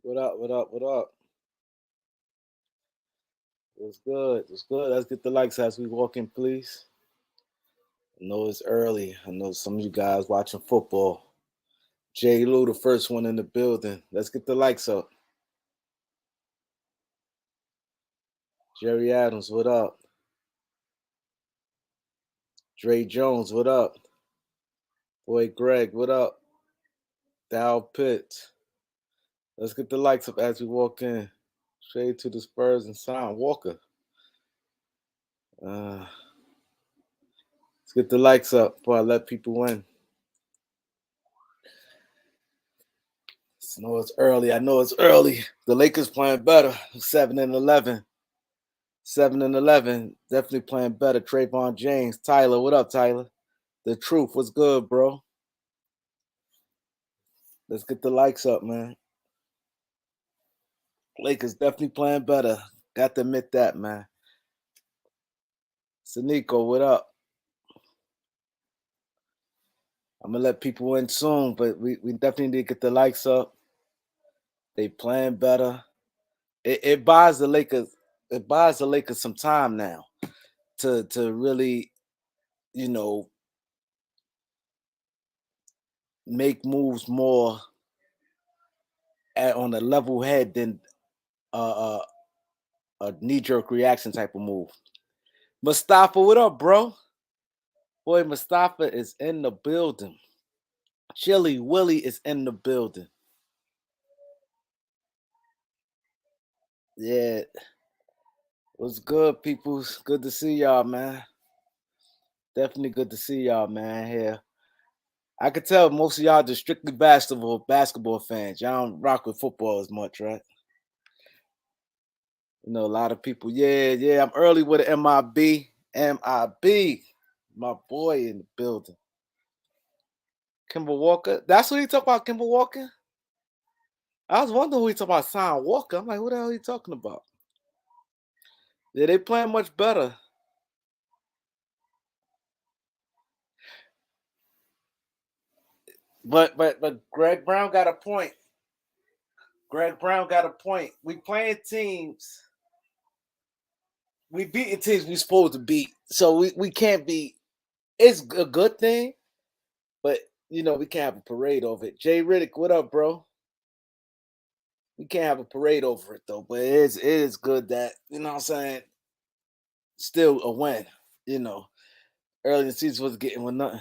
What up? What up? What up? What's good? What's good? Let's get the likes as we walk in, please. I know it's early. I know some of you guys watching football. J. Lou, the first one in the building. Let's get the likes up. Jerry Adams, what up? Dre Jones, what up? Boy Greg, what up? Dow Pitts. Let's get the likes up as we walk in. Straight to the Spurs and sign Walker. Let's get the likes up before I let people in. I know it's early. I know it's early. The Lakers playing better. 7-11. 7-11. Definitely playing better. Trayvon James. Tyler, what up, Tyler? The truth. What's good, bro? Let's get the likes up, man. Lakers definitely playing better. Got to admit that, man. Saniko, what up? I'm gonna let people in soon, but we definitely need to get the likes up. They playing better. It buys the Lakers. It buys the Lakers some time now to really, you know, make moves more on a level head than a knee jerk reaction type of move. Mustafa, what up, bro? Boy, Mustafa is in the building. Chili Willie is in the building. Yeah. What's good, people? Good to see y'all, man. Definitely good to see y'all, man. Here. I could tell most of y'all just strictly basketball fans. Y'all don't rock with football as much, right? You know, a lot of people. Yeah. I'm early with an MIB. MIB. My boy in the building. Kimber Walker. That's what he talk about, Kimber Walker? I was wondering who he talking about, Sign Walker. I'm like, what the hell are you talking about? Yeah, they playing much better. But Greg Brown got a point. Greg Brown got a point. We playing teams. We beating teams we supposed to beat. So we can't be. It's a good thing, but you know we can't have a parade over it. Jay Riddick, what up, bro? We can't have a parade over it though. But it is good that you know what I'm saying. Still a win. You know, early in the season was getting with nothing.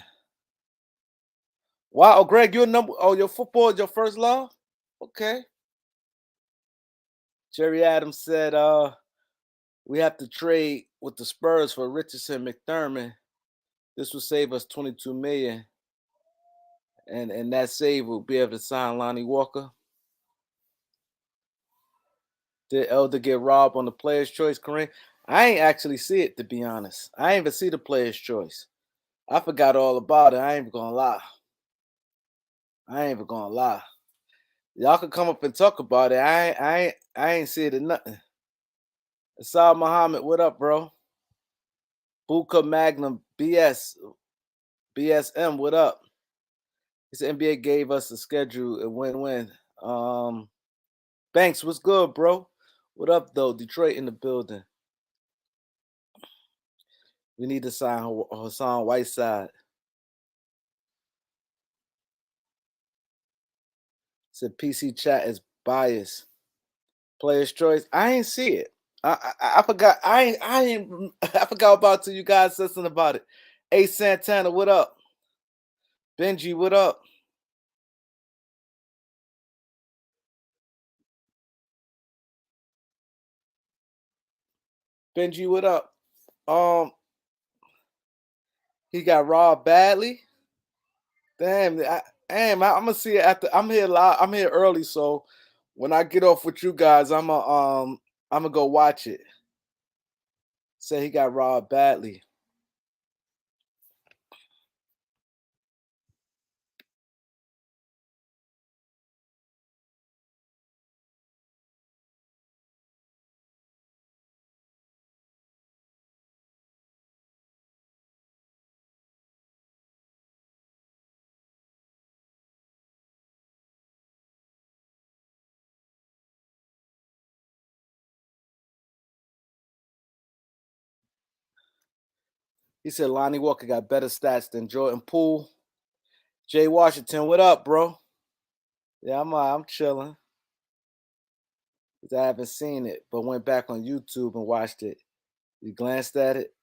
Wow, oh, Greg, your number. Oh, your football is your first love. Okay. Jerry Adams said, we have to trade with the Spurs for Richardson McDermott. This will save us 22 million, and that save will be able to sign Lonnie Walker. Did Elder get robbed on the player's choice, Kareem? I ain't actually see it, to be honest. I ain't even see the player's choice. I forgot all about it. I ain't even gonna lie. I ain't even gonna lie. Y'all can come up and talk about it. I ain't see it in nothing. Asad Muhammad, what up, bro? Buka Magnum BSM, what up? This NBA gave us a schedule a win-win. Banks, what's good, bro? What up, though? Detroit in the building. We need to sign Hassan Whiteside. Said PC chat is biased. Player's choice. I ain't see it. I forgot. I ain't. I forgot about till you guys said something about it. Hey Santana, what up? Benji, what up? Benji, what up? Um, he got robbed badly. Damn, I'm gonna see it after. I'm here live. I'm here early, so when I get off with you guys, I'm gonna go watch it. Say he got robbed badly. He said Lonnie Walker got better stats than Jordan Poole. Jay Washington, what up, bro? Yeah, I'm chilling. I haven't seen it, but went back on YouTube and watched it. You glanced at it.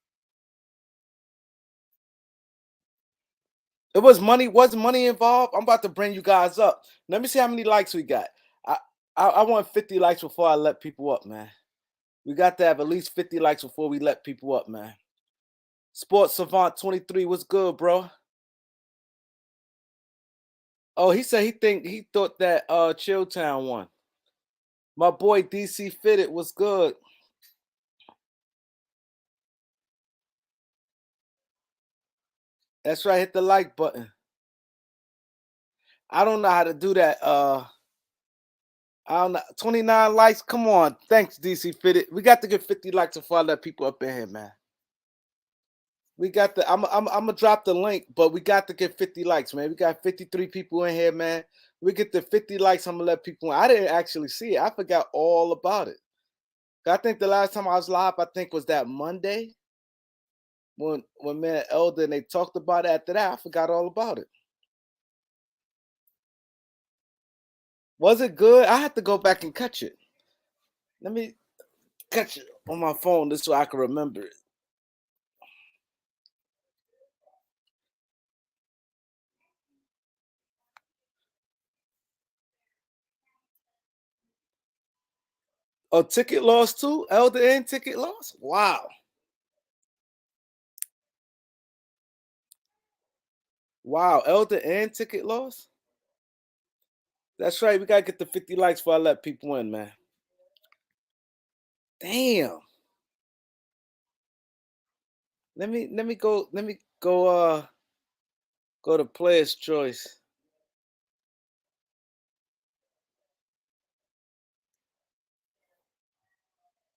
It was money. Was money involved? I'm about to bring you guys up. Let me see how many likes we got. I I want 50 likes before I let people up, man. We got to have at least 50 likes before we let people up, man. Sports Savant 23, what's good, bro? Oh, he said he thought that Chilltown won. My boy DC Fitted was good. That's right, hit the like button. I don't know how to do that. I don't know. 29 likes. Come on. Thanks, DC Fitted. We got to get 50 likes before I let people up in here, man. We got the I'm gonna drop the link, but we got to get 50 likes, man. We got 53 people in here, man. We get the 50 likes. I'm gonna let people in. I didn't actually see it. I forgot all about it. I think the last time I was live, I think was that Monday when man Elder and they talked about it. After that, I forgot all about it. Was it good? I had to go back and catch it. Let me catch it on my phone this so I can remember it. Oh, ticket loss too? Elder and ticket loss? Wow. Wow. Elder and ticket loss? That's right. We gotta get the 50 likes before I let people in, man. Damn. Let me go to player's choice.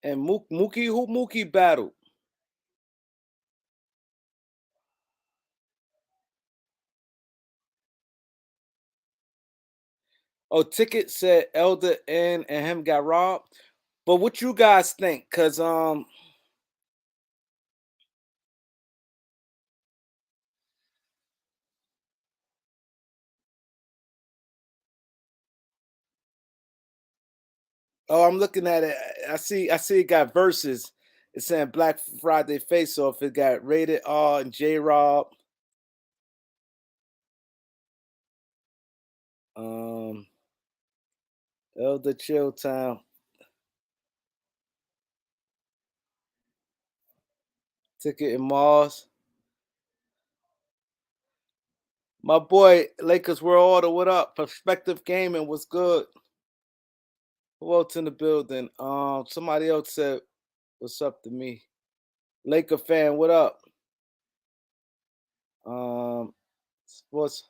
And Mookie, who Mookie battled? Oh, ticket said Elder and him got robbed. But what you guys think? Cause oh, I'm looking at it. I see it got verses. It's saying Black Friday face off. It got rated R and J Rob. Um Elder Chilltown. Ticket and Mars. My boy Lakers World Order, what up? Perspective Gaming was good. Who else in the building? Somebody else said, "What's up to me?" Laker fan, what up? Sports.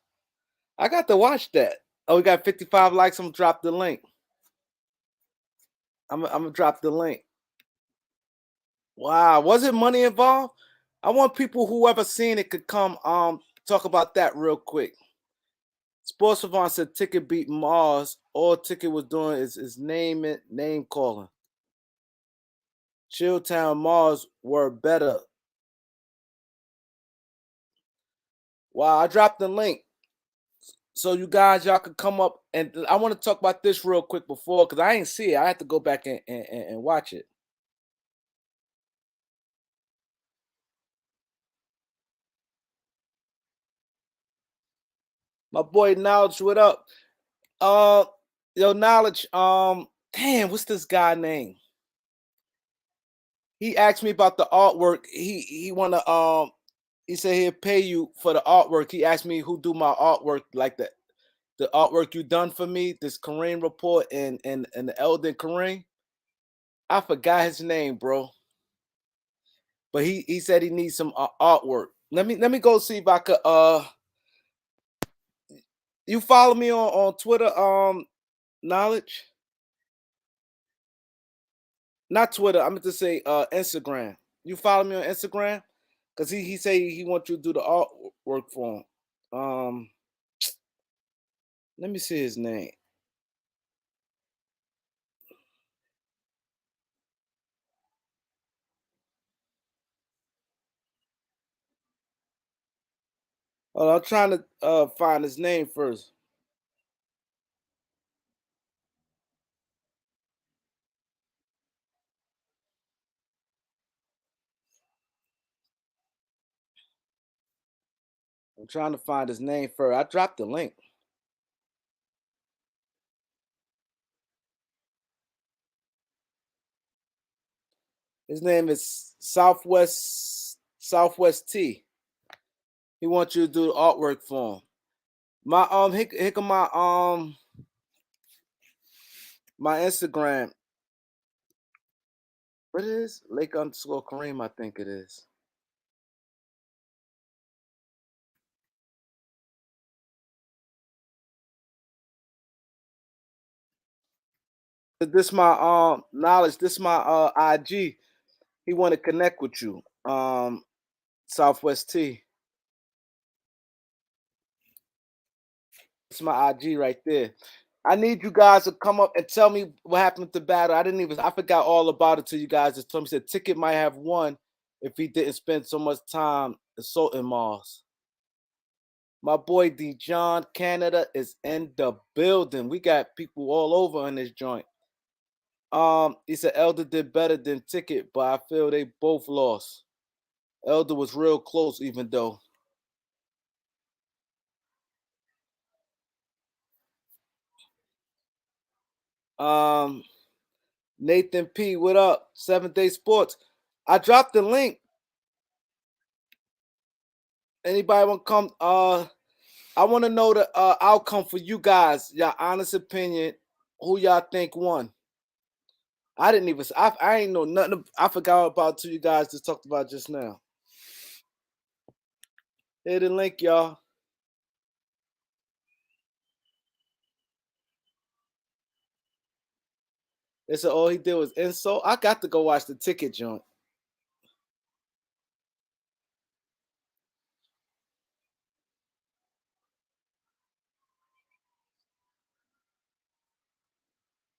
I got to watch that. Oh, we got 55 likes. I'm gonna drop the link. I'm gonna drop the link. Wow, was it money involved? I want people whoever seen it could come talk about that real quick. Sports Savant said Ticket beat Mars. All Ticket was doing is name calling. Chilltown Mars were better. Wow, I dropped the link. So you guys, y'all could come up and I want to talk about this real quick before because I ain't see it. I had to go back and watch it. My boy Knowledge, what up? Uh yo, Knowledge, damn, what's this guy name? He asked me about the artwork. He wanna he said he'll pay you for the artwork. He asked me who do my artwork, like the artwork you done for me, this Kareem report and the Elden Kareem. I forgot his name, bro. But he said he needs some artwork. Let me go see if I could you follow me on Twitter, Knowledge? Not Twitter, I meant to say Instagram. You follow me on Instagram? Cause he say he wants you to do the artwork for him. Um let me see his name. Oh, I'm trying to find his name first. I'm trying to find his name first. I dropped the link. His name is Southwest T. He wants you to do the artwork for him. My here come my Instagram. What it is? Lake underscore Kareem, I think it is. This my knowledge. This my IG. He want to connect with you. Southwest T. It's my IG right there. I need you guys to come up and tell me what happened to battle. I forgot all about it till you guys just told me. Said Ticket might have won if he didn't spend so much time assaulting Mars. My boy D John Canada is in the building. We got people all over in this joint. He said Elder did better than Ticket, but I feel they both lost. Elder was real close, even though. Um, Nathan P, what up? 7 Day Sports. I dropped the link. Anybody want to come? I want to know the outcome for you guys. Your honest opinion. Who y'all think won? I didn't even. I ain't know nothing. I forgot about two you guys just talked about just now. Hit the link, y'all. They said all he did was insult. I got to go watch the Ticket joint.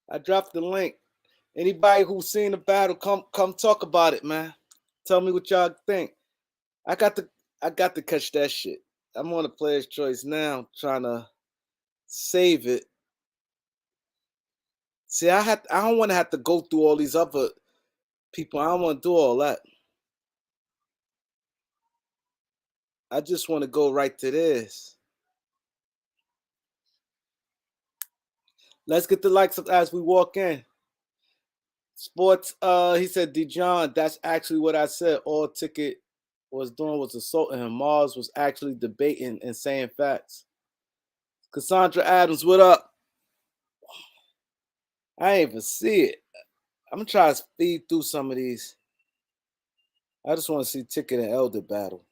I dropped the link. Anybody who's seen the battle, come talk about it, man. Tell me what y'all think. I got to I got to catch that shit. I'm on the player's choice now, trying to save it. See, I don't want to have to go through all these other people. I don't want to do all that. I just want to go right to this. Let's get the likes of as we walk in. Sports, he said, Dijon, that's actually what I said. All Ticket was doing was assaulting him. Mars was actually debating and saying facts. Cassandra Adams, what up? I ain't even see it. I'm gonna try to speed through some of these. I just want to see Ticket and Elder battle.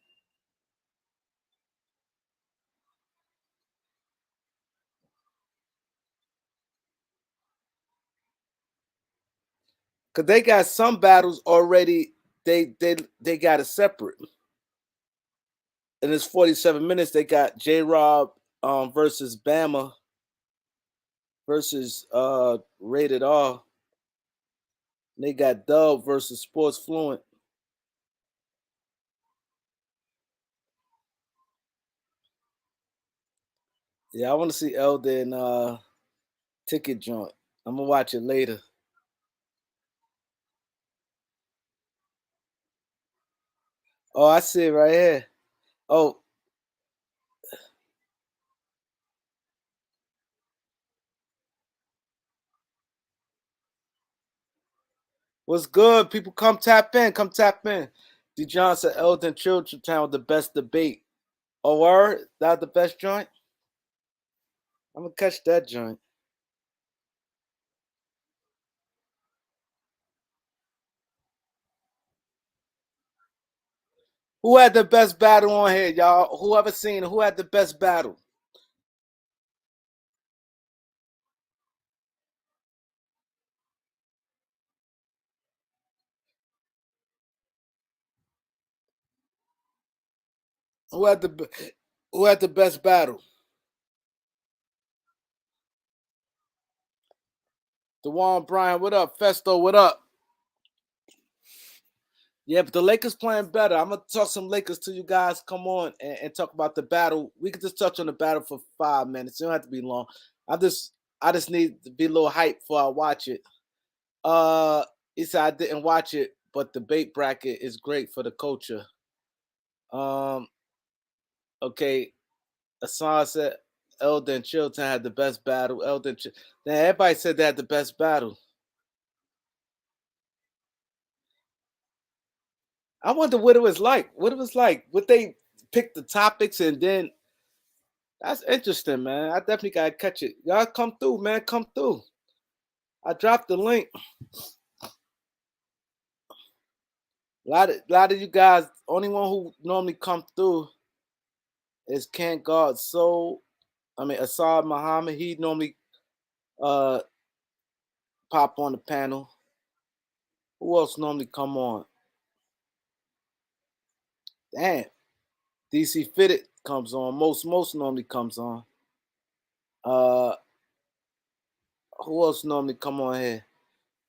Cause they got some battles already. They got it separate. In this 47 minutes, they got J Rob versus Bama versus Rated R. They got Dub versus Sports Fluent. Yeah, I want to see Elder and Ticket Joint. I'm gonna watch it later. Oh, I see it right here. Oh, what's good? People come tap in. Come tap in. D. Johnson, Elder, and Children Town, the best debate. Oh, word? That the best joint? I'm gonna catch that joint. Who had the best battle on here, y'all? Whoever seen it, who had the best battle? Who had the who had the best battle? DeJuan Bryan, what up? Festo, what up? Yeah, but the Lakers playing better. I'm gonna talk some Lakers till you guys come on and talk about the battle. We could just touch on the battle for 5 minutes. It don't have to be long. I just I just need to be a little hype before I watch it. Uh, he said I didn't watch it, but the bait bracket is great for the culture. Um, okay. Hassan said Elden Chilton had the best battle. Now everybody said they had the best battle. I wonder what it was like. What it was like. Would they pick the topics and then that's interesting, man. I definitely gotta catch it. Y'all come through, man. Come through. I dropped the link. A lot of you guys. Only one who normally come through is Can't Guard Soul. I mean Assad Muhammad. He normally uh pop on the panel. Who else normally come on? Damn. DC Fitted comes on. Most normally comes on. Uh who else normally come on here?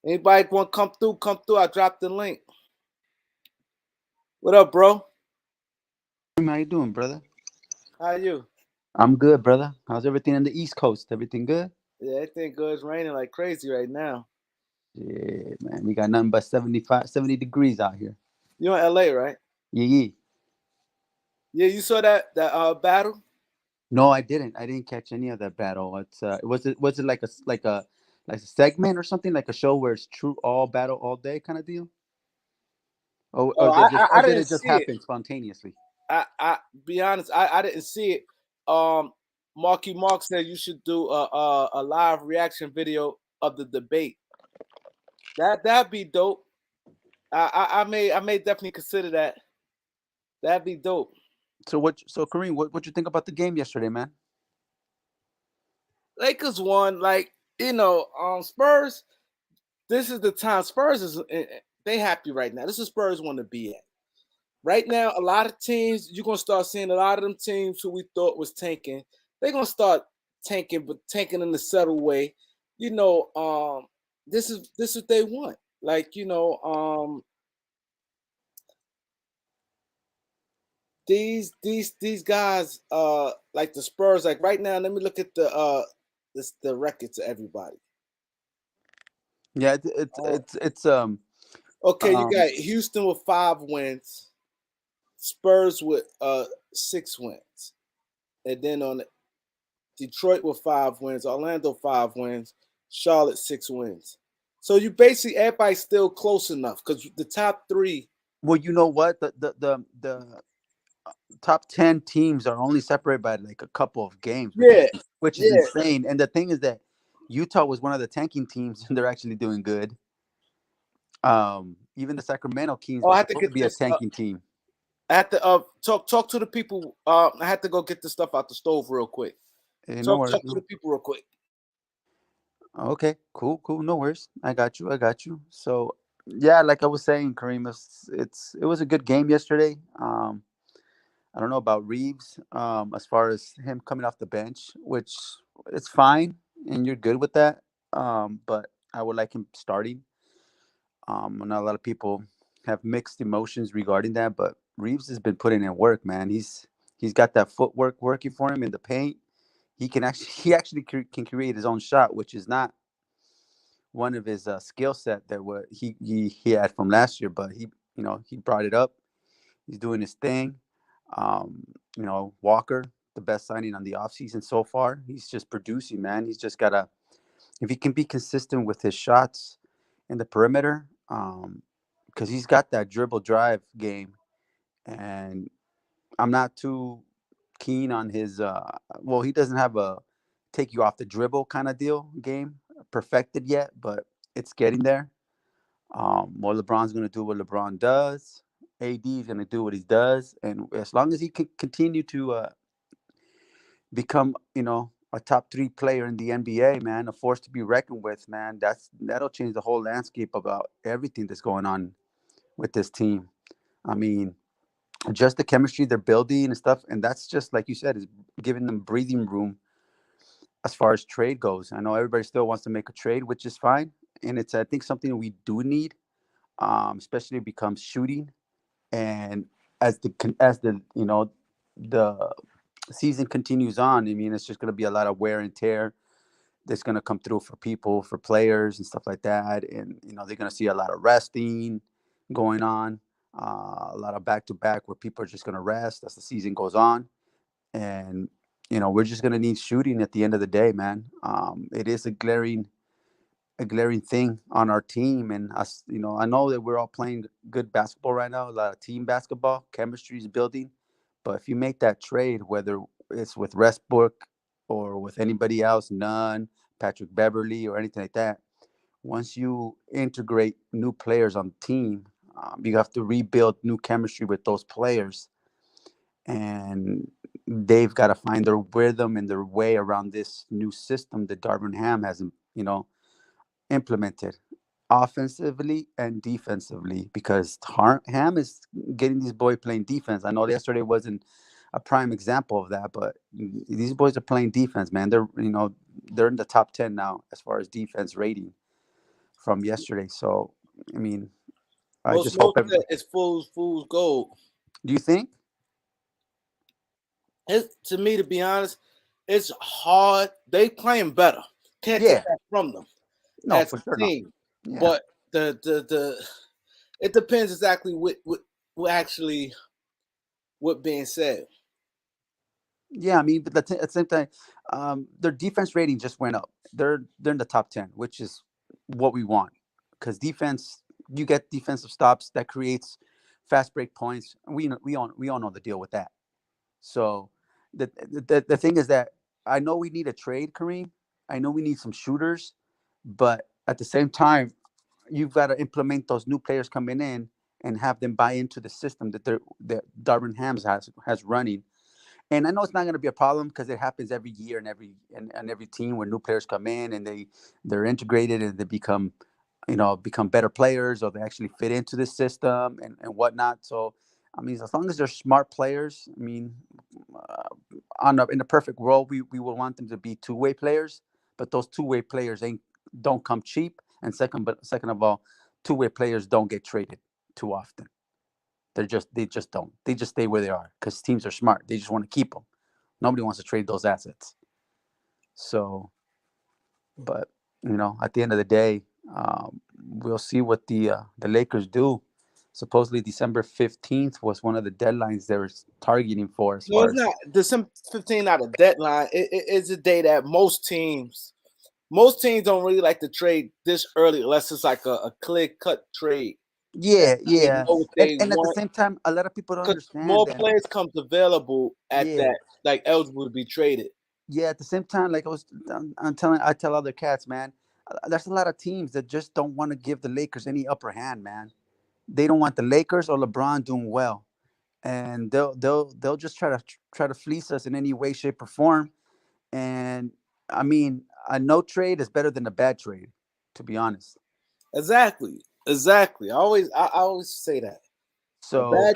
Anybody want to come through? Come through. I dropped the link. What up, bro? How you doing, brother? How you? I'm good, brother. How's everything on the East Coast? Everything good? Yeah, I think good. It's raining like crazy right now. Yeah, man. We got nothing but 75, 70 degrees out here. You in LA, right? Yeah, yeah. Yeah, you saw that battle? No, I didn't. I didn't catch any of that battle. Was it like a segment or something like a show where it's true all battle all day kind of deal? Oh, I Did didn't it just see it. happen spontaneously? I be honest, I didn't see it. Um, Marky Mark said you should do a live reaction video of the debate. That'd be dope. I may definitely consider that. That'd be dope. So Kareem, what you think about the game yesterday, man? Lakers won, like Spurs. This is the time. Spurs they happy right now. This is Spurs want to be at. Right now, a lot of teams, you're gonna start seeing a lot of them teams who we thought was tanking. They're gonna start tanking, but tanking in a subtle way. You know, this is what they want. Like, these guys like the Spurs, like right now, let me look at the record to everybody. Yeah, Uh, it's okay, you um got Houston with 5 wins, Spurs with 6 wins. And then on Detroit with 5 wins, Orlando 5 wins, Charlotte 6 wins. So you basically everybody's still close enough because the top three. well, you know what? The top 10 teams are only separated by like a couple of games, Yeah, which is yeah. insane. And the thing is that Utah was one of the tanking teams and they're actually doing good. Even the Sacramento Kings Oh, were I had to supposed to get be a this. tanking team. I had to talk to the people. I had to go get the stuff out the stove real quick. No Talk worries. to the people real quick. Okay, cool. No worries. I got you. So yeah, like I was saying, Kareem, it was a good game yesterday. I don't know about Reeves, as far as him coming off the bench, which it's fine, and you're good with that. But I would like him starting. I know a lot of people have mixed emotions regarding that, but Reeves has been putting in work, man. He's got that footwork working for him in the paint. He actually can create his own shot, which is not one of his skill set that what he had from last year. But he brought it up. He's doing his thing. Um, Walker, the best signing on the offseason so far. He's just producing, man. He's just gotta if he can be consistent with his shots in the perimeter, because he's got that dribble drive game, and I'm not too keen on his. Well, he doesn't have a take you off the dribble kind of deal game perfected yet, but it's getting there. What LeBron's gonna do what LeBron does. AD is gonna do what he does, and as long as he can continue to become, a top three player in the NBA, man, a force to be reckoned with, man. That'll change the whole landscape about everything that's going on with this team. I mean, just the chemistry they're building and stuff, and that's just like you said, is giving them breathing room as far as trade goes. I know everybody still wants to make a trade, which is fine, and it's I think something we do need. especially becomes shooting. And as the the season continues on, I mean, it's just going to be a lot of wear and tear that's going to come through for people, for players and stuff like that. And they're going to see a lot of resting going on, a lot of back to back where people are just going to rest as the season goes on. And we're just going to need shooting at the end of the day, man. It is a glaring thing on our team. And us, I know that we're all playing good basketball right now, a lot of team basketball, chemistry is building. But if you make that trade, whether it's with Westbrook or with anybody else, none, Patrick Beverly or anything like that, once you integrate new players on the team, you have to rebuild new chemistry with those players. And they've got to find their rhythm and their way around this new system that Darvin Ham has, implemented offensively and defensively, because Ham is getting these boys playing defense. I know yesterday wasn't a prime example of that, but these boys are playing defense, man. They're in the top 10 now as far as defense rating from yesterday. So, I mean, I just hope Most everybody. it's fool's gold. Do you think? To me, to be honest, it's hard. They playing better. Can't take Yeah. that from them No, as for a sure not. team. Yeah. But the it depends exactly what actually what being said. Yeah, I mean, but at the same time, their defense rating just went up. They're in the top 10, which is what we want. Because defense, you get defensive stops that creates fast break points. We all know the deal with that. So the thing is that I know we need a trade, Kareem. I know we need some shooters, but at the same time, you've got to implement those new players coming in and have them buy into the system that Darvin Hams has running. And I know it's not going to be a problem because it happens every year and every team where new players come in and they're integrated and they become better players, or they actually fit into the system and whatnot. So I mean, as long as they're smart players, I mean, uh, in the perfect world, we would want them to be two-way players, but those two-way players don't come cheap. And second of all, two-way players don't get traded too often. They just don't. They just stay where they are because teams are smart. They just want to keep them. Nobody wants to trade those assets. So, but at the end of the day, we'll see what the Lakers do. Supposedly, December 15th was one of the deadlines they were targeting for as No, far it's as. not. December 15 not a deadline. It's a day that most teams don't really like to trade this early unless it's like a clear cut trade. That Yeah, they yeah, know what and they and at the want same time, a lot of people don't because understand more that. players comes available at Yeah, that like eligible to be traded. yeah. At the same time, like I tell other cats, man, there's a lot of teams that just don't want to give the Lakers any upper hand, man. They don't want the Lakers or LeBron doing well, and they'll just try to fleece us in any way, shape, or form. And I mean, a no trade is better than a bad trade, to be honest. Exactly. Exactly. I always say that. A So,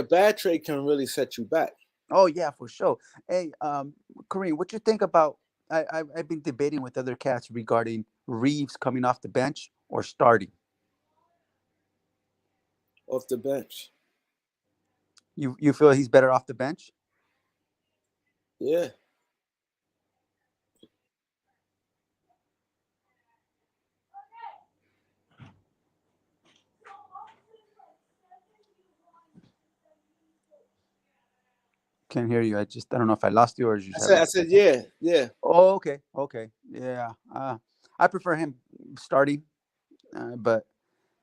bad trade can really set you back. oh yeah, for sure. Hey, Kareem, what you think about? I've been debating with other cats regarding Reeves coming off the bench or starting. Off the bench. You feel he's better off the bench? Yeah. Can't hear you. I don't know if I lost you or you I just said having. I said yeah, yeah. Oh, okay, okay, yeah. I prefer him starting, but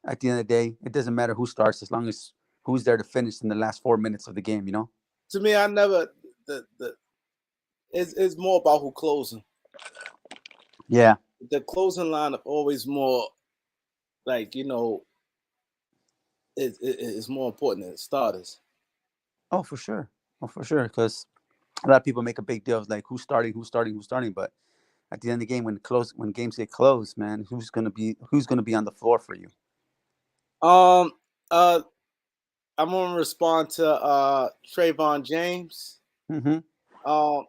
at the end of the day, it doesn't matter who starts as long as who's there to finish in the last 4 minutes of the game. To me, I never the it's more about who closing. Yeah. The closing lineup always more like it's more important than starters. Oh, for sure. Oh, for sure. Because a lot of people make a big deal of like who's starting, who's starting, who's starting. But at the end of the game, when games get close, man, who's gonna be on the floor for you? Um, uh, I'm gonna respond to Trayvon James. Mm-hmm. Um,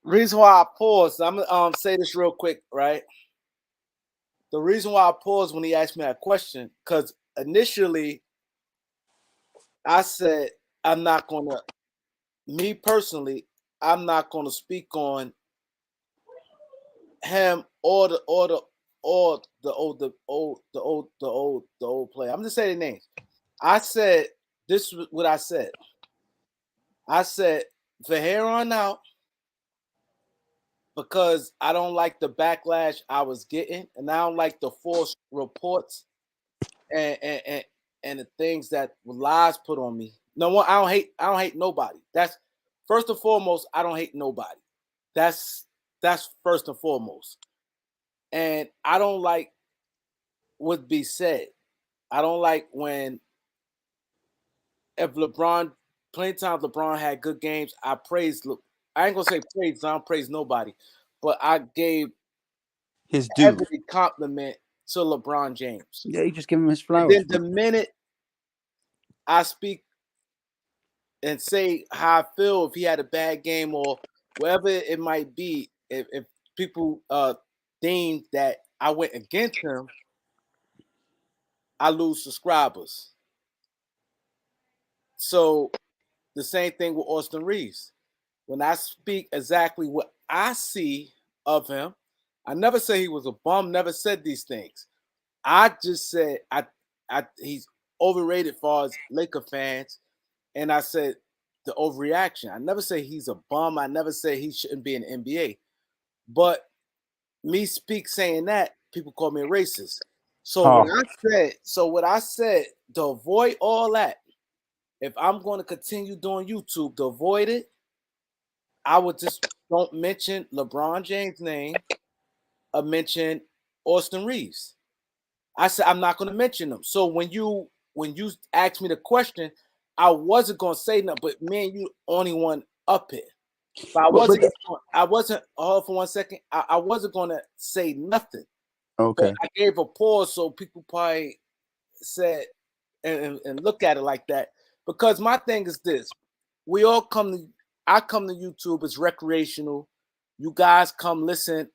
reason why I paused. I'm gonna say this real quick, right? The reason why I paused when he asked me that question, because initially I said I'm not gonna. Me personally, I'm not gonna speak on him or the old player. I'm just saying names. I said this is what I said. I said for here on out, because I don't like the backlash I was getting, and I don't like the false reports and and and, and the things that lies put on me. No one, I don't hate nobody. That's first and foremost. I don't hate nobody. That's that's first and foremost. And I don't like what be said. I don't like when if LeBron, plenty times LeBron had good games. I praise. I ain't gonna say praise. I don't praise nobody, but I gave His due. heavily compliment to LeBron James. Yeah, you just give him his And flowers. then the minute I speak and say how I feel if he had a bad game or whatever it might be, if people deem that I went against him, I lose subscribers. So the same thing with Austin Reeves. When I speak exactly what I see of him, I never say he was a bum, never said these things. I just said he's overrated far as Laker fans, and I said the overreaction. I never say he's a bum. I never say he shouldn't be in the NBA. But me saying that, people call me a racist. Oh, So what I said, to avoid all that, if I'm going to continue doing YouTube, to avoid it, I would just don't mention LeBron James' name or mention Austin Reeves. I said I'm not going to mention them. So when you asked me the question, I wasn't going to say nothing. But me and you only one up here. But I well, but wasn't. I wasn't. Hold for 1 second. I wasn't going to say nothing. But okay. I gave a pause so people probably said and look at it like that. Because my thing is this: we all come to. I come to YouTube as recreational. You guys come listen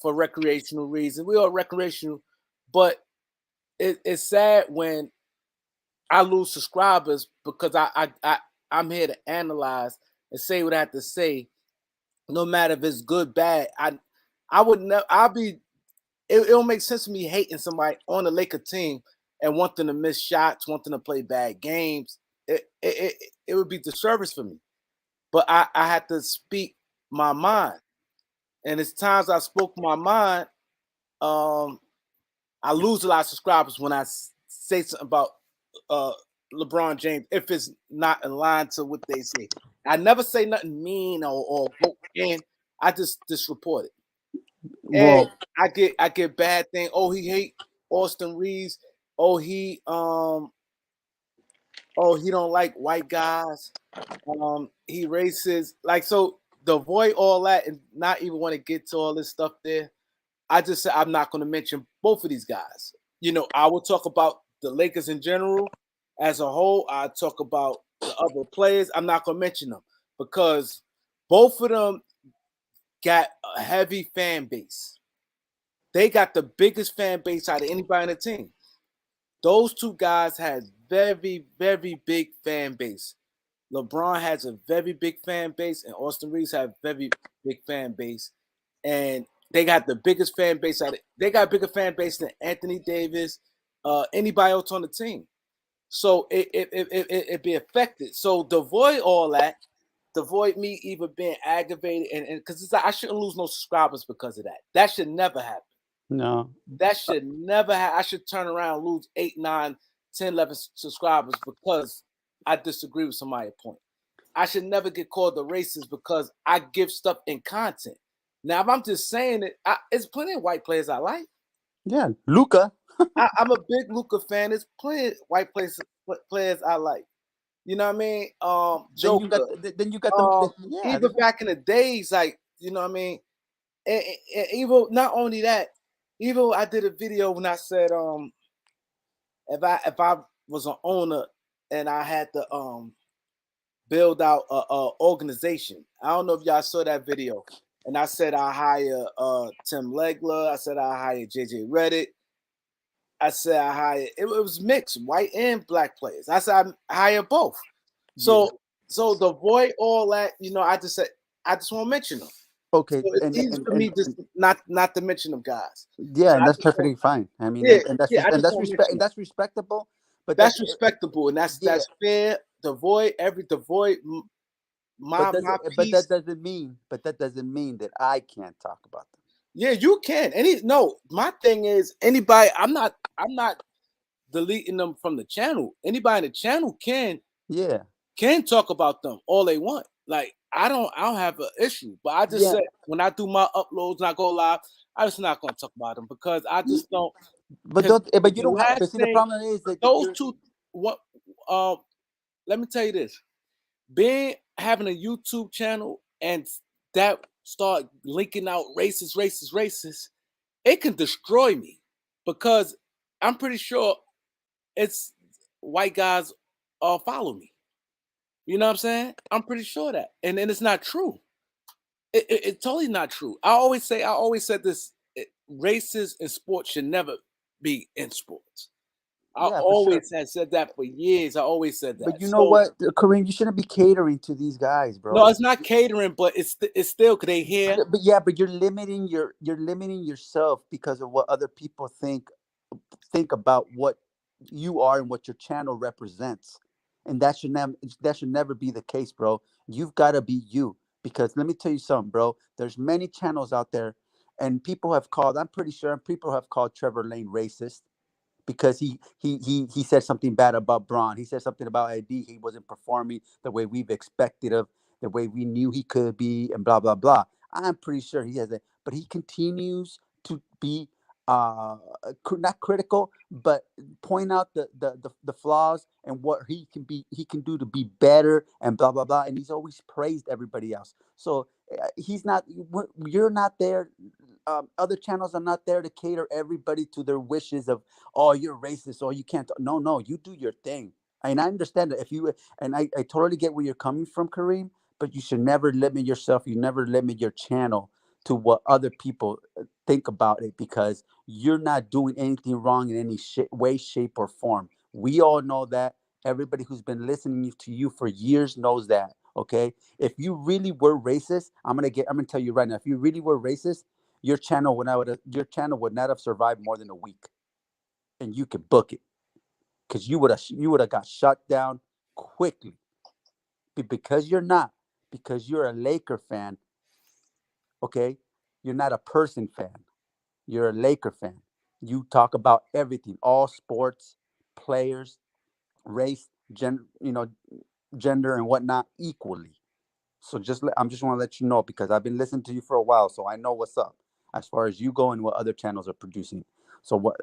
for recreational reasons. We all recreational, but it's sad when I lose subscribers because I'm here to analyze and say what I have to say, no matter if it's good, bad. I would never. I'll be. It'll make sense to me hating somebody on the Laker team and want them to miss shots, want them to play bad games. It would be disservice for me. But I had to speak my mind, and it's times I spoke my mind. Um, I lose a lot of subscribers when I say something about uh, LeBron James if it's not in line to what they say. I never say nothing mean or go in. I just report it, and Well, I get bad thing. Oh, he hate Austin Reeves. Oh, he don't like white guys. He racist. Like so, to avoid all that and not even want to get to all this stuff there. I just said I'm not going to mention both of these guys. I will talk about the Lakers in general as a whole. I talk about the other players. I'm not going to mention them because both of them got a heavy fan base. They got the biggest fan base out of anybody in the team. Those two guys has very, very big fan base. LeBron has a very big fan base, and Austin Reeves have very big fan base, and they got the biggest fan base out of. They got a bigger fan base than Anthony Davis, anybody else on the team. So it be affected. So to avoid all that, to avoid me even being aggravated, and because it's like I shouldn't lose no subscribers because of that. That should never happen. no. That should never happen. I should turn around and lose 8, 9, 10, 11 subscribers because I disagree with somebody's point. I should never get called a racist because I give stuff in content. Now, if I'm just saying it, it's plenty of white players I like. Yeah, Luca. I'm a big Luka fan. There's plenty of players I like. You know what I mean? Then you got. Joker. Then you got them. Yeah. Even back in the days, like you know what I mean. And even not only that, even I did a video when I said if I was an owner and I had to build out a organization. I don't know if y'all saw that video. And I said I hire Tim Legler. I said I hire JJ Reddick. I said I hired. It was mixed, white and black players. I said I hired both. Yeah. So to avoid all that, I just said I just want to mention them. So Okay. it's easy for me just not to mention them guys. Yeah, So and I that's just want, perfectly fine. I mean, yeah, and that's yeah. I and just that's want to mention them. respectable. But That's respectable, and yeah. that's fair. To avoid my piece. But that doesn't mean that I can't talk about them. Yeah, you can. My thing is anybody. I'm not deleting them from the channel. Anybody in the channel Yeah. can talk about them all they want. Like I don't have an issue. But I just Yeah. said when I do my uploads and I go live, I just not gonna talk about them because I just don't. But Because don't. But you the don't have. But last see, the thing, problem is that those you're. two, what? Let me tell you this: being having a YouTube channel and that start linking out racist, it can destroy me because I'm pretty sure it's white guys follow me. You know what I'm saying? I'm pretty sure that, and then it's not true. It's totally not true. I always said this: races in sports should never be in sports. I Yeah, for sure. always had said that for years. I always said that. But you know So what, Kareem, you shouldn't be catering to these guys, no, bro. it's not catering, but it's still because they hear. But yeah, but you're limiting yourself because of what other people think about what you are and what your channel represents, and that should never be the case, bro. You've got to be you, because let me tell you something, bro. There's many channels out there, and people have called. I'm pretty sure people have called Trevor Lane racist because he said something bad about Braun. He said something about ID. He wasn't performing the way we've expected of, the way we knew he could be, and blah blah blah. I'm pretty sure he has it, but he continues to be not critical, but point out the flaws and what he can do to be better and blah blah blah. And he's always praised everybody else. So he's not. You're not there. Other channels are not there to cater everybody to their wishes of, oh, you're racist, or you can't. No, no, you do your thing. And I understand that if you, and I totally get where you're coming from, Kareem, but you should never limit yourself. You never limit your channel to what other people think about it, because you're not doing anything wrong in any way, shape, or form. We all know that. Everybody who's been listening to you for years knows that. Okay. If you really were racist, I'm gonna tell you right now, if you really were racist, your channel would not have survived more than a week, and you could book it, because you would have got shut down quickly. Because you're not, because you're a Laker fan. Okay, you're not a person fan. You're a Laker fan. You talk about everything, all sports, players, race, gender and whatnot equally. So I'm just want to let you know, because I've been listening to you for a while, so I know what's up as far as you go and what other channels are producing. So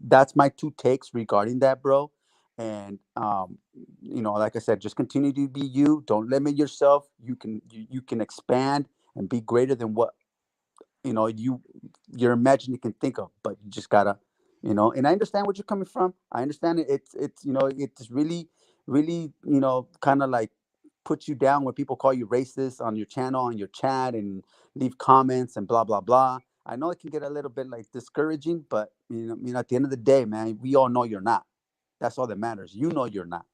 that's my two takes regarding that, bro. And like I said, just continue to be you. Don't limit yourself. You can expand and be greater than what your imagination can think of, but you just gotta, and I understand what you're coming from. I understand it. It's really, kind of like put you down when people call you racist on your channel, on your chat, and leave comments and blah blah blah. I know it can get a little bit like discouraging, but at the end of the day, man, we all know you're not. That's all that matters. You're not.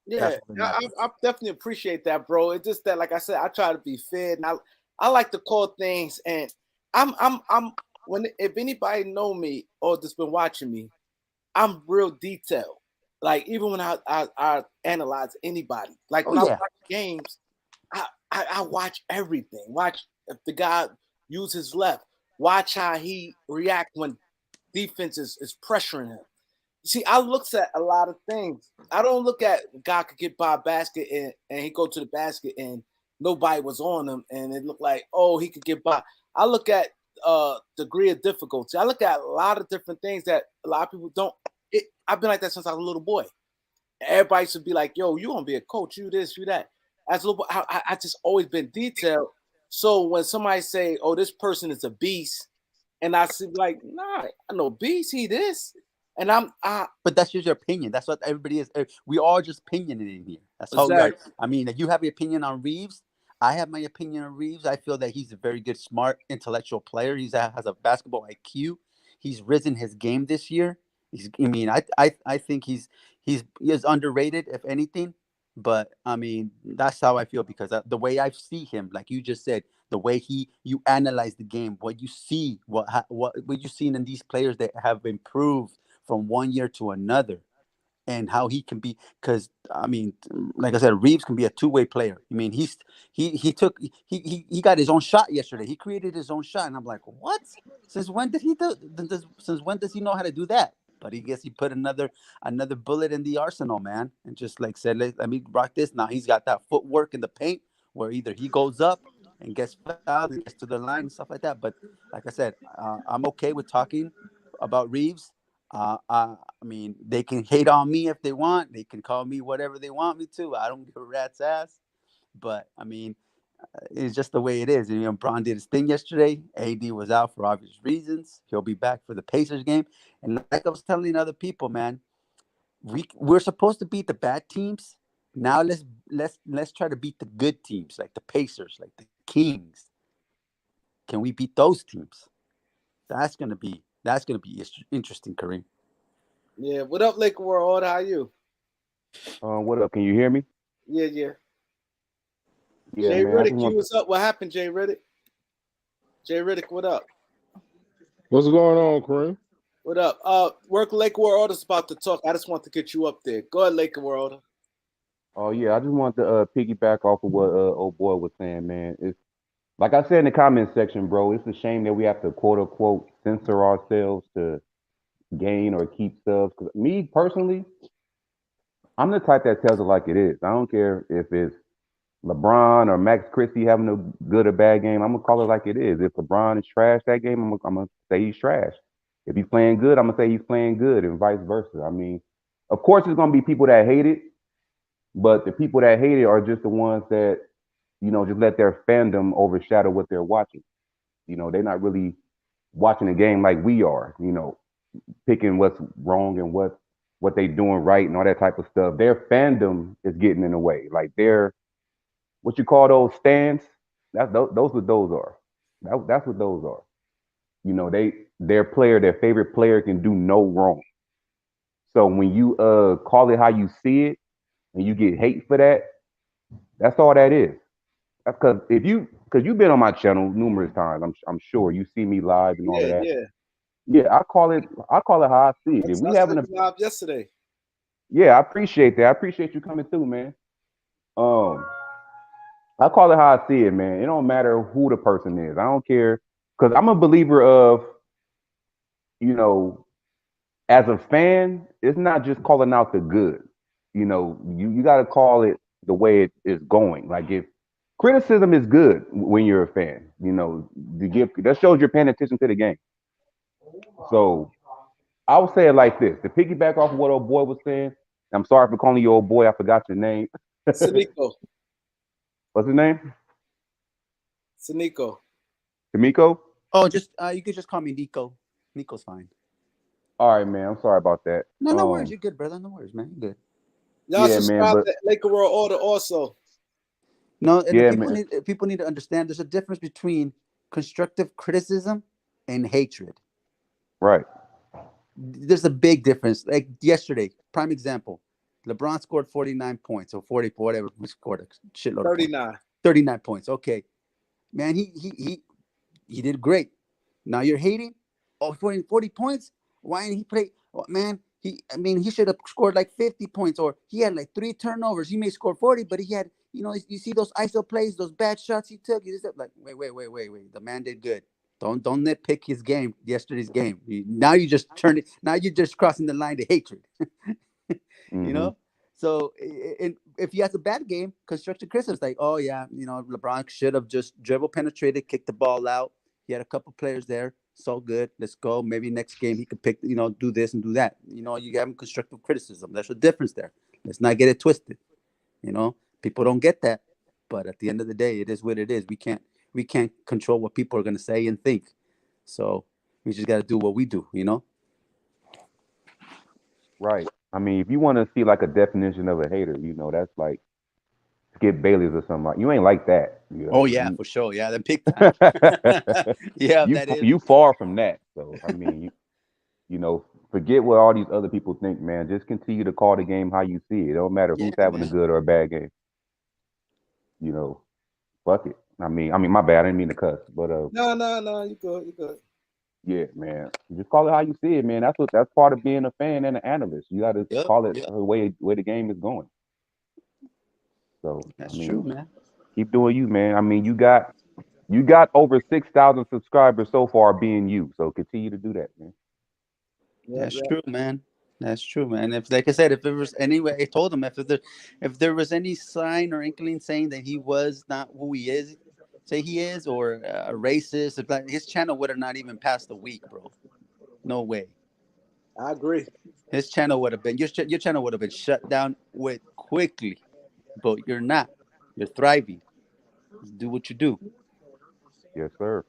Yeah, That's all that I matters. definitely appreciate that, bro. It's just that, like I said, I try to be fair, and I like to call things. And I'm when if anybody know me or just been watching me, I'm real detailed. Like even when I analyze anybody, like Oh when I yeah. watch games, I watch everything. Watch if the guy use his left. Watch how he react when defense is pressuring him. See, I looks at a lot of things. I don't look at guy could get by a basket and he go to the basket and nobody was on him and it looked like, oh, he could get by. I look at degree of difficulty. I look at a lot of different things that a lot of people don't. I've been like that since I was a little boy. Everybody should be like, yo, you gonna be a coach, you this, you that. As a little boy, I just always been detailed. So when somebody say, oh, this person is a beast, and I see like, nah, I know beast, he this. And I But that's just your opinion. That's what everybody is. We all just opinionated in here. That's all we are. exactly. I mean, if you have an opinion on Reeves, I have my opinion on Reeves. I feel that he's a very good, smart, intellectual player. Has a basketball IQ. He's risen his game this year. I mean, I think he is underrated if anything. But I mean, that's how I feel because the way I see him, like you just said, the way you analyze the game, what you see, what you seen in these players that have improved from one year to another, and how he can be. Because I mean, like I said, Reeves can be a two-way player. I mean, he got his own shot yesterday. He created his own shot, and I'm like, what? Since when did he do? Since when does he know how to do that? But he guess he put another bullet in the arsenal, man, and just like said, let me rock this. Now he's got that footwork in the paint where either he goes up and gets fouled and gets to the line and stuff like that. But like I said, I'm okay with talking about Reeves. I mean, they can hate on me if they want. They can call me whatever they want me to. I don't give a rat's ass. But I mean, it's just the way it is. And, Braun did his thing yesterday. AD was out for obvious reasons. He'll be back for the Pacers game. And like I was telling other people, man, we're supposed to beat the bad teams. Now let's try to beat the good teams, like the Pacers, like the Kings. Can we beat those teams? That's gonna be interesting, Kareem. Yeah. What up, Laker World? How you? What up? Can you hear me? Yeah, yeah. Yeah, Jay man. I just Riddick, you want to. was up. What happened, Jay Riddick? Jay Riddick, what up? What's going on, Kareem? What up? Work Laker World is about to talk. I just want to get you up there. Go ahead, Laker World. Oh yeah, I just want to piggyback off of what old boy was saying, man. It's like I said in the comment section, bro. It's a shame that we have to quote unquote censor ourselves to gain or keep subs. Because me personally, I'm the type that tells it like it is. I don't care if it's LeBron or Max Christie having a good or bad game. I'm gonna call it like it is. If LeBron is trash that game, I'm gonna say he's trash. If he's playing good, I'm gonna say he's playing good, and vice versa. I mean, of course, there's gonna be people that hate it, but the people that hate it are just the ones that just let their fandom overshadow what they're watching. They're not really watching the game like we are. Picking what's wrong and what they doing right and all that type of stuff. Their fandom is getting in the way. Like their what you call those stands. Those what those are. That's what those are. Their favorite player can do no wrong. So when you call it how you see it and you get hate for that, that's all that is. That's because you've been on my channel numerous times. I'm sure you see me live and all Yeah, of that. yeah. Yeah, I call it how I see it. If we I saw having a you live yesterday. Yeah, I appreciate that. I appreciate you coming through, man. Um, I call it how I see it, man. It don't matter who the person is. I don't care because I'm a believer of, you know, as a fan, it's not just calling out the good. You got to call it the way it is going. Like if criticism is good when you're a fan, that shows you're paying attention to the game. So I would say it like this: to piggyback off of what old boy was saying. I'm sorry for calling you old boy. I forgot your name. Sanico. What's his name? Sanico. Tamiko? Oh, just you could just call me Nico. Nico's fine. All right, man. I'm sorry about that. No worries. You're good, brother. No worries, man. You're good. Y'all Yeah, man. subscribe But to Laker World Order also. No, and the yeah, man. people need to understand there's a difference between constructive criticism and hatred. Right. There's a big difference. Like yesterday, prime example. LeBron scored 49 points or 40, whatever. He scored a shitload of points. 39. 39 points. Okay. Man, he did great. Now you're hating. Oh, 40 points. Why didn't he play? Oh, man, he should have scored like 50 points, or he had like 3 turnovers. He may score 40, but he had, you see those ISO plays, those bad shots he took. You just like, wait. The man did good. Don't nitpick his game, yesterday's game. Now you just turn it. Now you're just crossing the line to hatred. you Mm-hmm. know. So, if he has a bad game, constructive criticism is like, oh yeah, LeBron should have just dribble penetrated, kicked the ball out. He had a couple players there, so good. Let's go. Maybe next game he could pick, do this and do that. You have constructive criticism. There's a difference there. Let's not get it twisted. People don't get that, but at the end of the day, it is what it is. We can't control what people are gonna say and think. So we just got to do what we do. Right. I mean, if you want to see like a definition of a hater, that's like Skip Bayless or something like. You ain't like that. Oh yeah, for sure. Yeah, the big time. Yeah, you that is. you far from that. So I mean, Forget what all these other people think, man. Just continue to call the game how you see it. It don't matter Yeah, who's having a man. good or a bad game. You know, fuck it. I mean, my bad. I didn't mean to cuss, but No, you good, you good. yeah, man. Just call it how you see it, man. That's part of being a fan and an analyst. You got to Yep, call it yep. the way the game is going. So I That's true, mean, man. keep doing you, man. I mean, you got over 6,000 subscribers so far being you. So continue to do that, man. Yep, That's yep. true, man. That's true, man. If, like I said, if there was anyway, I told him if there was any sign or inkling saying that he was not who he is, say he is, or a racist, if that, his channel would have not even passed a week, bro. No way. I agree. His channel would have been your channel would have been shut down with quickly, but you're not. You're thriving. Just do what you do. Yes, sir.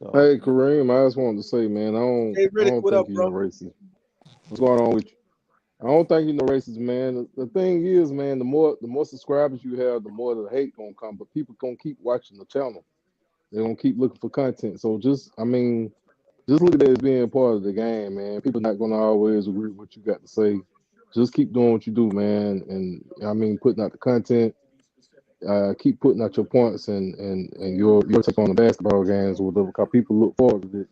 So Hey, Kareem, I just wanted to say, man, Hey, I Riddick, don't what think up, you're no bro? racist. What's going on with you? I don't think you're no racist, man. The thing is, man, the more subscribers you have, the more the hate gonna come. But people gonna keep watching the channel. They're gonna keep looking for content. So just look at that as being part of the game, man. People not gonna always agree with what you got to say. Just keep doing what you do, man. And putting out the content. Keep putting out your points and your take on the basketball games or whatever. Because people look forward to it.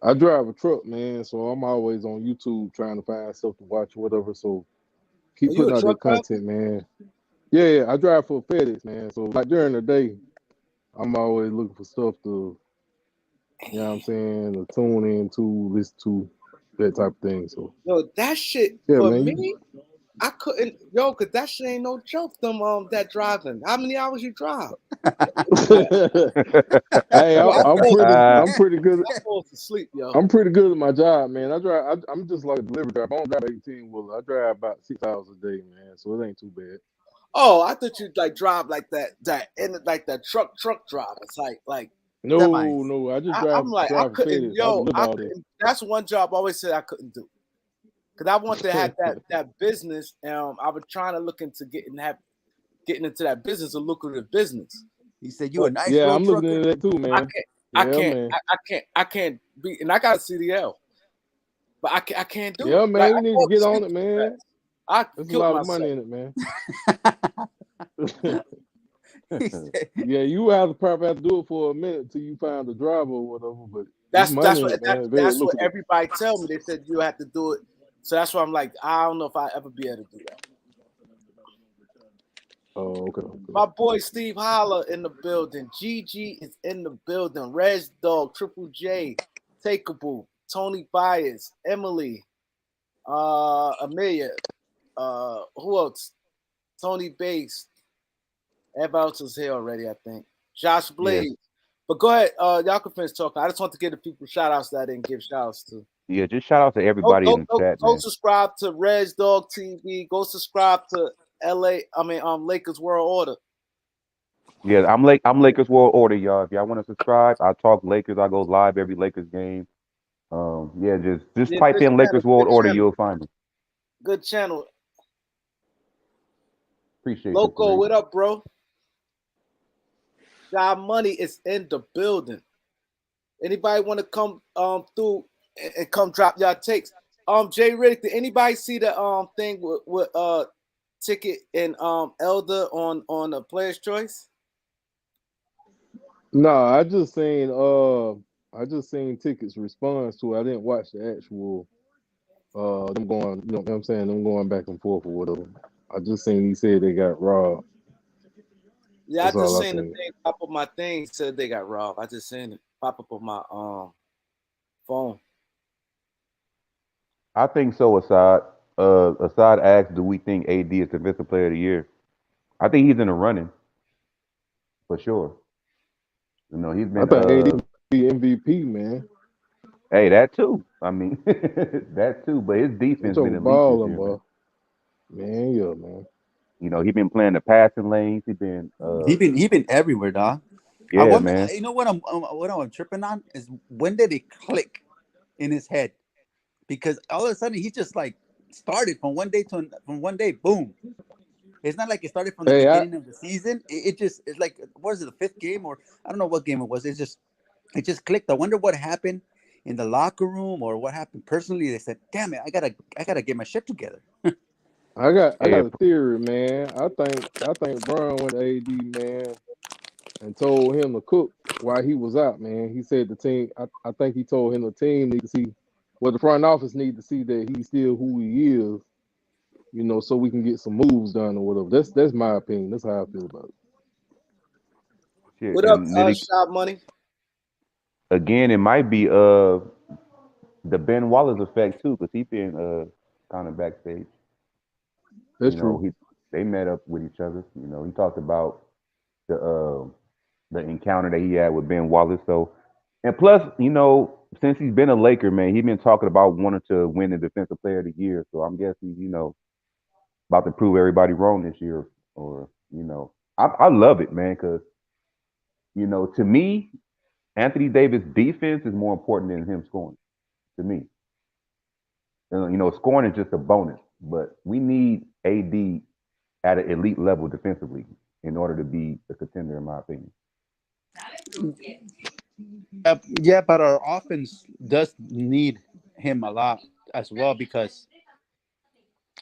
I drive a truck, man, so I'm always on YouTube trying to find stuff to watch or whatever. So Are keep you a putting out truck that driver? content, man. Yeah, I drive for FedEx, man. So like during the day, I'm always looking for stuff to, you know what I'm saying, to tune into, listen to, that type of thing. So Yo, that shit yeah, for man. me, I couldn't. Yo, cause that shit ain't no joke. That driving. How many hours you drive? Hey, Yo, I'm pretty good. I fall asleep, yo. I'm pretty good at my job, man. I'm just like a delivery driver. I don't drive 18 wheeler. I drive about 6 hours a day, man. So it ain't too bad. Oh, I thought you like drive like like that truck drive. It's like No, semis. no. I just I'm like I drive for couldn't. FedEx. I Yo, deliver I all day. couldn't. That's one job I always said I couldn't do. Cause I want to have that business. I was trying to look into getting into that business, a lucrative business. He said, "You a But nice Yeah, road I'm looking trucker." into that too, I man. can't. I Yeah, can't. man. I can't be. And I got a CDL, but I can't do it. Yeah, Like man. I You need to fall get asleep on it, too man. fast. I There's a killed lot of money myself. in it, man. He said, Yeah, you probably have to do it for a minute till you find a driver or whatever. But there's That's money in what it, man. Very that's what lucrative. everybody tell me. They said you have to do it. So that's why I'm like, I don't know if I ever be able to do that. Oh, okay. My boy Steve Holler in the building. GG is in the building. Rez Dog, Triple J, Takeable, Tony Byers, Emily, Amelia, who else? Tony Bates. Everybody else is here already, I think. Josh Yeah, Blaze. But go ahead, y'all can finish talking. I just want to give the people shout outs that I didn't give shout outs to. yeah. Just shout out to everybody in the chat, Go man. subscribe to Rez Dog TV. Go subscribe to Lakers World Order. Yeah, I'm Lakers World Order, y'all. If y'all want to subscribe, I talk Lakers. I go live every Lakers game. Yeah, just Yeah, type in Lakers World good Order, channel, you'll find me. good channel. Appreciate you, Loco, Kareem. what up, bro? Job Money is in the building. Anybody want to come through and come drop y'all takes? Jay Riddick, did anybody see the thing with Ticket and Elder on the Player's Choice? No, I just seen tickets response to it. I didn't watch the actual them going, you know what I'm saying, them going back and forth or whatever. I just seen he said they got robbed. Yeah, I That's all just I seen the seen. thing pop up my thing said they got robbed. I just seen it pop up on my phone. I think so, Assad. Assad asked, "Do we think AD is Defensive Player of the Year?" I think he's in the running for sure. He's I been think AD can be MVP, man. Hey, that too. I mean, that too. But his They defense been talking elite this balling, year, man. boy. Man, yeah, man. He been playing the passing lanes. He been, he been everywhere, dog. I yeah, wonder. man. You know what I'm tripping on is when did it click in his head? Because all of a sudden he just like started from one day, boom. It's not like it started from the Hey, beginning of the season. It's like what is it, the fifth game or I don't know what game it was. It just clicked. I wonder what happened in the locker room or what happened personally, they said, "Damn it, I gotta get my shit together." I Yeah, got a theory, man. I think Brown went to AD, man, and told him to cook while he was out, man. He said the team. I think he told him the team need to see, well, the front office need to see that he's still who he is, so we can get some moves done or whatever. That's my opinion. That's how I feel about it. shit. What up, And then Shop Money? again, it might be the Ben Wallace effect too, because he been kind of backstage. That's true. They met up with each other. He talked about the uh the encounter that he had with Ben Wallace. So, and plus, since he's been a Laker, man, he's been talking about wanting to win the Defensive Player of the Year. So I'm guessing, about to prove everybody wrong this year. Or, I love it, man, because to me, Anthony Davis' defense is more important than him scoring. To me, scoring is just a bonus, but we need AD at an elite level defensively in order to be a contender, in my opinion. Yeah, but our offense does need him a lot as well because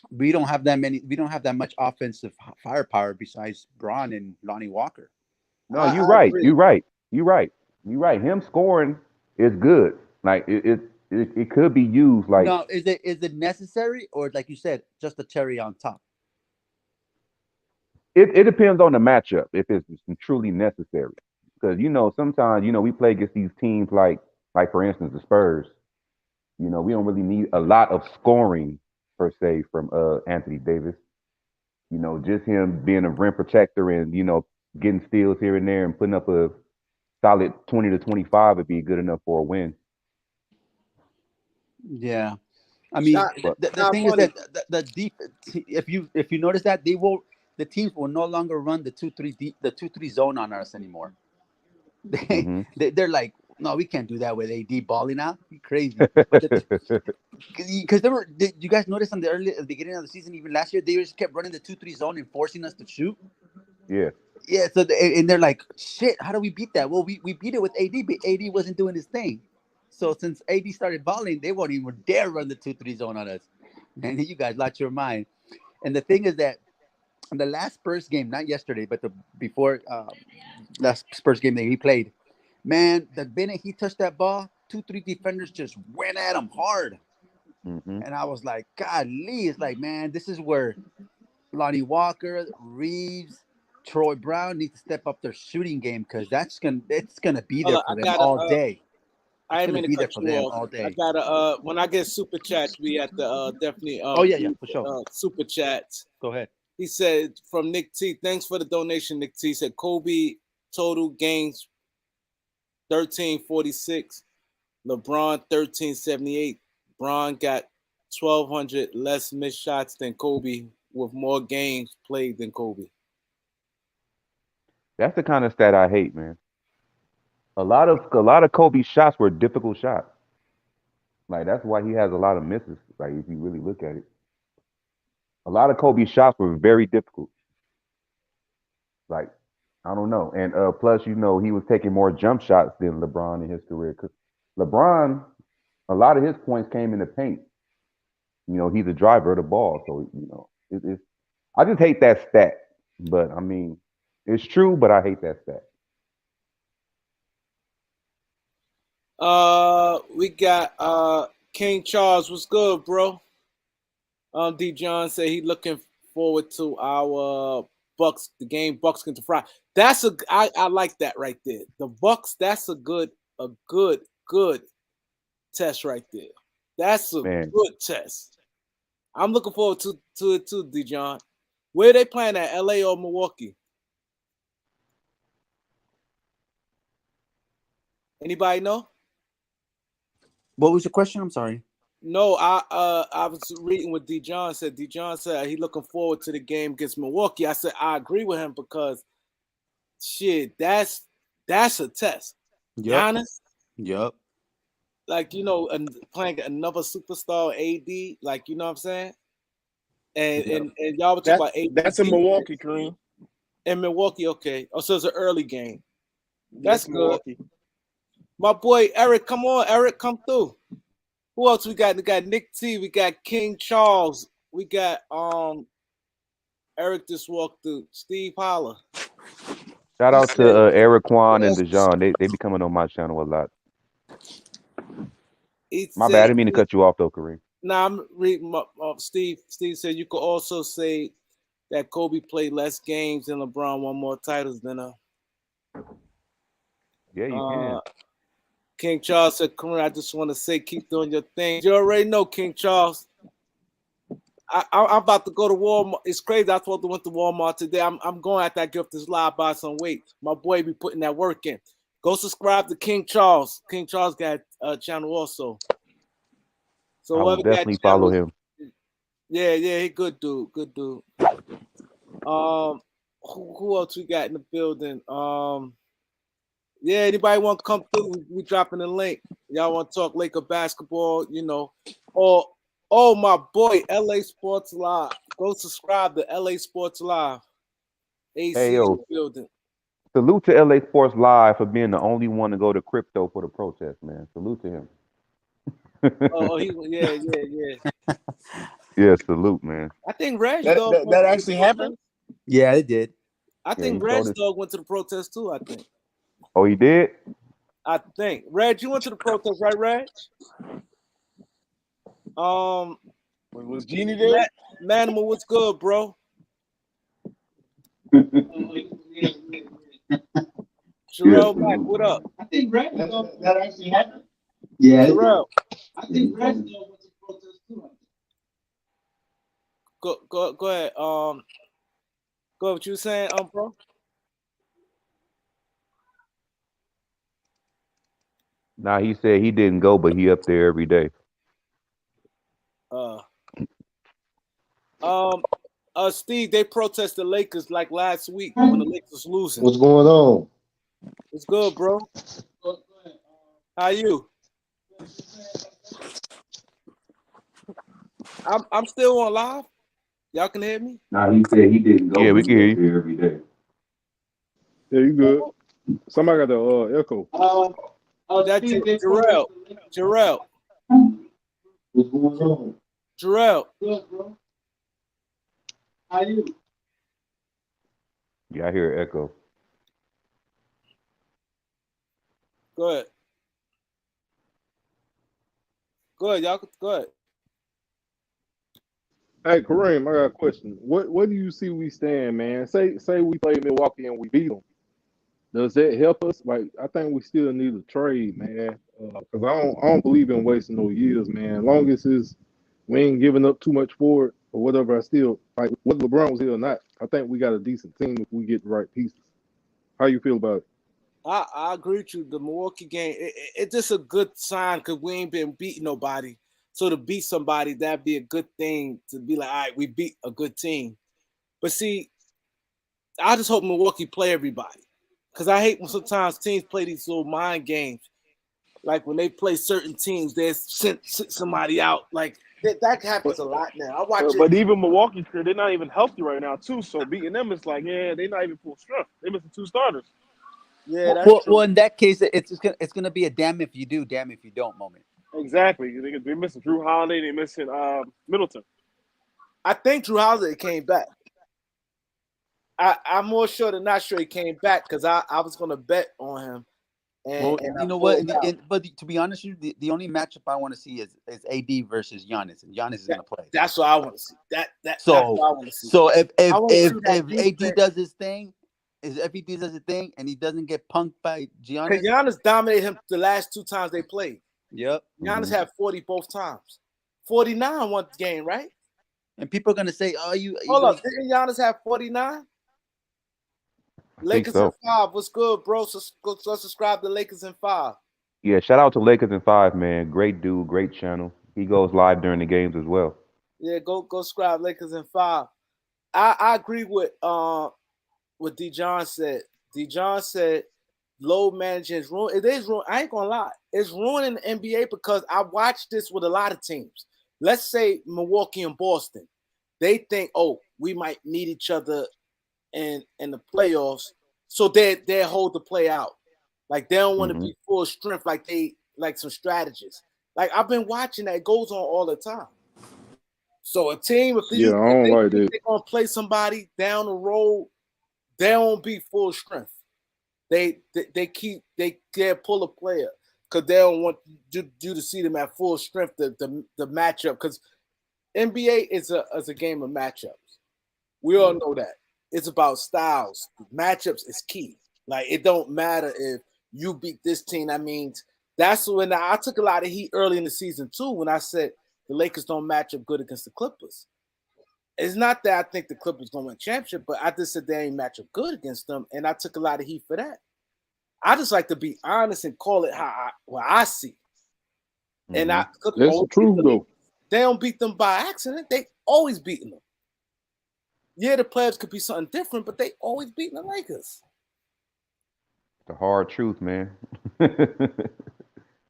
we don't have that many. We don't have that much offensive firepower besides Braun and Lonnie Walker. No, I you're right. agree. You're right. You're right. You're right. Him scoring is good. Like it could be used. Like No, is it necessary or like you said, just a cherry on top? it depends on the matchup if it's truly necessary. Because sometimes we play against these teams like for instance the Spurs. We don't really need a lot of scoring per se from Anthony Davis. Just him being a rim protector and getting steals here and there and putting up a solid 20 to 25 would be good enough for a win. Yeah, I mean, Shop, But the Shop thing is Money. that the deep. If you notice that the teams will no longer run the 2-3 zone on us anymore. hmm They're like, no, we can't do that with AD balling out. You crazy? But because did you guys notice on at the beginning of the season, even last year, they just kept running the 2-3 zone and forcing us to shoot. yeah. Yeah, so and they're like, shit, how do we beat that? Well, we beat it with AD, but AD wasn't doing his thing. So since AD started balling, they won't even dare run the 2-3 zone on us. And you guys lost your mind. And the thing is that in the last Spurs game, not yesterday, but the before last Spurs game that he played, man, the minute he touched that ball, 2-3 defenders just went at him hard. hmm And I was like, golly, it's like, man, this is where Lonnie Walker, Reeves, Troy Brown need to step up their shooting game because it's gonna be there Hold on, for them all day. I It's didn't gonna mean to be there cut for you them off. all I day. gotta when I get super chats, we have to definitely Oh yeah, read for sure. super chats. Go ahead. He said from Nick T, thanks for the donation, Nick T. He said Kobe total games 1346, LeBron 1378. Bron got 1,200 less missed shots than Kobe with more games played than Kobe. That's the kind of stat I hate, man. A lot of Kobe's shots were difficult shots. Like that's why he has a lot of misses. Like if you really look at it, a lot of Kobe's shots were very difficult. Like I don't know, and plus he was taking more jump shots than LeBron in his career. Because LeBron, a lot of his points came in the paint. He's a driver of the ball, so it's. I just hate that stat, but I mean, it's true, but I hate that stat. We got King Charles. What's good, bro? D. John said he looking forward to our Bucks, the game Bucks going to Fry. I like that right there. The Bucks, that's a good test right there. That's a Man, good test. I'm looking forward to it too, D. John. Where are they playing at? LA or Milwaukee? Anybody know? What was the question? I'm sorry. No, I was reading what D. John said. D. John said he looking forward to the game against Milwaukee. I said I agree with him because shit, that's a test. Yep. Giannis, Yep. like and playing another superstar AD, like you know what I'm saying? And Yep. and y'all were talking about AD That's in Milwaukee, Kareem. in Milwaukee. Okay, oh, so it's an early game. That's That's good. Milwaukee. My boy Eric, come on, Eric, come through. Who else we got? We got Nick T. We got King Charles. We got Eric just walked through. Steve Holler. Shout He out said, to Eric Kwan and yes. Dejan. They be coming on my channel a lot. He My said, bad. I didn't mean to cut you off though, Kareem. Nah, I'm reading. Steve. Steve said you could also say that Kobe played less games and LeBron won more titles than Yeah, you can. King Charles said, Kareem, I just want to say, keep doing your thing. You already know, King Charles. I'm about to go to Walmart. It's crazy. I supposed to went to Walmart today. I'm going at that gift this live buy some weight. My boy be putting that work in. Go subscribe to King Charles. King Charles got a channel also. So I will whoever got definitely follow channel, him. yeah, he good dude. Good dude. Who else we got in the building? Yeah, anybody want to come through? We dropping the link. Y'all want to talk Laker basketball, you know. Or my boy, LA Sports Live. Go subscribe to LA Sports Live. AC Hey in the yo, building. salute to LA Sports Live for being the only one to go to crypto for the protest, man. Salute to him. Yeah. Yeah, salute, man. I think Reg That Dog that, went that to the actually happened. protest. Yeah, it did. I Yeah, he think Reg told us. Dog went to the protest too, I think. Oh, he did? I think. Reg, you went to the protest, right, Reg? Was Genie there? Manimal, what's good, bro? Jarrell Mack, what up? I think that actually happened. Yeah, it did. Jarrell, I think Reg Dog went to protest too. go ahead. Go ahead, what you saying, bro? Nah, he said he didn't go, but he up there every day. Steve, they protested the Lakers like last week when the Lakers was losing. What's going on? It's good, bro. How you? I'm still on live. Y'all can hear me? Nah, he said he didn't go. Yeah, we But can he hear up you. there every day. Yeah, you good. Somebody got the echo. That's Jarrell. Jarrell. What's going on? Jarrell. Good, bro. How you? Yeah, I hear echo. Go ahead. Go ahead, y'all. Go ahead. Hey, Kareem, I got a question. What do you see we stand, man? Say we play Milwaukee and we beat them. Does that help us? Like, I think we still need a trade, man. Because I don't believe in wasting no years, man. As long as we ain't giving up too much for it or whatever, I still like whether LeBron was here or not. I think we got a decent team if we get the right pieces. How you feel about it? I agree with you. The Milwaukee game, it's just a good sign because we ain't been beating nobody. So to beat somebody, that'd be a good thing to be like, all right, we beat a good team. But see, I just hope Milwaukee play everybody. Because I hate when sometimes teams play these little mind games. Like when they play certain teams, they send somebody out. Like that happens a lot now. I watch it. But even Milwaukee, they're not even healthy right now, too. So beating them is like, yeah, they're not even full strength. They missing 2 starters. Yeah, that's true. Well, in that case, it's gonna be a damn if you do, damn if you don't moment. Exactly. They're missing Drew Holiday. They're missing Middleton. I think Drew Holiday came back. I'm more sure than not sure he came back because I was going to bet on him. Well, And you know what? But to be honest with you, the only matchup I want to see is AD versus Giannis, and Giannis is gonna play. That's what I want to see. That's what I want to see. So if if AD does his thing, if he does his thing and he doesn't get punked by Giannis, because Giannis dominated him the last 2 times they played. yep. Giannis had 40 both times. 49 one game, right? And people are gonna say, "Oh, Hold up, didn't Giannis have 49? Lakers so. in 5. What's good, bro? So subscribe to Lakers in 5. Yeah, shout out to Lakers in 5, man. Great dude, great channel. He goes live during the games as well. Yeah, go subscribe Lakers in 5. I agree with what Dejon said. Dejon said load management is ruin. It is ruin. I ain't gonna lie, it's ruining the NBA because I watched this with a lot of teams. Let's say Milwaukee and Boston. They think, oh, we might meet each other in the playoffs, so they hold the play out. Like they don't want to Mm-hmm. be full strength. Like some strategists. Like I've been watching that. It goes on all the time. So a team, if Yeah, I they don't like think that. they're gonna play somebody down the road, they don't be full strength. They pull a player because they don't want you to see them at full strength. The matchup, because NBA is a game of matchups. We all know that. It's about styles. Matchups is key. Like it don't matter if you beat this team. That means that's when I took a lot of heat early in the season too. When I said the Lakers don't match up good against the Clippers. It's not that I think the Clippers gonna win championship, but I just said they ain't match up good against them, and I took a lot of heat for that. I just like to be honest and call it what I see. And Mm-hmm. Clippers That's the always beat truth, them. though. They don't beat them by accident. They always beating them. Yeah, the players could be something different, but they always beating the Lakers. The hard truth, man.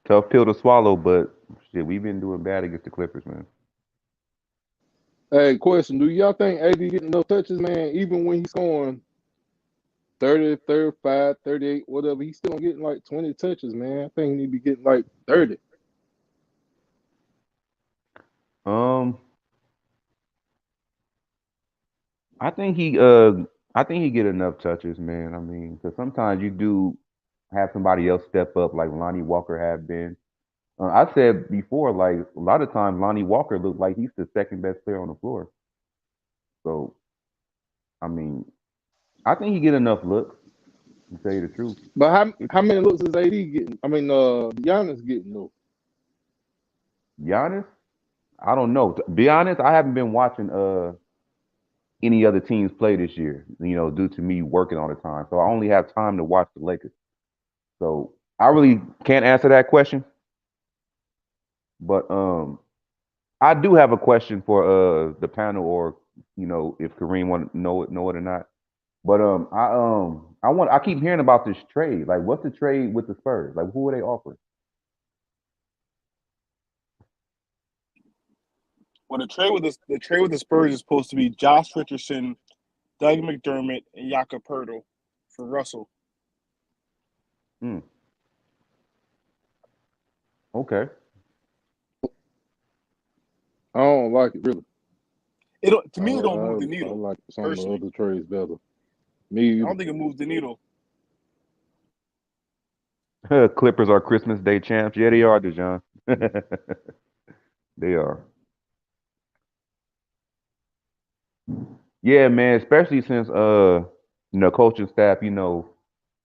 Tough pill to swallow, but shit, we've been doing bad against the Clippers, man. Hey, question: do y'all think AD getting enough touches, man? Even when he's scoring 30, 35, 38, whatever, he's still getting like 20 touches, man. I think he need to be getting like 30. Um, I think he get enough touches, man. I mean, because sometimes you do have somebody else step up, like Lonnie Walker have been. I said before, like a lot of times Lonnie Walker looked like he's the second best player on the floor. So I mean, I think he get enough looks. To tell you the truth, But how many looks is AD getting? I mean, Giannis getting though. Giannis, I don't know. To be honest, I haven't been watching any other teams play this year. Due to me working all the time, so I only have time to watch the Lakers. So I really can't answer that question. But I do have a question for the panel, or if Kareem want to know it or not. But I keep hearing about this trade. Like, what's the trade with the Spurs? Like, who are they offering? Well, the trade with the Spurs is supposed to be Josh Richardson, Doug McDermott, and Jakob Poeltl for Russell. Hmm. Okay. I don't like it really. To me, it don't move the I needle. like some of the Personally, other trades better. Me I either. don't think it moves the needle. Clippers are Christmas Day champs. Yeah, they are, Dejan. They are. Yeah, man. Especially since coaching staff,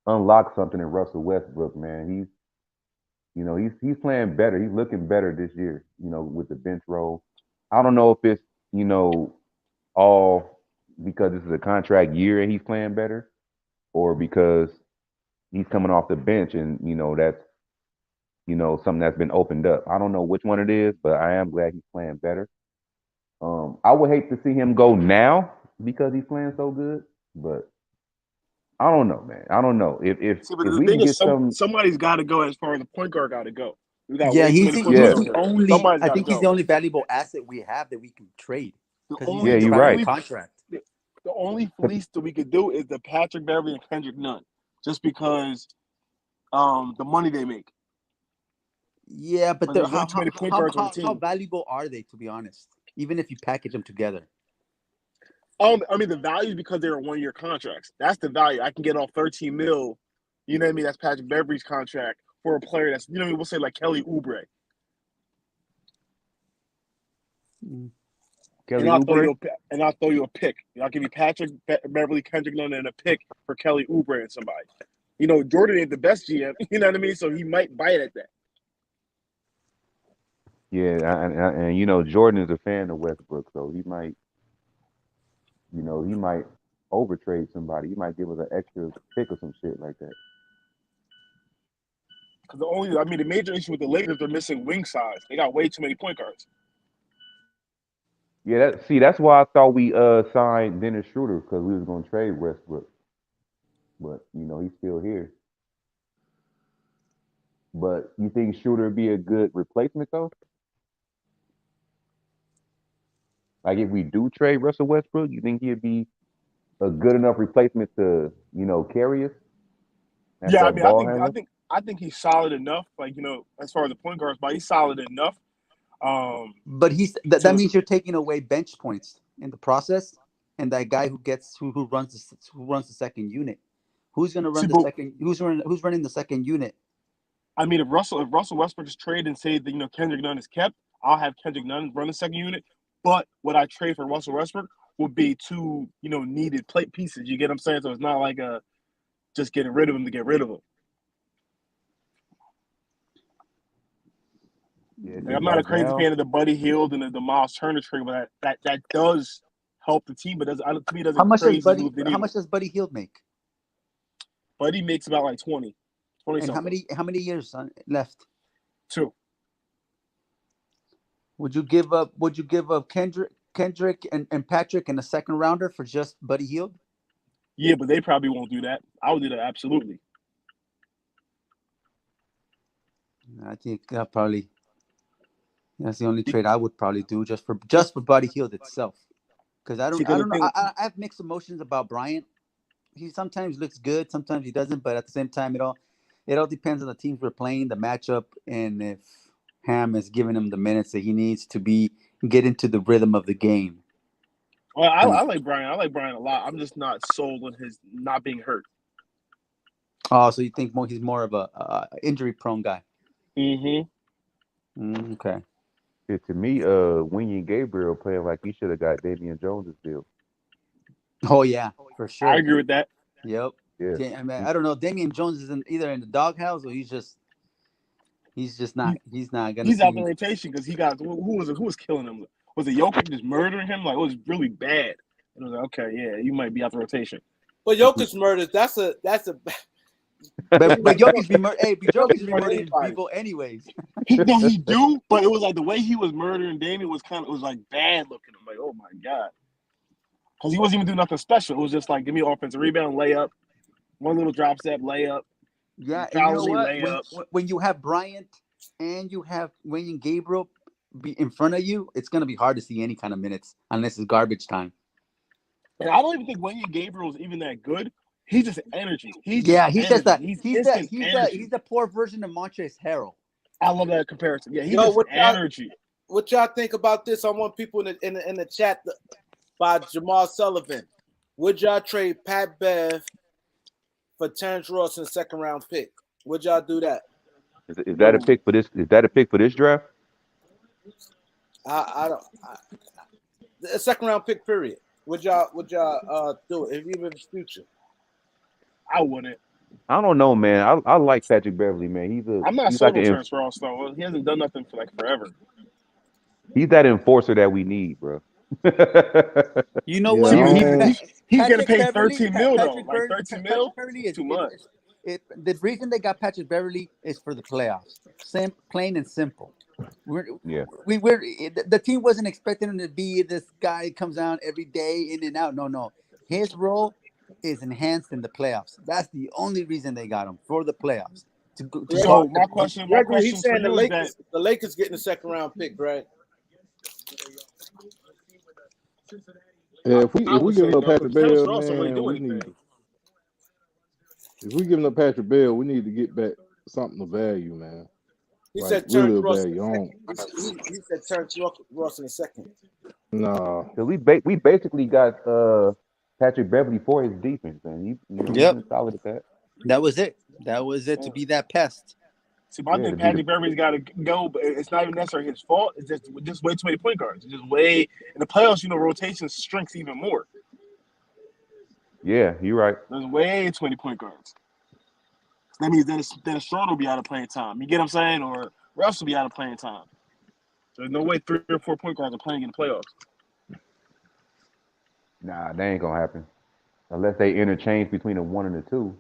unlocked something in Russell Westbrook, man. He's playing better. He's looking better this year, with the bench role. I don't know if it's, all because this is a contract year and he's playing better, or because he's coming off the bench and, that's, something that's been opened up. I don't know which one it is, but I am glad he's playing better. I would hate to see him go now because he's playing so good, but I don't know, man. I don't know if if See, but if the we thing can is, get some. somebody's got to go as far as the point guard got to go. We got Yeah, way too many point he's guards Yeah, over the here. only. Somebody's I got to think he's the go. only valuable asset we have that we can trade The because he's yeah, only, in the you're expiring right. only, contract. the only fleece that we could do is the Patrick Beverly and Kendrick Nunn, just because the money they make. Yeah, but But there's way how, too many point how guards on the how how team. valuable are they? To be honest, even if you package them together. I mean, the value is because they're 1 year contracts. That's the value. I can get off 13 mil. You know what I mean? That's Patrick Beverly's contract for a player that's, we'll say like Kelly Oubre. Mm. Kelly Oubre. And I'll throw you a pick. I'll give you Patrick Beverly, Kendrick Nunn, and a pick for Kelly Oubre and somebody. Jordan ain't the best GM. You know what I mean? So he might bite at that. Yeah, and Jordan is a fan of Westbrook, so he might overtrade somebody. He might give us an extra pick or some shit like that. Because the major issue with the Lakers, they're missing wing size. They got way too many point guards. Yeah, that's why I thought we signed Dennis Schroeder because we was gonna trade Westbrook, but he's still here. But you think Schroeder would be a good replacement though? Like if we do trade Russell Westbrook, you think he'd be a good enough replacement to carry us? That Yeah, I that mean, I ball think I handler. think I think he's solid enough. Like as far as the point guards, but he's solid enough. But that To means you're taking away bench points in the process, and that guy who runs the second unit, who's gonna see, run the but second? Who's running the second unit? I mean, if Russell Westbrook is traded and say that Kendrick Nunn is kept, I'll have Kendrick Nunn run the second unit. But what I trade for Russell Westbrook would be two needed plate pieces. You get what I'm saying? So it's not like just getting rid of him to get rid of him. Yeah, Like, see, I'm not a right crazy now, fan of the Buddy Hield and the Miles Turner trade, but that does help the team. But to me, it How doesn't much does crazy Buddy? move the How needle. much does Buddy Hield make? Buddy makes about like 20 And something. how many years left? 2. Would you give up? Would you give up Kendrick and Patrick in a second rounder for just Buddy Hield? Yeah, but they probably won't do that. I would do that absolutely. I think that's the only trade I would probably do just for Buddy Hield itself. Because I See, don't the know. thing, I have mixed emotions about Bryant. He sometimes looks good, sometimes he doesn't. But at the same time, it all depends on the teams we're playing, the matchup, and if Ham is giving him the minutes that he needs to get into the rhythm of the game. well, I like Brian. I like Brian a lot. I'm just not sold on his not being hurt. Oh, so you think he's more of a injury-prone guy? Mm-hmm. Okay. yeah, to me, Winnie Gabriel playing like he should have got Damian Jones' deal. Oh yeah, for sure. I agree with that. Yep. Yeah, I mean, I don't know. Damian Jones is either in the doghouse or he's just not. He's not gonna He's out the see. rotation because he got who was killing him? Was it Jokic just murdering him? Like, it was really bad. And it was like, okay, yeah, you might be out the rotation. But Jokic murders. That's a. But Jokic Jokic be murder murdering anybody. people anyways. He do, but it was like the way he was murdering Damian was like bad looking. I'm like, oh my god, because he wasn't even doing nothing special. It was just like, give me an offensive rebound, layup, one little drop step, layup, Yeah, and you foul know me, what? layup. When you have Bryant and you have Wayne Gabriel be in front of you, it's gonna be hard to see any kind of minutes unless it's garbage time. And I don't even think Wayne Gabriel is even that good. He's just energy. He's just that. He's He's instant energy. the poor version of Montrezl Harrell. I love that comparison. Yeah, he's Yo, just energy. What y'all think about this? I want people in the chat by Jamal Sullivan. Would y'all trade Pat Bev for Terrence Ross in the second round pick? Would y'all do that? is that a pick for this? Is that a pick for this draft? I don't. A second round pick, period. Would y'all do it if even in the future? I wouldn't. I don't know, man. I like Patrick Beverly, man. I'm not he's sold like on Terrence Ross though. He hasn't done nothing for like forever. he's that enforcer that we need, bro. You know Yeah, what? He's getting Patrick paid Beverly, 13 mil though. Patrick Like Beverly, 13 mil. Patrick Beverly Too much. the reason they got Patrick Beverly is for the playoffs. Plain and simple. Yeah. The team wasn't expecting him to be this guy who comes out every day in and out. No. His role is enhanced in the playoffs. That's the only reason they got him, for the playoffs. So my question He's for saying you is that the Lakers getting a second round pick, right? Yeah, if we say giving up no, Patrick Terrence Bell, Ross don't really man, do we anything. need. If we giving up Patrick Bell, we need to get back something of value, man. He Like, said Terrence really Ross. value. He said Terrence Ross in a second. Nah. So we basically got Patrick Beverly for his defense, and he's been solid at that. That was it. To be that pest. See, my thing, Patrick Beverly's got to go, but it's not even necessarily his fault. It's just way too many point guards. It's just way in the playoffs. Rotation shrinks even more. Yeah, you're right. There's way too many point guards. That means Dennis Schroeder will be out of playing time. You get what I'm saying? Or Russ will be out of playing time. There's no way 3 or 4 point guards are playing in the playoffs. Nah, that ain't gonna happen unless they interchange between the 1 and the 2.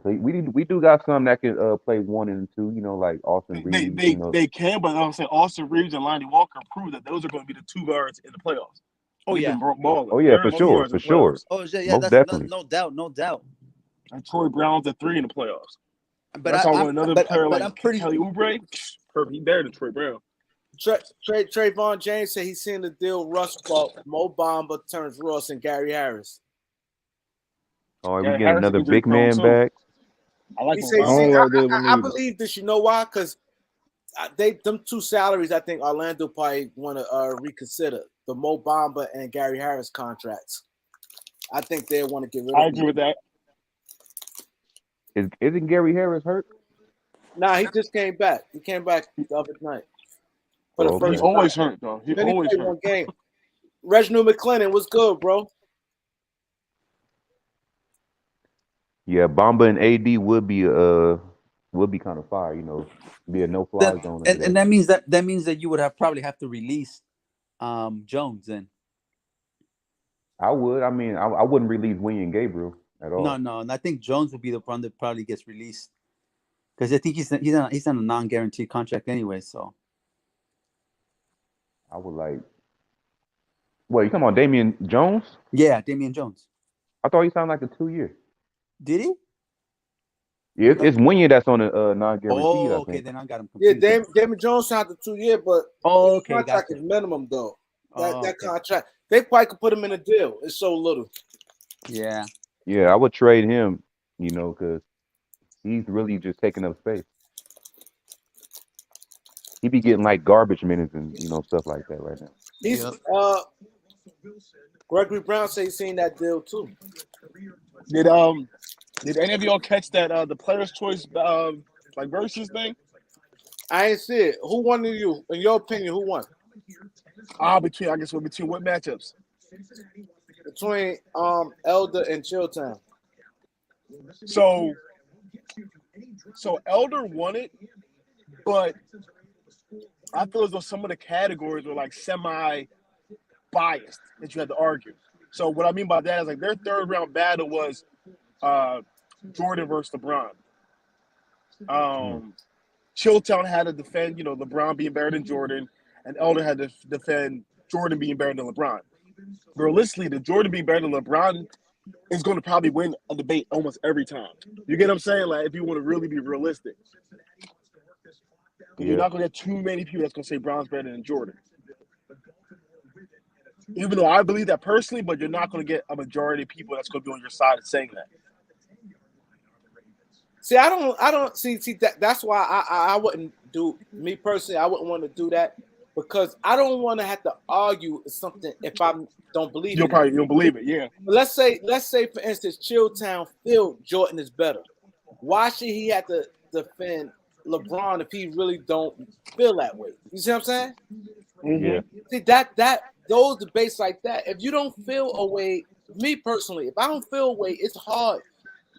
So we do got some that can play 1 and 2. Like Austin Reeves. They can, but I'm saying Austin Reeves and Lonnie Walker prove that those are going to be the 2 guards in the playoffs. Oh yeah. Oh yeah, for sure. Oh yeah, most definitely. No doubt. And Troy Brown's a 3 in the playoffs. But that's why I want another player but like I'm pretty Kelly Oubre. Perfect. He better than Troy Brown. Trayvon James said he's seen the deal Russ bought Mo Bamba, Terrence Ross, and Gary Harris. Or are we Gary getting Harris another injury big prone man too. back? I like He him say, I see, Bamba. don't like that one I either. believe this. You know why? Because them two salaries, I think Orlando probably want to reconsider the Mo Bamba and Gary Harris contracts. I think they want to get rid I of agree them. with that. Isn't Gary Harris hurt? Nah, he just came back. He came back the other night for the Oh, He first okay. time. always hurt though. He Then he always played hurt. one game. Reginald McClendon, what's good, bro? Yeah, Bamba and AD would be kind of fire. Be a no fly That zone over and there. that means that you would have probably have to release Jones then. I would. I mean, I wouldn't release William Gabriel at No, all. no, and I think Jones would be the one that probably gets released because I think he's on a non-guaranteed contract anyway. So I would like. Wait, you talking about Damian Jones? yeah, Damian Jones. I thought he signed like a 2 year. Did he? Yeah, it's 1 year that's on a non-guaranteed. Oh, I okay, think. then I got him Yeah, confused. Then. Damon Jones signed the 2 year, but Oh, his okay, contract gotcha. is minimum though. Oh, That okay. contract, they probably could put him in a deal. It's so little. Yeah. Yeah, I would trade him. Because he's really just taking up space. He be getting like garbage minutes and stuff like that right now. He's Yep. Gregory Brown say he's seen that deal too. Did any of y'all catch that the players' choice like versus thing? I ain't see it. Who won in you? In your opinion, who won? Between what matchups? Between Elder and Chilltown. So Elder won it, but I feel as though some of the categories were like semi biased that you had to argue. So what I mean by that is like their third round battle was Jordan versus LeBron. Chilltown had to defend, LeBron being better than Jordan, and Elder had to defend Jordan being better than LeBron. Realistically, the Jordan being better than LeBron is going to probably win a debate almost every time. You get what I'm saying? Like, if you want to really be realistic. You're not going to get too many people that's going to say Brown's better than Jordan. Even though I believe that personally, but you're not going to get a majority of people that's going to be on your side of saying that. See, I don't see that's why I wouldn't do, me personally, I wouldn't want to do that because I don't want to have to argue something if I don't believe You it. don't believe it, yeah. But let's say for instance, Chilltown feel Jordan is better. Why should he have to defend LeBron if he really don't feel that way? You see what I'm saying? Yeah. See that those debates like that, if you don't feel a way, me personally, if I don't feel a way, it's hard.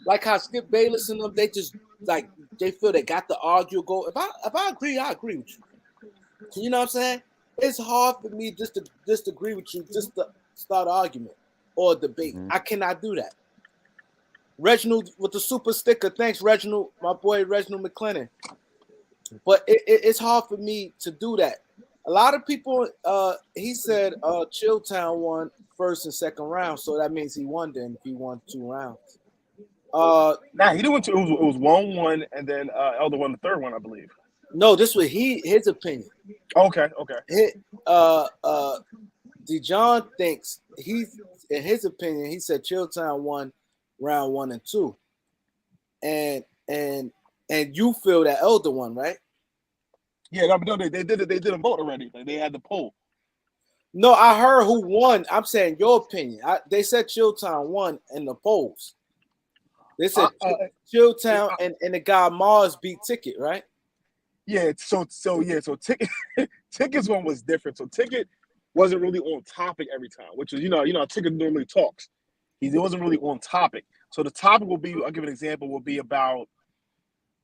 Like how Skip Bayless and them, they just like they feel they got to argue. Go if I agree, I agree with you. You know what I'm saying? It's hard for me just to disagree with you, just to start an argument or a debate. I cannot do that. Reginald with the super sticker. Thanks, Reginald, my boy Reginald McClendon. But it's hard for me to do that. A lot of people, he said Chilltown won first and second round, so that means he won then if he won 2 rounds. Nah, he didn't win two. It was 1-1, and then Elder won the third one, I believe. No, this was his opinion. Okay. DeJohn thinks in his opinion, he said Chilltown won round 1 and 2, and you feel that Elder won, right? Yeah, no, they did it. They did a vote already. Like, they had the poll. No, I heard who won. I'm saying your opinion. They said Chilltown won in the polls. They said Chilltown and the guy Mars beat Ticket, right? Yeah. So Ticket Ticket's one was different. So Ticket wasn't really on topic every time, which is Ticket normally talks. He wasn't really on topic. So the topic will be, I'll give an example, will be about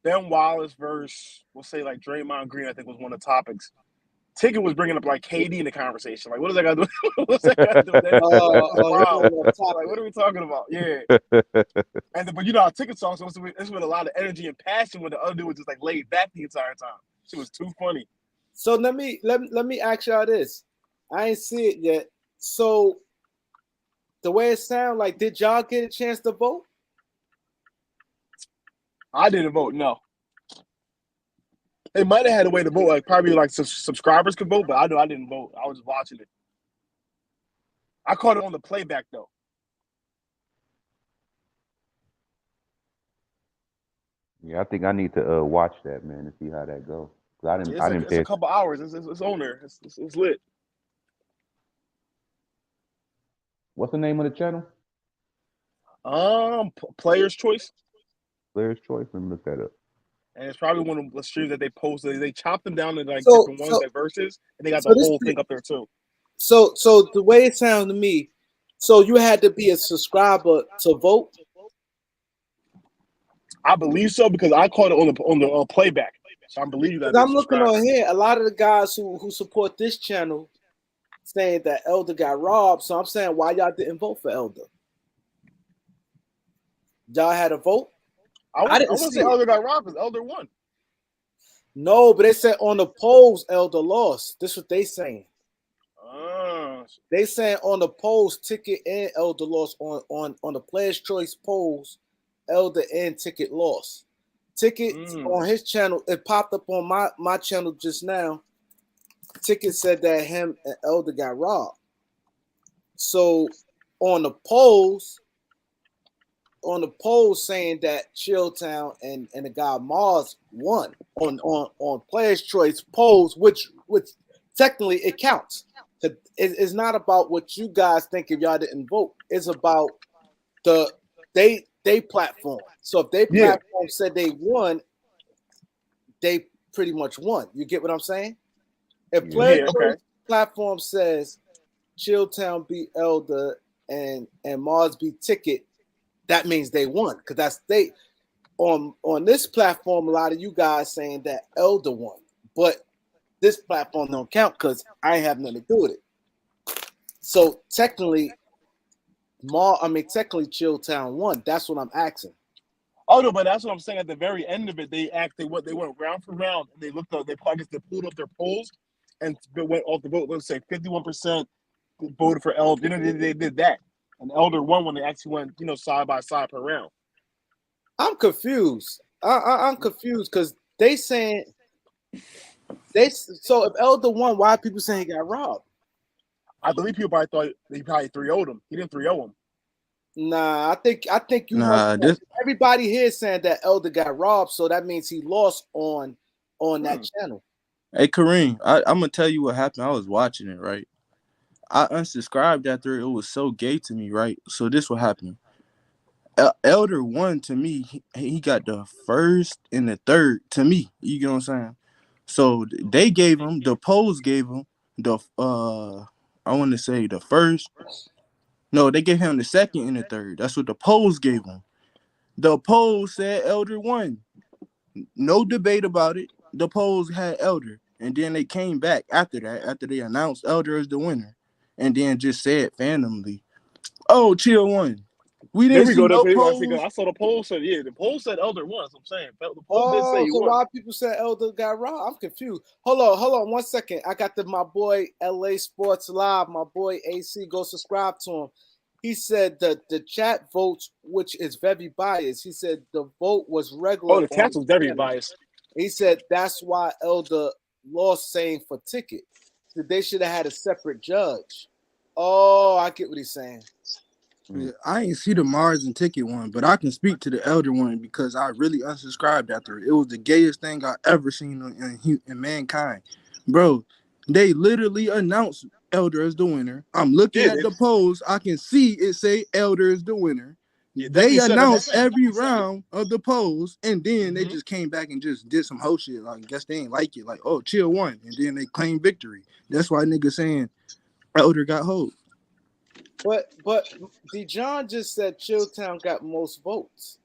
Ben Wallace versus, we'll say like Draymond Green, I think was one of the topics. Ticket was bringing up like KD in the conversation. Like, what does that guy do? What's that guy doing? Like, what are we talking about? Yeah. But how Ticket talks, it's with a lot of energy and passion when the other dude was just like laid back the entire time. She was too funny. So let me ask y'all this. I ain't see it yet. So the way it sounds like, did y'all get a chance to vote? I didn't vote, no. They might have had a way to vote, like probably like subscribers could vote, but I know I didn't vote. I was just watching it. I caught it on the playback though. Yeah, I think I need to watch that, man, and see how that goes. I It's I a didn't it's a pay. couple hours. It's on there. It's lit. What's the name of the channel? Player's Choice, Player's Choice. Let me look that up. and it's probably one of the streams that they posted. They chopped them down into like So different ones, so like verses, and they got so the this whole thing up there too. so the way it sounds to me, so you had to be a subscriber to vote. I believe so because I caught it on the playback. So I believe you got to Because be a I'm looking subscriber. on here, a lot of the guys who support this channel saying that Elder got robbed. So I'm saying, why y'all didn't vote for Elder? Y'all had a vote? I I want didn't to see say it. Elder got robbed because Elder won. No, but they said on the polls, Elder lost. This is what they saying. They saying on the polls, Ticket and Elder lost on the Players' Choice polls, Elder and Ticket lost. Ticket on his channel, it popped up on my channel just now. Ticket said that him and Elder got robbed. So on the polls saying that Chilltown and the guy Mars won on Players' Choice polls, which technically it counts. It's not about what you guys think if y'all didn't vote. It's about they platform. So if they platform said they won, they pretty much won. You get what I'm saying? If Players' Choice platform says Chilltown beat Elder and Mars beat Ticket, that means they won because that's they on this platform. A lot of you guys saying that Elder won, but this platform don't count because I ain't have nothing to do with it. So technically, technically Chilltown won. That's what I'm asking. Oh no, but that's what I'm saying. At the very end of it, they went round for round and they looked up. They pulled up their polls and went off the vote. Let's say 51% voted for Elder. They did that, and Elder won when they actually went side by side per round. I'm confused. I'm confused because they saying so if Elder won, why are people saying he got robbed? I believe people probably thought he probably 3-0'd him. He didn't 3-0 him. Nah, I think you Nah, must. Everybody here is saying that Elder got robbed, so that means he lost on that channel. Hey Kareem, I'm gonna tell you what happened. I was watching it, right? I unsubscribed after it was so gay to me, right? So this what happened. Elder won to me. He got the first and the third to me. You get what I'm saying? So they gave him the polls gave him the I want to say the first. No, they gave him the second and the third. That's what the polls gave him. The polls said Elder won. No debate about it. The polls had Elder, and then they came back after that, after they announced Elder as the winner, and then just said randomly, "Oh, Chill won." We There didn't we see go. no I polls. saw the poll said the poll said Elder won. That's what I'm saying. The poll did say Oh, he so won. why people say Elder got robbed? I'm confused. Hold on 1 second. I got my boy LA Sports Live, my boy AC. Go subscribe to him. He said that the chat votes, which is very biased. He said the vote was regular. Oh, the chat was very biased. He said that's why Elder lost, saying for Ticket. So they should have had a separate judge. Oh, I get what he's saying. Yeah, I ain't see the Mars and Ticket one, but I can speak to the Elder one because I really unsubscribed after it. It was the gayest thing I ever seen in mankind, bro. They literally announced Elder as the winner. I'm looking at the polls. I can see it say Elder is the winner. They announced every round of the polls, and then they just came back and just did some whole shit. Like, I guess they ain't like it. Like, oh, Chill won, and then they claimed victory. That's why niggas saying Elder got hold. But Dijon just said Chilltown got most votes.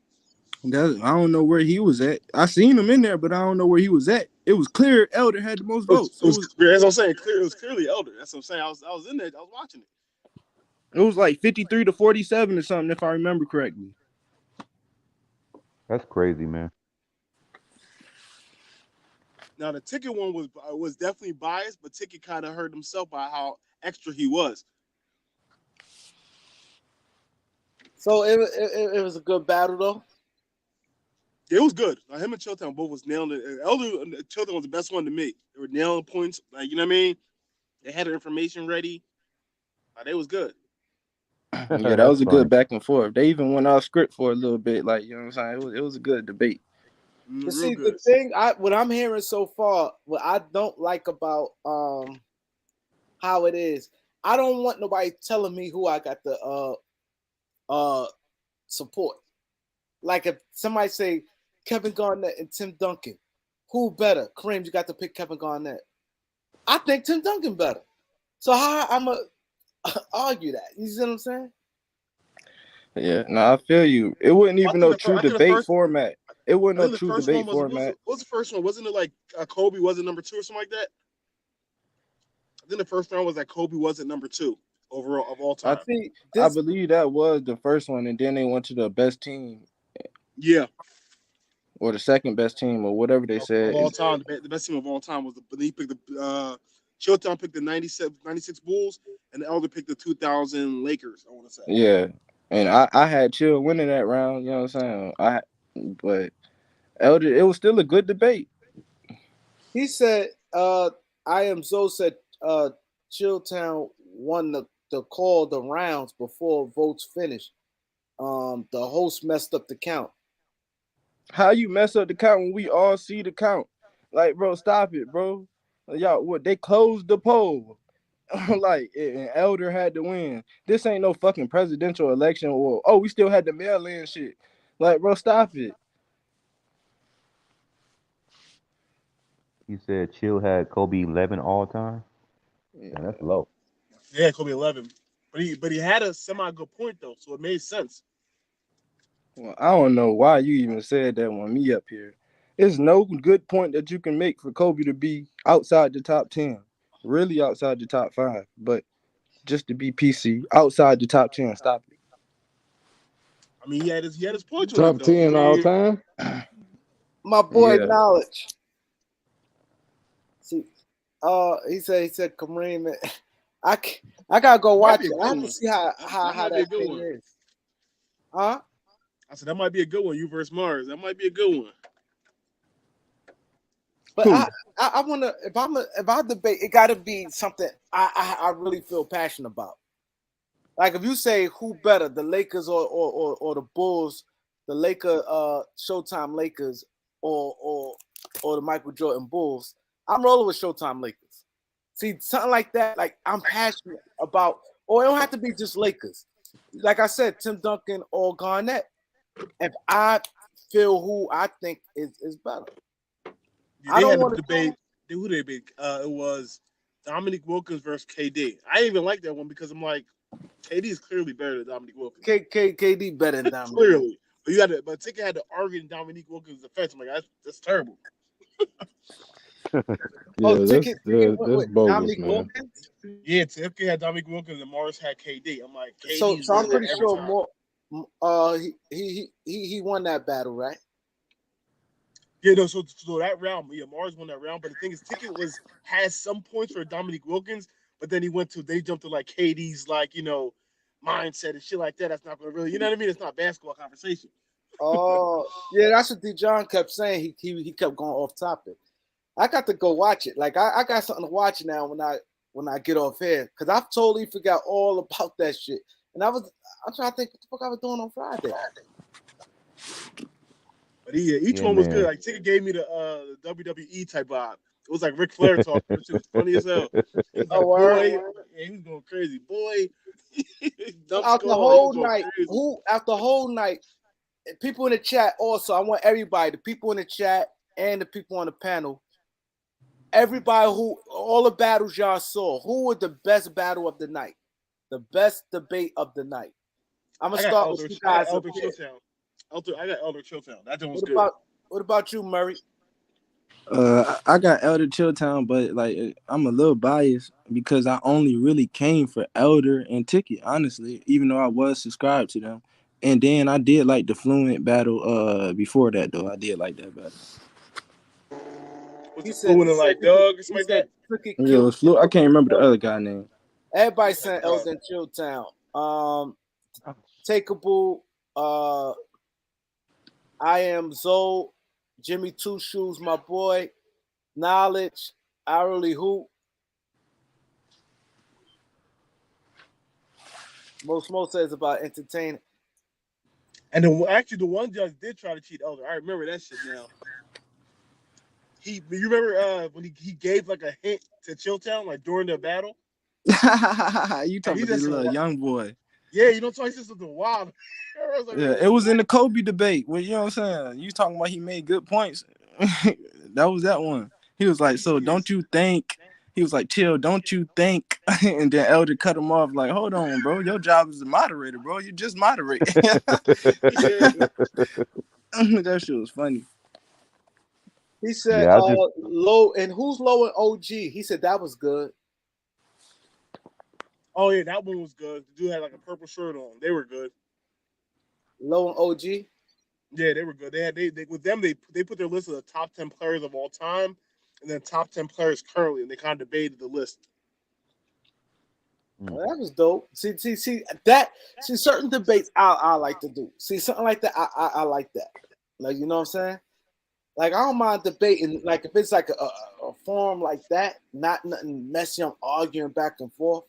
I don't know where he was at. I seen him in there, but I don't know where he was at. It was clear Elder had the most votes. As I'm saying, it was clearly Elder. That's what I'm saying. I was in there. I was watching it. It was like 53 to 47 or something, if I remember correctly. That's crazy, man. Now the Ticket one was definitely biased, but Ticket kind of hurt himself by how extra he was. So it was a good battle though. It was good. Him and Chilltown both was nailing it. Elder Chilltown was the best one to me. They were nailing points. Like, you know what I mean? They had their information ready. They was good. Yeah, that was a good back and forth. They even went off script for a little bit. Like, you know what I'm saying? It was a good debate. But Real see, the good. thing what I'm hearing so far, what I don't like about how it is, I don't want nobody telling me who I got to support. Like if somebody say Kevin Garnett and Tim Duncan, who better? Kareem, you got to pick Kevin Garnett. I think Tim Duncan better. So how I'm gonna argue that? You see what I'm saying? Yeah, no, I feel you. It wasn't I even think no the true I think the debate first format. It wasn't I no think the true first one debate was format. what's the first one? Wasn't it like Kobe wasn't number 2 or something like that? I think the first round was that Kobe wasn't number 2 overall of all I time. See, I this believe that was the first one, and then they went to the best team Yeah, or the second best team or whatever they of said. all time, the best team of all time was he picked the Chilltown picked the 96 Bulls, and the Elder picked the 2000 Lakers. I want to say. Yeah, and I had Chill winning that round. You know what I'm saying? But Elder, it was still a good debate. he said, I am Zoe said Chilltown won the call the rounds before votes finished. The host messed up the count. How you mess up the count when we all see the count? Like, bro, stop it, bro. Y'all, what they closed the poll. Like, and Elder had to win. This ain't no fucking presidential election or we still had the mail in shit. Like, bro, stop it. You said Chill had Kobe 11 all time. Yeah. Man, that's low. Yeah, Kobe 11, but he had a semi good point though, so it made sense. Well, I don't know why you even said that on me up here. There's no good point that you can make for Kobe to be outside the top 10. Really outside the top 5. But just to be PC, outside the top 10, stop it. I mean, he had his points on it Top though. I 10 all mean, time. My boy Yeah. Knowledge. See, he said Kareem. I gotta go might watch be a it. I good have to one. see how That might be a that good thing one. is. Huh? I said that might be a good one. You versus Mars. That might be a good one. But Who? I wonder if I debate, it got to be something I really feel passionate about. Like if you say who better, the Lakers or the Bulls, the Showtime Lakers or the Michael Jordan Bulls, I'm rolling with Showtime Lakers. See something like that, like I'm passionate about, or it don't have to be just Lakers. Like I said, Tim Duncan or Garnett. If I feel who I think is better, Yeah, I they don't had a want to. debate. Who they debate? It was Dominique Wilkins versus KD. I didn't even like that one because I'm like, KD is clearly better than Dominique Wilkins. KD better than Dominic. Clearly, but Ticket had to argue in Dominique Wilkins' defense. I'm like, that's terrible. Oh, Yeah, Ticket that's with bogus, Dominique man. Wilkins. Yeah, Ticket had Dominique Wilkins and Morris had KD. I'm like, So KD's I'm winning that pretty every sure time. more. He won that battle, right? Yeah, no, so that round, yeah, Mars won that round. But the thing is, Ticket has some points for Dominique Wilkins, but then they jumped to like KD's mindset and shit like that. That's not gonna really, you know what I mean? It's not basketball conversation. Oh, yeah, that's what Dijon kept saying. He kept going off topic. I got to go watch it. Like I got something to watch now when I get off here because I totally forgot all about that shit. And I'm trying to think what the fuck I was doing on Friday. But each Yeah, one was good. man. Like Ticket gave me the WWE type vibe. It was like Ric Flair talking. It was funny as hell. It was Oh, like, word. boy, yeah, he was going crazy. Boy, dump Out the skull. He was whole going night, crazy. people in the chat also, I want everybody, the people in the chat and the people on the panel, everybody all the battles y'all saw, who was the best battle of the night? The best debate of the night. I'm gonna start with you I got guys up Elder here. Chilltown. I got Elder Chilltown. That one was What good. about you, Murray? I got Elder Chilltown, but like I'm a little biased because I only really came for Elder and Ticket, honestly, even though I was subscribed to them. And then I did like the Fluent battle before that though. I did like that battle. Was He it said fluent in like Doug or he something like said that? Tricky Yeah, it killed was Fluent. I can't remember the other guy name. everybody Like saying Doug. Elden Chilltown. Takeable, I am Zoe, Jimmy Two Shoes, my boy, Knowledge, Hourly Hoop. Most says about entertaining. And then actually, the one judge did try to cheat Elder. I remember that shit now. You remember when he gave like a hint to Chilltown like during the battle? You And talking he about this just little young boy? Yeah, you know, so he's just something wild. I was like, Yeah, it was in the Kobe debate. Well, you know what I'm saying? You talking about he made good points. That was that one. He was like, so don't you think? He was like, chill, don't you think? And then Elder cut him off like, hold on, bro. Your job is a moderator, bro. You just moderate. That shit was funny. He said, Yeah, low, and who's low in OG? He said that was good. Oh yeah, that one was good. The dude had like a purple shirt on. They were good. Low in OG? Yeah, they were good. They with them they put their list of the top 10 players of all time, and then top 10 players currently, and they kind of debated the list. Well, that was dope. See, certain debates I like to do. See, something like that, I like that. Like, you know what I'm saying? Like, I don't mind debating. Like, if it's like a forum like that, not nothing messy, I'm arguing back and forth.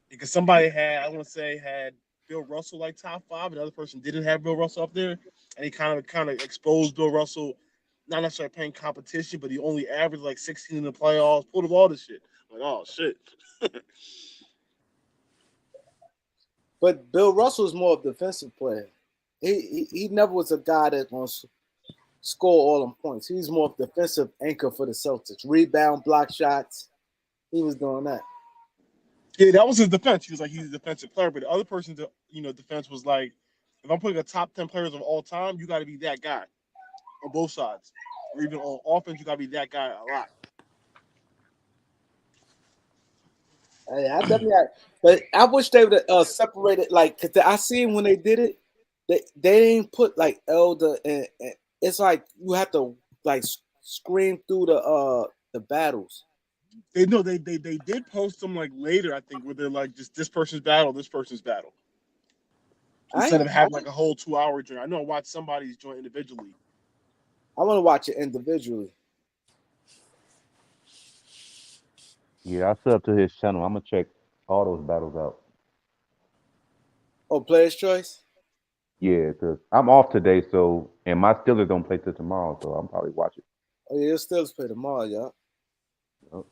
Because somebody had Bill Russell like top 5, another person didn't have Bill Russell up there, and he kind of exposed Bill Russell, not necessarily playing competition, but he only averaged like 16 in the playoffs, pulled up all this shit. I'm like, oh shit. But Bill Russell is more of a defensive player. He never was a guy that wants to score all them points. He's more of a defensive anchor for the Celtics. Rebound, block shots. He was doing that. Yeah, that was his defense. He was like, he's a defensive player, but the other person's defense was like, if I'm putting a top 10 players of all time, you got to be that guy on both sides, or even on offense, you got to be that guy a lot. I definitely, but I wish they would have separated. Like, cause I seen when they did it, they didn't put like Elder, and it's like you have to like scream through the battles. They did post them like later, I think, where they're like just this person's battle, instead of having like a whole 2-hour joint. I know I watched somebody's joint individually. I want to watch it individually. Yeah, I sub to his channel. I'm gonna check all those battles out. Oh, Player's Choice? Yeah, because I'm off today, and my Steelers don't play till tomorrow, so I'm probably watching. Oh yeah, your Steelers play tomorrow, y'all. Yep.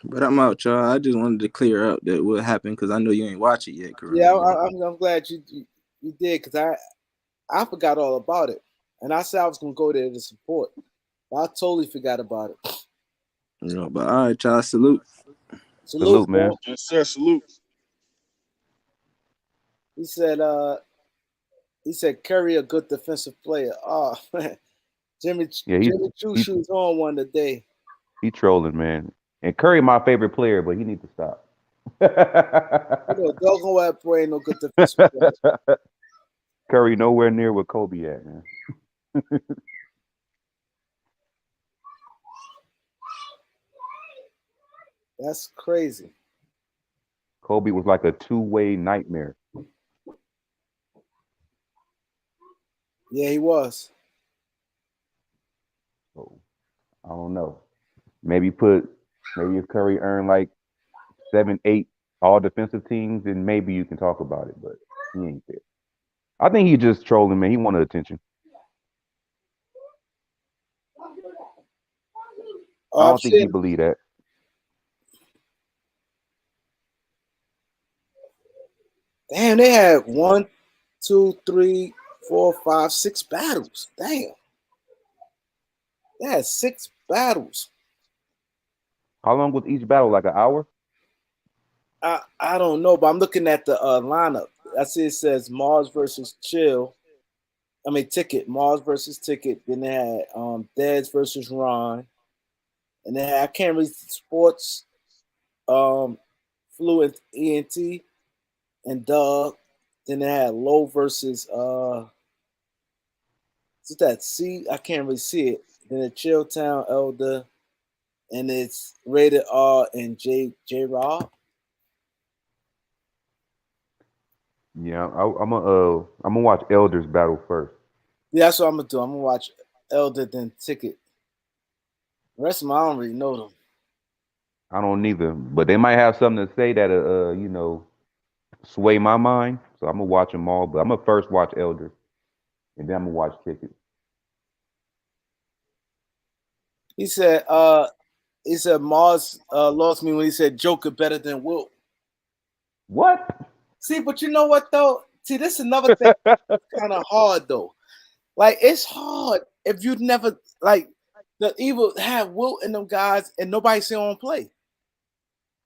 But I'm out, y'all. I just wanted to clear up that what happened because I know you ain't watch it yet, Kareem. Yeah, I'm glad you did, because I forgot all about it, and I said I was gonna go there to support. I totally forgot about it. But all right, y'all. Salute. Salute, man. Yes, sir. Salute. He said Curry a good defensive player. Oh man, Jimmy Choo shoes on one today. He trolling, man. And Curry my favorite player, but he needs to stop. Doggone that boy ain't no good defensive player. Curry nowhere near where Kobe at, man. That's crazy. Kobe was like a two-way nightmare. Yeah, he was. So I don't know. Maybe if Curry earned like 7, 8 all defensive teams, then maybe you can talk about it. But he ain't there. I think he just trolling, man. He wanted attention. I don't think he believe that. Damn, they had 1, 2, 3, 4, 5, 6 battles. Damn. They had 6 battles. How long was each battle? Like an hour? I don't know, but I'm looking at the lineup. I see it says Mars versus Ticket. Mars versus Ticket. Then they had Dez versus Ron. And then I can't read Sports, Fluent ENT, and Doug. Then they had Low versus what's that? C? I can't really see it. Then the Chilltown Elder, and it's Rated R and J Rob. Yeah, I'm gonna watch Elder's battle first. Yeah, that's what I'm gonna do. I'm gonna watch Elder then Ticket. The rest of them I don't really know them. I don't neither, but they might have something to say that sway my mind. So I'm gonna watch them all, but I'm gonna first watch Elder, and then I'm gonna watch Ticket. He said Mars lost me when he said Joker better than Wilt. What? See, but you know what though? See, this is another thing kind of hard though. Like it's hard if you never like the evil have Wilt and them guys and nobody see on play.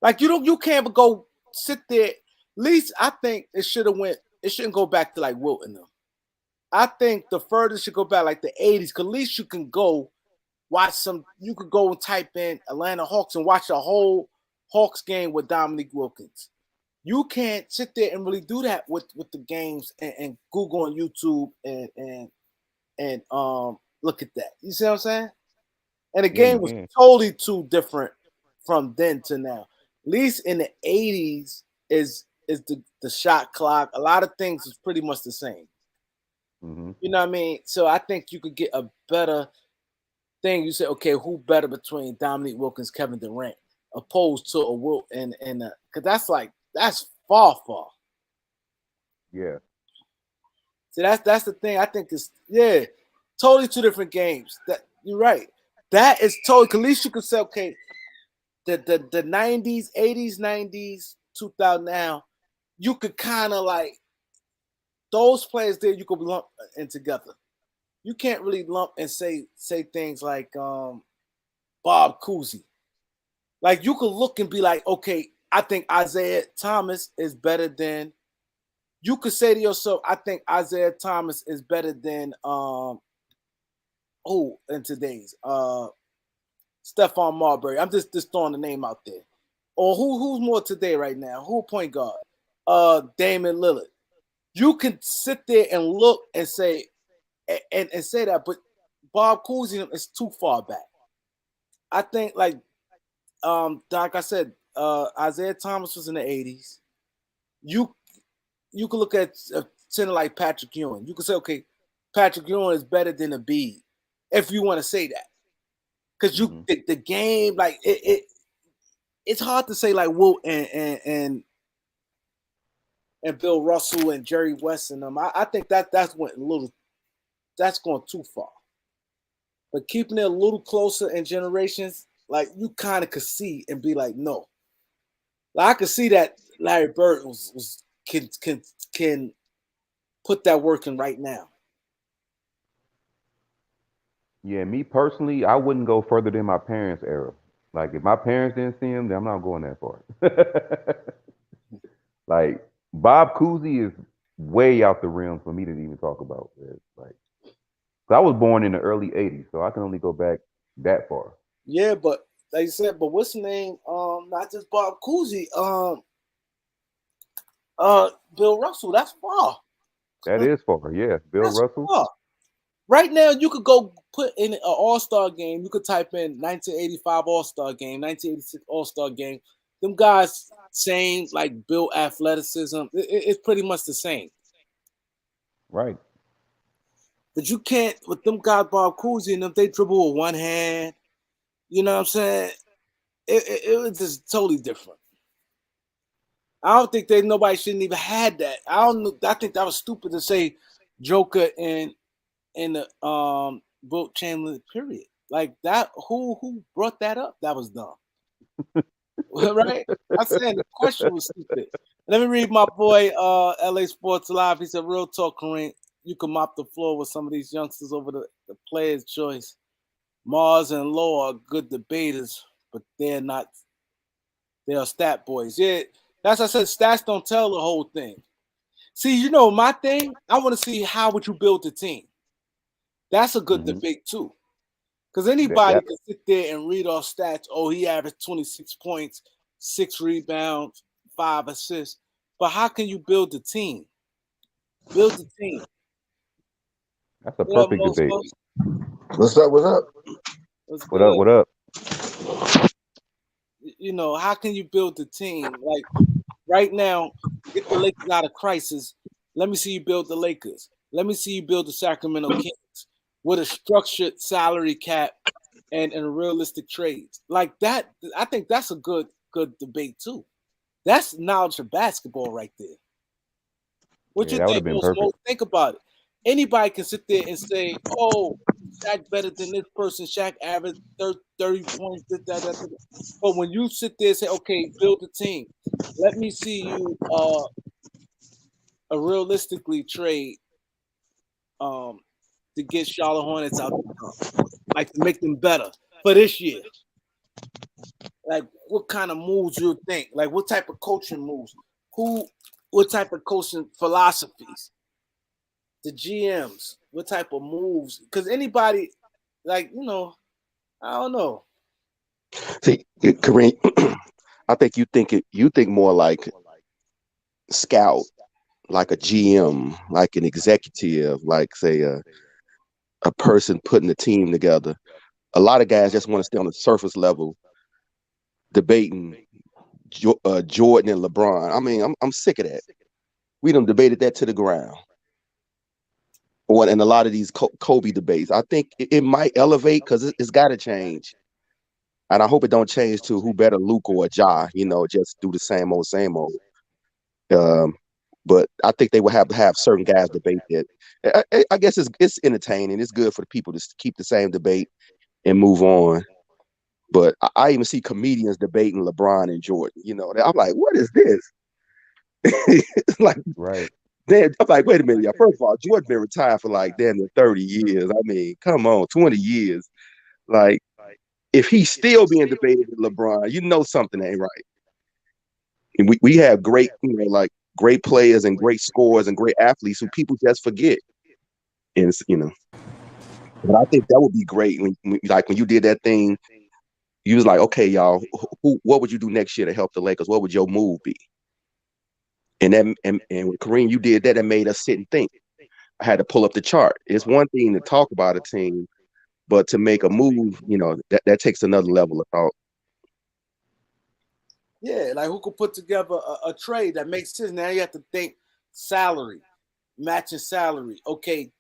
Like you can't go sit there. At least I think it shouldn't go back to like Wilt and them. I think the furthest should go back like the 80s, because at least you can go watch you could go and type in Atlanta Hawks and watch a whole Hawks game with Dominique Wilkins. You can't sit there and really do that with the games and Google on YouTube and look at that. You see what I'm saying? And the game was totally too different from then to now. At least in the 80s is the shot clock. A lot of things is pretty much the same. Mm-hmm. You know what I mean? So I think you could get a better thing. You say, okay, who better between Dominique Wilkins, Kevin Durant, opposed to a Wilt and because that's far. Yeah. See, that's the thing. I think it's totally two different games. That you're right. That is totally. At least you could say, okay, the 90s, 80s, 90s, 2000 now, you could kind of like those players there. You could lump in together. You can't really lump and say things like Bob Cousy. Like you could look and be like, okay, I think Isaiah Thomas is better than. You could say to yourself, I think Isaiah Thomas is better than who in today's Stephon Marbury. I'm just throwing the name out there. Or who's more today right now? Who point guard? Damian Lillard. You can sit there and look and say and say that, but Bob Cousy is too far back. I think like I said, Isaiah Thomas was in the 80s. You could look at a center like Patrick Ewing. You could say, okay, Patrick Ewing is better than Embiid, if you want to say that. Because the game, like it's hard to say like Wilt and Bill Russell and Jerry West and them. I think that's going too far. But keeping it a little closer in generations, like you kind of could see and be like, no. Like I could see that Larry Bird can put that work in right now. Yeah, me personally, I wouldn't go further than my parents' era. Like if my parents didn't see him, then I'm not going that far. Like Bob Cousy is way out the realm for me to even talk about. Like, I was born in the early '80s, so I can only go back that far. Yeah, but like you said, but what's the name? Not just Bob Cousy. Bill Russell. That's far. That is far. Yeah, Bill Russell. Far. Right now, you could go put in an All-Star game. You could type in 1985 All-Star game, 1986 All-Star game. Them guys, same like Bill athleticism. It's pretty much the same. Right. But you can't, with them guys, Bob Cousy and them, they dribble with one hand. You know what I'm saying? It was just totally different. I don't think nobody shouldn't even had that. I think that was stupid to say Joker and the Wilt Chamberlain period. Like that, who brought that up? That was dumb. Right? I'm saying the question was stupid. Let me read my boy LA Sports Live. He said, real talk, Kareem, you can mop the floor with some of these youngsters over the player's choice. Mars and Lowe are good debaters, but they are stat boys. Yeah, that's what I said. Stats don't tell the whole thing. See, you know, my thing, I want to see how would you build the team. That's a good debate too. Because anybody can sit there and read off stats. Oh, he averaged 26 points, 6 rebounds, 5 assists. But how can you build the team? Build the team. That's a perfect debate. What's up? What's up? What up? You know, how can you build the team? Like right now, get the Lakers out of crisis. Let me see you build the Lakers. Let me see you build the Sacramento Kings with a structured salary cap and realistic trades like that. I think that's a good debate too. That's knowledge of basketball right there. What Yeah, you that would have think, been Osmo? perfect. Think about it. Anybody can sit there and say, "Oh, Shaq better than this person. Shaq averaged 30 points." That. But when you sit there and say, "Okay, build a team," let me see you a realistically trade to get Charlotte Hornets out the jump, like to make them better for this year. Like, what kind of moves you think? Like, what type of coaching moves? What type of coaching philosophies? The GMs, what type of moves? Because anybody, like, I don't know. See, Kareem, I think you think more like scout, like a GM, like an executive, like say a person putting a team together. A lot of guys just want to stay on the surface level, debating Jordan and LeBron. I mean, I'm sick of that. We done debated that to the ground. And a lot of these Kobe debates, I think it might elevate because it's got to change. And I hope it don't change to who better, Luke or Ja. Just do the same old, same old. Um, but I think they will have to have certain guys debate that. I guess it's entertaining. It's good for the people to keep the same debate and move on. But I even see comedians debating LeBron and Jordan. I'm like, what is this? It's like, Right. I'm like, wait a minute, y'all. First of all, Jordan been retired for like damn near 30 years. I mean, come on, 20 years. Like, if he's still being debated with LeBron, something ain't right. And we have great, like great players and great scorers and great athletes who people just forget. And but I think that would be great. Like when you did that thing, you was like, okay, y'all, what would you do next year to help the Lakers? What would your move be? And with Kareem, you did that and made us sit and think. I had to pull up the chart. It's one thing to talk about a team, but to make a move, that takes another level of thought. Yeah, like who could put together a trade that makes sense? Now you have to think salary, matching salary. Okay,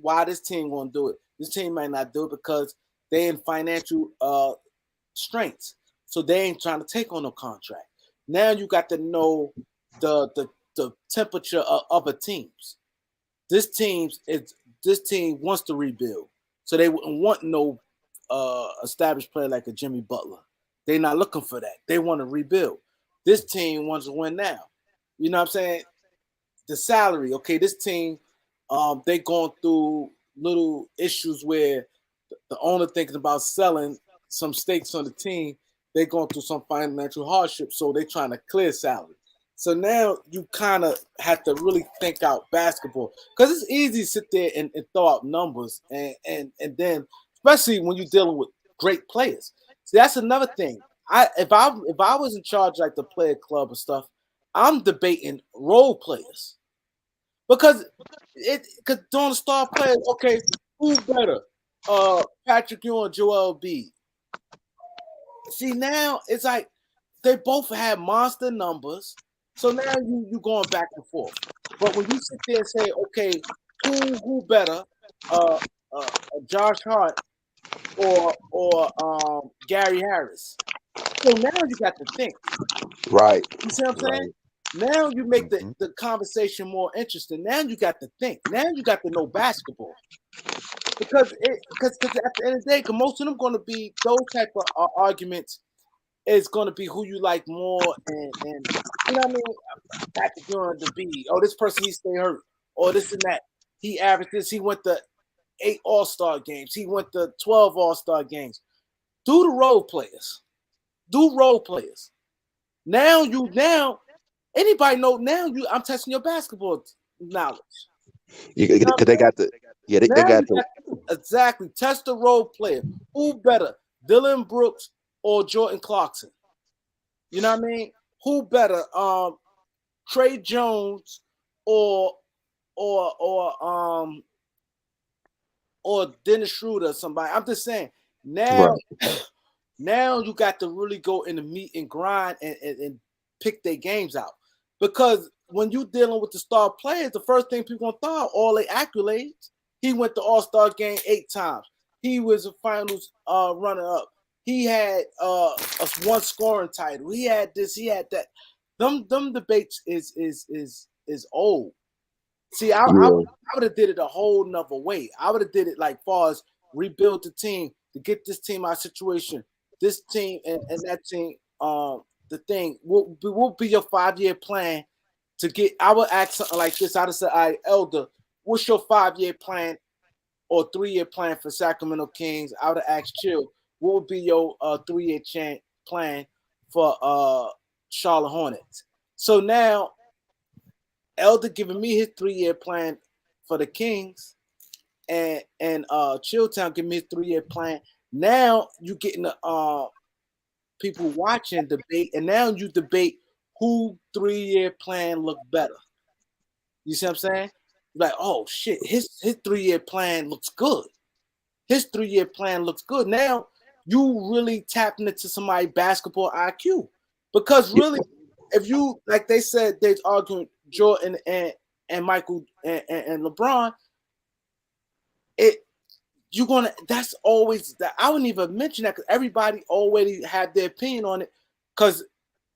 why this team gonna do it? This team might not do it because they in financial strengths. So they ain't trying to take on no contract. Now you got to know the temperature of other teams. This team wants to rebuild, so they wouldn't want no established player like a Jimmy Butler. They're not looking for that. They want to rebuild. This team wants to win now. You know what I'm saying? The salary, okay. This team, they going through little issues where the owner thinking about selling some stakes on the team. They're going through some financial hardship, so they're trying to clear salary. So now you kind of have to really think out basketball because it's easy to sit there and throw out numbers and then especially when you're dealing with great players. See, that's another thing. If I was in charge like the player club and stuff, I'm debating role players because during the star players, okay, who better? Patrick Ewing, Joel B. See, now it's like they both have monster numbers. So now you going back and forth. But when you sit there and say, okay, who better, Josh Hart or Gary Harris? So now you got to think. Right. You see what I'm saying? Right. Now you make Mhm. the conversation more interesting. Now you got to think. Now you got to know basketball. Because at the end of the day, most of them going to be those type of arguments is going to be who you like more, and you know what I mean. Patrick Ewing to be, oh, this person he stay hurt, or this and that. He averaged this. He went to 8 All-Star games. He went to 12 All-Star games. Do the role players. Do role players. Now anybody know now I'm testing your basketball knowledge. You know Because they got the they Now got you the got exactly test the role player. Who better, Dylan Brooks or Jordan Clarkson? You know what I mean? Who better, Trey Jones or or or um or Dennis Schroeder or somebody? I'm just saying. Now, right. now you got to really go in the meat and grind and pick their games out because when you dealing with the star players, the first thing people gonna throw out all their accolades. He went to All-Star game 8 times. He was a finals runner up. He had one scoring title. He had this. He had that. Them debates is old. See, I Yeah. would have did it a whole nother way. I would have did it like far as rebuild the team to get this team out of situation. This team and that team. The thing will be your 5-year plan to get. I would ask something like this. I'd have said, "All right, Elder, what's your 5-year plan or 3-year plan for Sacramento Kings?" I would have asked Chill, what would be your 3-year plan for Charlotte Hornets? So now Elder giving me his 3-year plan for the Kings, and Chilltown giving me his 3-year plan. Now you getting the people watching debate, and now you debate who 3-year plan look better. You see what I'm saying? Like, oh shit, his 3-year plan looks good. His 3-year plan looks good. Now you really tapping into somebody's basketball IQ. Because really, if you, like they said, they're arguing Jordan and Michael and LeBron, that's always that. I wouldn't even mention that because everybody already had their opinion on it. Because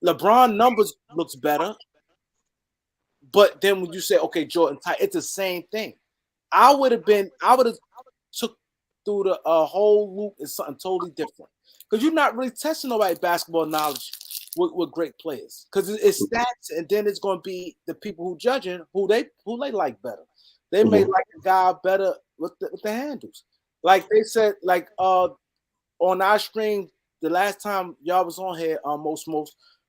LeBron numbers looks better, but then when you say okay, Jordan, it's the same thing. I would have took through the whole loop is something totally different because you're not really testing nobody's basketball knowledge with great players because it's stats, and then it's going to be the people who judging who they like better. They may like a guy better with the handles. Like they said, like on our stream the last time y'all was on here, most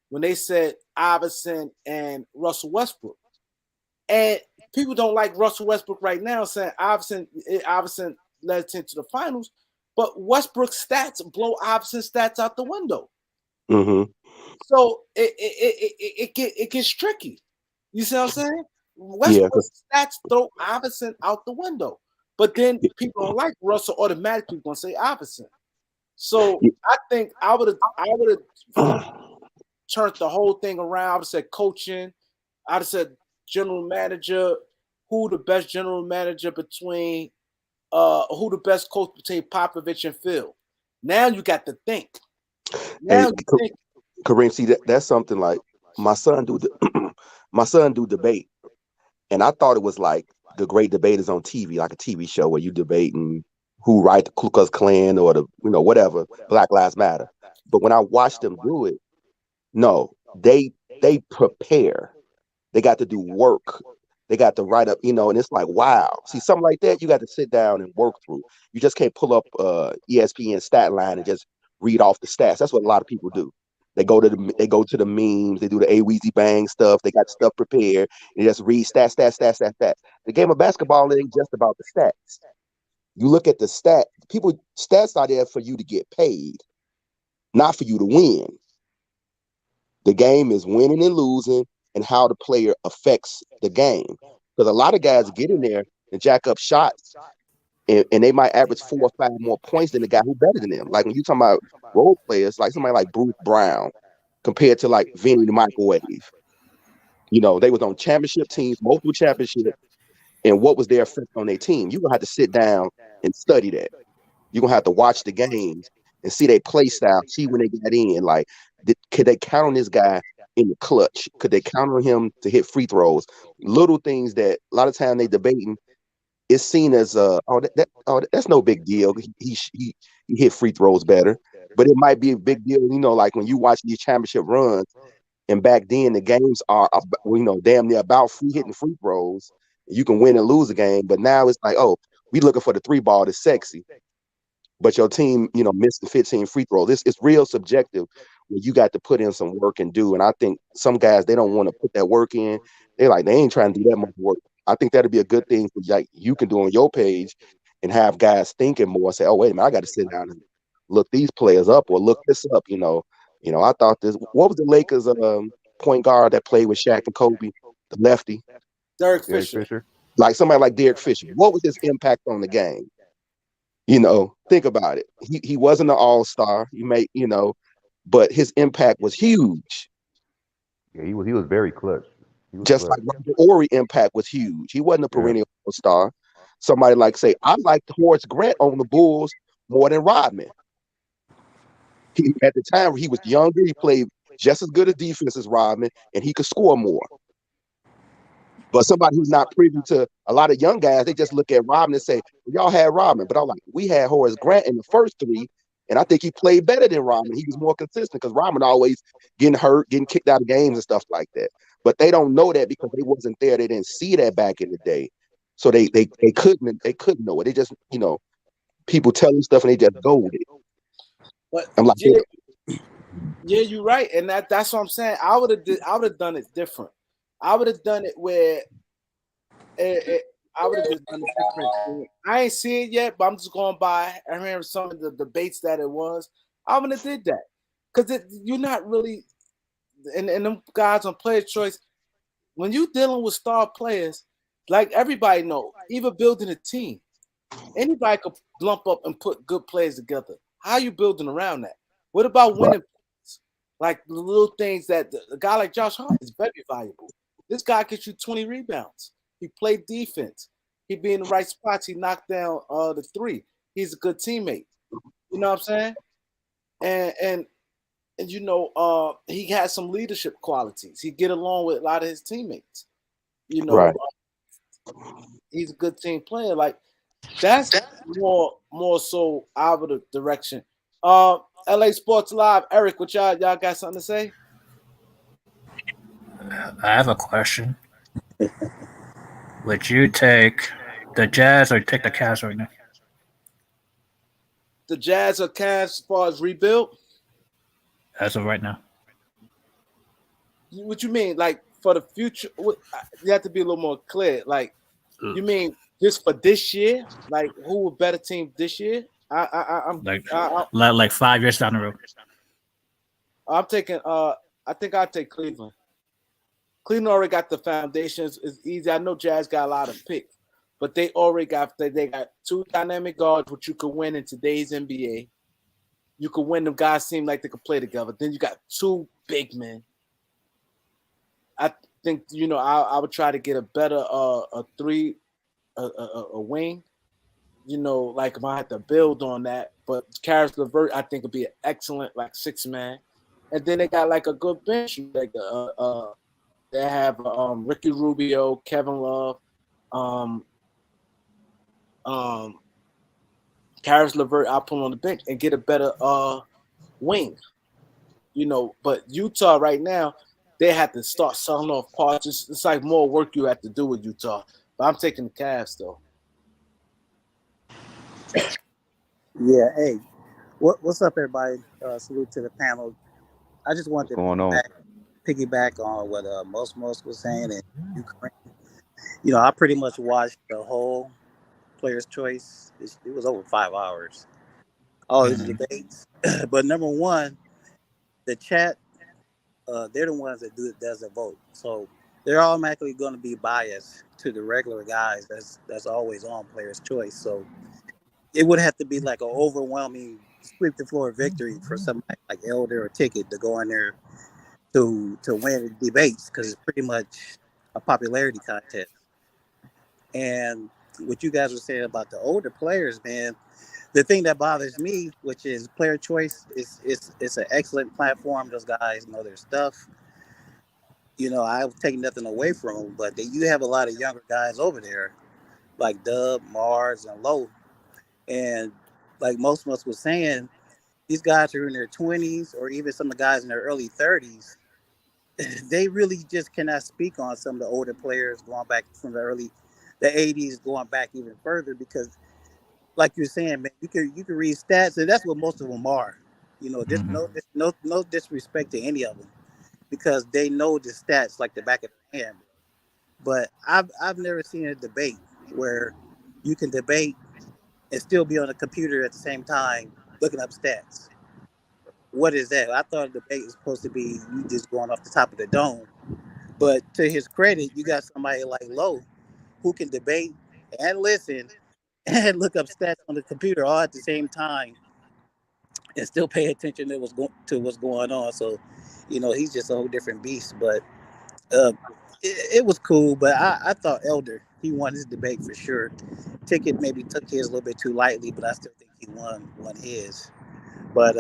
when they said Iverson and Russell Westbrook, and people don't like Russell Westbrook right now, saying Iverson led the team to the finals, but Westbrook's stats blow Iverson's stats out the window. Mm-hmm. So it gets tricky. You see what I'm saying? Westbrook's stats throw Iverson out the window. But then people don't like Russell, automatically going to say Iverson. So I think I would have turned the whole thing around. I would have said coaching. I'd have said general manager. Who the best general manager between who the best coach between Popovich and Phil? Now you got to think. Now you think. Kareem, see that's something like my son do debate, and I thought it was like the great debaters on TV, like a TV show where you debating who write the Ku Klux Klan or the whatever Black Lives Matter. But when I watched them do it, no, they prepare. They got to do work. They got to write up, and it's like, wow. See, something like that, you got to sit down and work through. You just can't pull up ESPN stat line and just read off the stats. That's what a lot of people do. They go to the memes, they do the A-Weezy Bang stuff, they got stuff prepared, and just read stats. The game of basketball ain't just about the stats. You look at the stats are there for you to get paid, not for you to win. The game is winning and losing and how the player affects the game. Because a lot of guys get in there and jack up shots, and they might average 4 or 5 more points than the guy who's better than them. Like when you talking about role players, like somebody like Bruce Brown compared to like Vinny the Microwave. They was on championship teams, multiple championships, and what was their effect on their team? You're going to have to sit down and study that. You're going to have to watch the games and see their play style, see when they got in. Like, could they count on this guy in the clutch? Could they count on him to hit free throws? Little things that a lot of time they debating, it's seen as that's no big deal. He hit free throws better, but it might be a big deal. Like when you watch these championship runs, and back then the games are damn near about hitting free throws. You can win and lose a game, but now it's like, oh, we looking for the 3 ball that's sexy, but your team missing 15 free throws. It's real subjective. When you got to put in some work and do, and I think some guys they don't want to put that work in. They ain't trying to do that much work. I think that'd be a good thing for like you can do on your page and have guys thinking more. Say, oh wait a minute, I got to sit down and look these players up or look this up. I thought this. What was the Lakers point guard that played with Shaq and Kobe, the lefty? Derek Fisher. Like somebody like Derek Fisher. What was his impact on the game? Think about it. He wasn't an all-star. He made, but his impact was huge. Yeah, he was very clutch. Just like Robert Horry impact was huge. He wasn't a perennial star. Somebody like say, I liked Horace Grant on the Bulls more than Rodman. At the time he was younger, he played just as good a defense as Rodman, and he could score more. But somebody who's not privy to a lot of young guys, they just look at Rodman and say, well, y'all had Rodman. But I'm like, we had Horace Grant in the first three, and I think he played better than Rodman. He was more consistent because Rodman always getting hurt, getting kicked out of games and stuff like that. But they don't know that because they wasn't there. They didn't see that back in the day. So they couldn't know it. They just, people tell them stuff and they just go with it. But I'm like, yeah, you're right, and that's what I'm saying. I would have done it different. I would have done it where I would have done it different. I ain't see it yet, but I'm just going by. I remember some of the debates that it was. I would have did that because you're not really, and them guys on player choice. When you dealing with star players, like everybody know, even building a team, anybody could lump up and put good players together. How are you building around that? What about winning? Like the little things that a guy like Josh Hart is very valuable. This guy gets you 20 rebounds. He played defense. He be in the right spots. He knocked down the three. He's a good teammate. You know what I'm saying? And he has some leadership qualities. He get along with a lot of his teammates. right. He's a good team player. Like that's more so out of the direction. LA Sports Live, Eric, what y'all got something to say? I have a question. Would you take the Jazz or take the Cavs right now? The Jazz or Cavs as far as rebuild? As of right now. What you mean? Like for the future? You have to be a little more clear. Like you mean just for this year? Like who a better team this year? I'm like 5 years down the road. I'm taking. I think I'll take Cleveland. Cleveland already got the foundations. It's easy. I know Jazz got a lot of picks, but they already got two dynamic guards, which you could win in today's NBA. You could win. Them guys seem like they could play together. Then you got two big men. I think I would try to get a better a wing. Like if I had to build on that, but Karis LeVert I think would be an excellent like 6-man, and then they got like a good bench. Like they have Ricky Rubio, Kevin Love, Karis LeVert. I'll put on the bench and get a better wing. But Utah right now, they have to start selling off parts. It's like more work you have to do with Utah. But I'm taking the Cavs though. Yeah, hey, what's up, everybody? Salute to the panel. I just wanted to piggyback on what Most was saying in Ukraine. I pretty much watched the whole Player's Choice. It was over 5 hours. All these debates, but number one, the chat, they're the ones that does the vote, so they're automatically going to be biased to the regular guys. That's always on Player's Choice. So it would have to be like an overwhelming sweep the floor victory for somebody like Elder or Ticket to go in there to win the debates, because it's pretty much a popularity contest. And what you guys were saying about the older players, man, the thing that bothers me, which is Player Choice, it's an excellent platform. Those guys know their stuff. I've taken nothing away from them, but you have a lot of younger guys over there, like Dub, Mars, and Low. And like most of us was saying, these guys are in their 20s, or even some of the guys in their early 30s. They really just cannot speak on some of the older players going back from the 80s, going back even further, because like you're saying, man, you can read stats, and that's what most of them are. No disrespect to any of them, because they know the stats like the back of their hand. But I've never seen a debate where you can debate and still be on a computer at the same time looking up stats. What is that? I thought a debate was supposed to be you just going off the top of the dome. But to his credit, you got somebody like Lowe who can debate and listen and look up stats on the computer all at the same time and still pay attention to what's going on. So, he's just a whole different beast. But it was cool. But I thought Elder, he won his debate for sure. Ticket maybe took his a little bit too lightly, but I still think he won his. But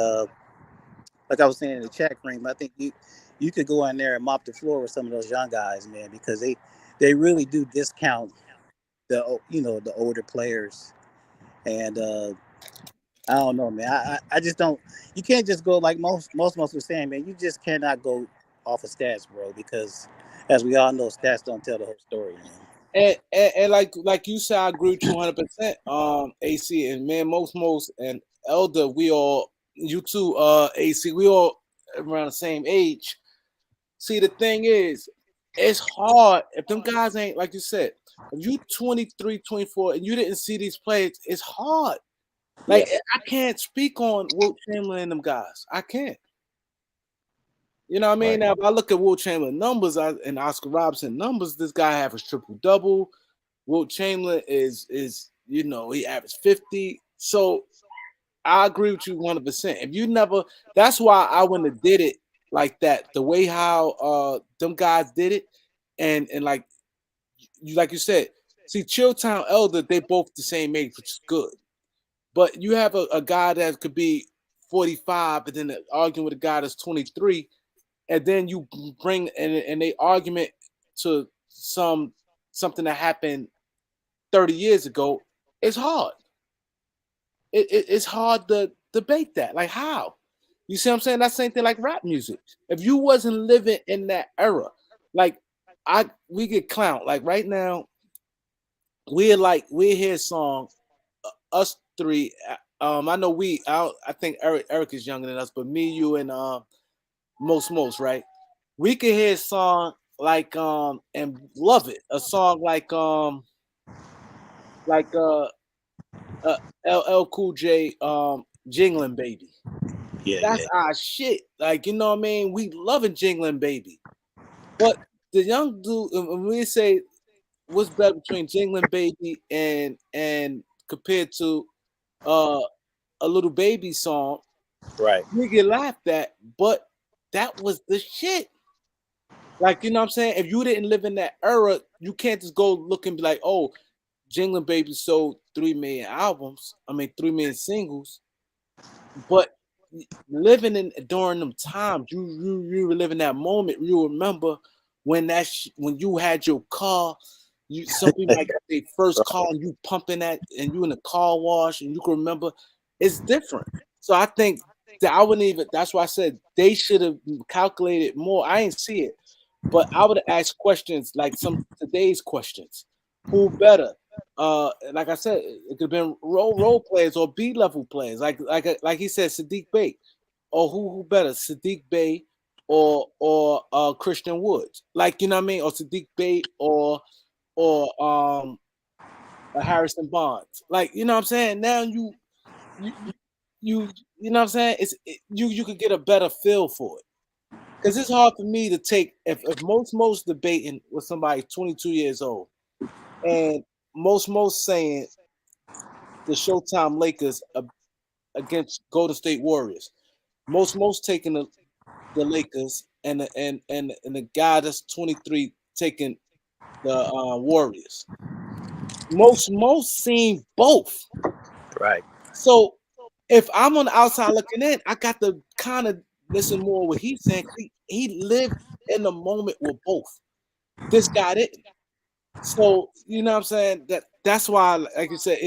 like I was saying in the chat, Cream, I think you could go in there and mop the floor with some of those young guys, man, because they really do discount the older players. And I don't know, man. I just don't. You can't just go like most were saying, man. You just cannot go off of stats, bro, because as we all know, stats don't tell the whole story, man. And like you said, I agree with you 100%. AC and man, most and Elder, we all you too, AC, we all around the same age. See, the thing is, it's hard if them guys ain't like you said. If you 23, 24, and you didn't see these players, it's hard. Like Yes. I can't speak on Wilt Chamberlain and them guys. I can't. You know what I mean? Right. Now, if I look at Wilt Chamberlain numbers and Oscar Robertson numbers, this guy has triple double. Wilt Chamberlain is he averaged 50. So I agree with you 100%. If you never, that's why I wouldn't have did it like that. The way how them guys did it, and like you said, see, Chilltown Elder, they both the same age, which is good. But you have a guy that could be 45, and then arguing with a guy that's 23, and then you bring and they argument to something that happened 30 years ago. It's hard. It's hard to debate that. Like how? You see what I'm saying? That same thing like rap music. If you wasn't living in that era, like we get clowned. Like right now, we hear a song, us three. I know I think Eric is younger than us, but me, you, and most right. We could hear a song like and love it. A song like LL Cool J Jingling Baby. Yeah. That's our shit. Like, you know what I mean? We loving Jingling Baby. But the young dude, when we say what's better between Jingling Baby and compared to a Little Baby song, Right. we get laughed at, but that was the shit. Like, you know what I'm saying? If you didn't live in that era, you can't just go look and be like, oh, Jingling Baby sold 3 million albums. I mean, 3 million singles. But living in during them times, you were living that moment. You remember when when you had your car. Some people might get their first car and you pumping that, and you in the car wash, and you can remember. It's different. So I think that I wouldn't even. That's why I said they should have calculated more. I ain't see it, but I would have asked questions like some today's questions. Who better? Like I said, it could have been role players or B-level players, like he said, Sadiq Bey, or who better, Sadiq Bey or Christian Woods, like you know what I mean, or Sadiq Bey or Harrison Barnes, like you know what I'm saying. Now you you know what I'm saying. You could get a better feel for it because it's hard for me to take if most debating with somebody 22 years old and most saying the Showtime Lakers against Golden State Warriors. Most taking the Lakers and the guy that's 23 taking the Warriors. Most seen both. Right. So if I'm on the outside looking in, I got to kind of listen more what he's saying. He lived in the moment with both. This guy didn't. So you know what I'm saying? That's why, like you said,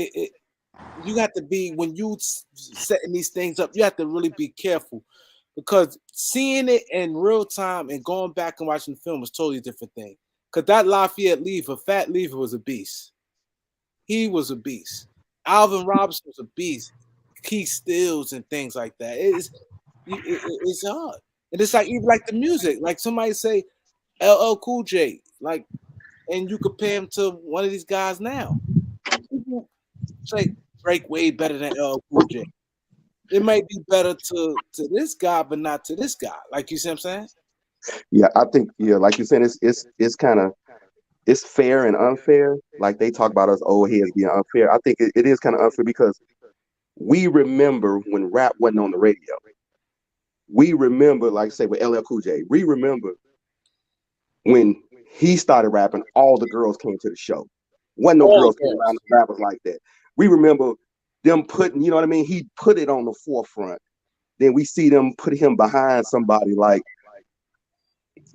you have to be when you setting these things up. You have to really be careful because seeing it in real time and going back and watching the film is totally different thing. Because that Lafayette Lever, Fat Lever, was a beast. He was a beast. Alvin Robinson was a beast. Keith Stills and things like that. It's hard, and it's like even like the music. Like somebody say LL Cool J, like, and you compare him to one of these guys now. People say Drake way better than LL Cool J. It might be better to this guy, but not to this guy. Like you see what I'm saying? Yeah, I think like you said, it's kind of it's fair and unfair. Like they talk about us old heads being unfair. I think it is kind of unfair because we remember when rap wasn't on the radio. We remember, like say with LL Cool J, we remember when he started rapping, all the girls came to the show. Wasn't no All girls came around girls. the rappers like that. We remember them putting, you know what I mean? He put it on the forefront. Then we see them put him behind somebody like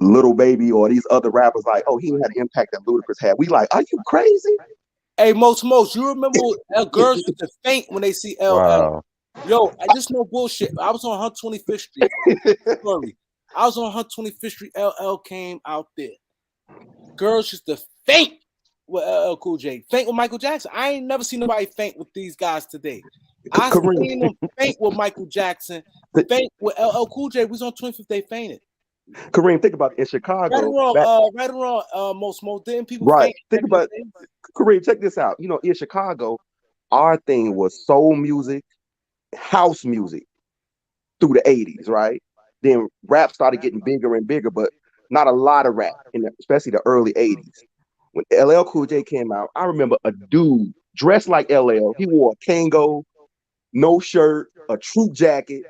Little Baby or these other rappers. Like, oh, he had the impact that Ludacris had. We like, are you crazy? Hey, most, you remember girls used to faint when they see LL? Wow. Yo, this no bullshit. I was on 125th Street. Early. I was on 125th Street. LL came out there. Girls used to faint with LL Cool J. Faint with Michael Jackson. I ain't never seen nobody faint with these guys today. I seen them faint with Michael Jackson. Faint with LL Cool J. We was on 25th. They fainted. Kareem, think about it. In Chicago. Right or wrong, most didn't people faint? Think about Kareem, check this out. You know, in Chicago, our thing was soul music, house music through the 80s, right? Then rap started getting bigger and bigger, but not a lot of rap, especially the early 80s. When LL Cool J came out, I remember a dude dressed like LL. He wore a Kango, no shirt, a troop jacket,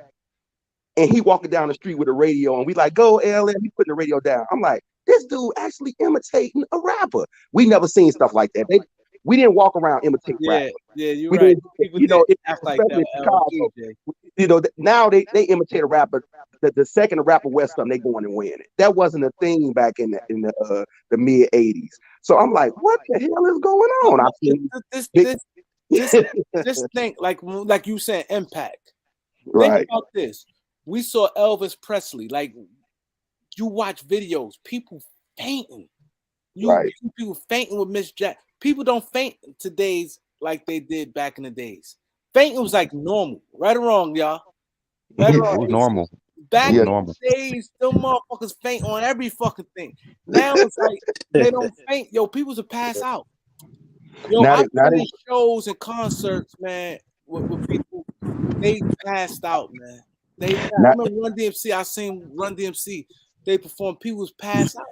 and he walking down the street with a radio, and we like, go LL, he putting the radio down. I'm like, this dude actually imitating a rapper. We never seen stuff like that. We didn't walk around imitating rappers. Yeah, you're right. You know, especially in Chicago, you know, now they imitate a rapper. The second a rapper wears something, they going and win it. That wasn't a thing back in the mid 80s. So I'm like, what the hell is going on? I seen this thing, like you said, impact. Right. Think about this. We saw Elvis Presley. Like, you watch videos, people fainting. People fainting with Miss Jack. People don't faint today's like they did back in the days. Fainting was like normal, right or wrong, y'all. Right or wrong. It was normal. Back in the days, them motherfuckers faint on every fucking thing. Now it's like they don't faint. Yo, people will pass out. Yo, I've been in shows and concerts, man, with people. They passed out, man. I remember Run DMC. I seen Run DMC. They performed. People was passed out.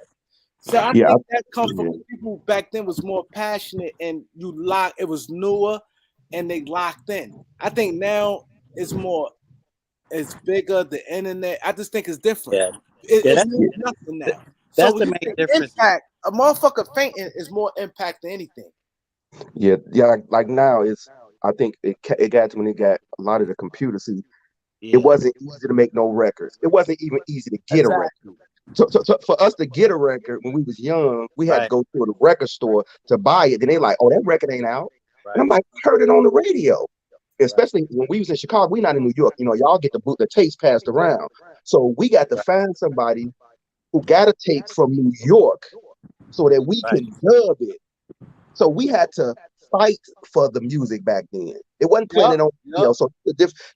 So I think that comes from people back then was more passionate and it was newer and they locked in. I think now it's bigger, the internet. I just think it's different. It's nothing now. That's the main difference. Impact, a motherfucker fainting is more impact than anything. Yeah, like now I think it got to when it got a lot of the computers. See, it wasn't easy to make no records. It wasn't even easy to get a record. So for us to get a record when we was young, we had to go to the record store to buy it. Then they like, oh, that record ain't out. And I'm like, I heard it on the radio. Especially when we was in Chicago, we not in New York. You know, y'all get the tapes passed around. So we got to find somebody who got a tape from New York so that we can dub it. So we had to fight for the music back then. It wasn't playing on radio. So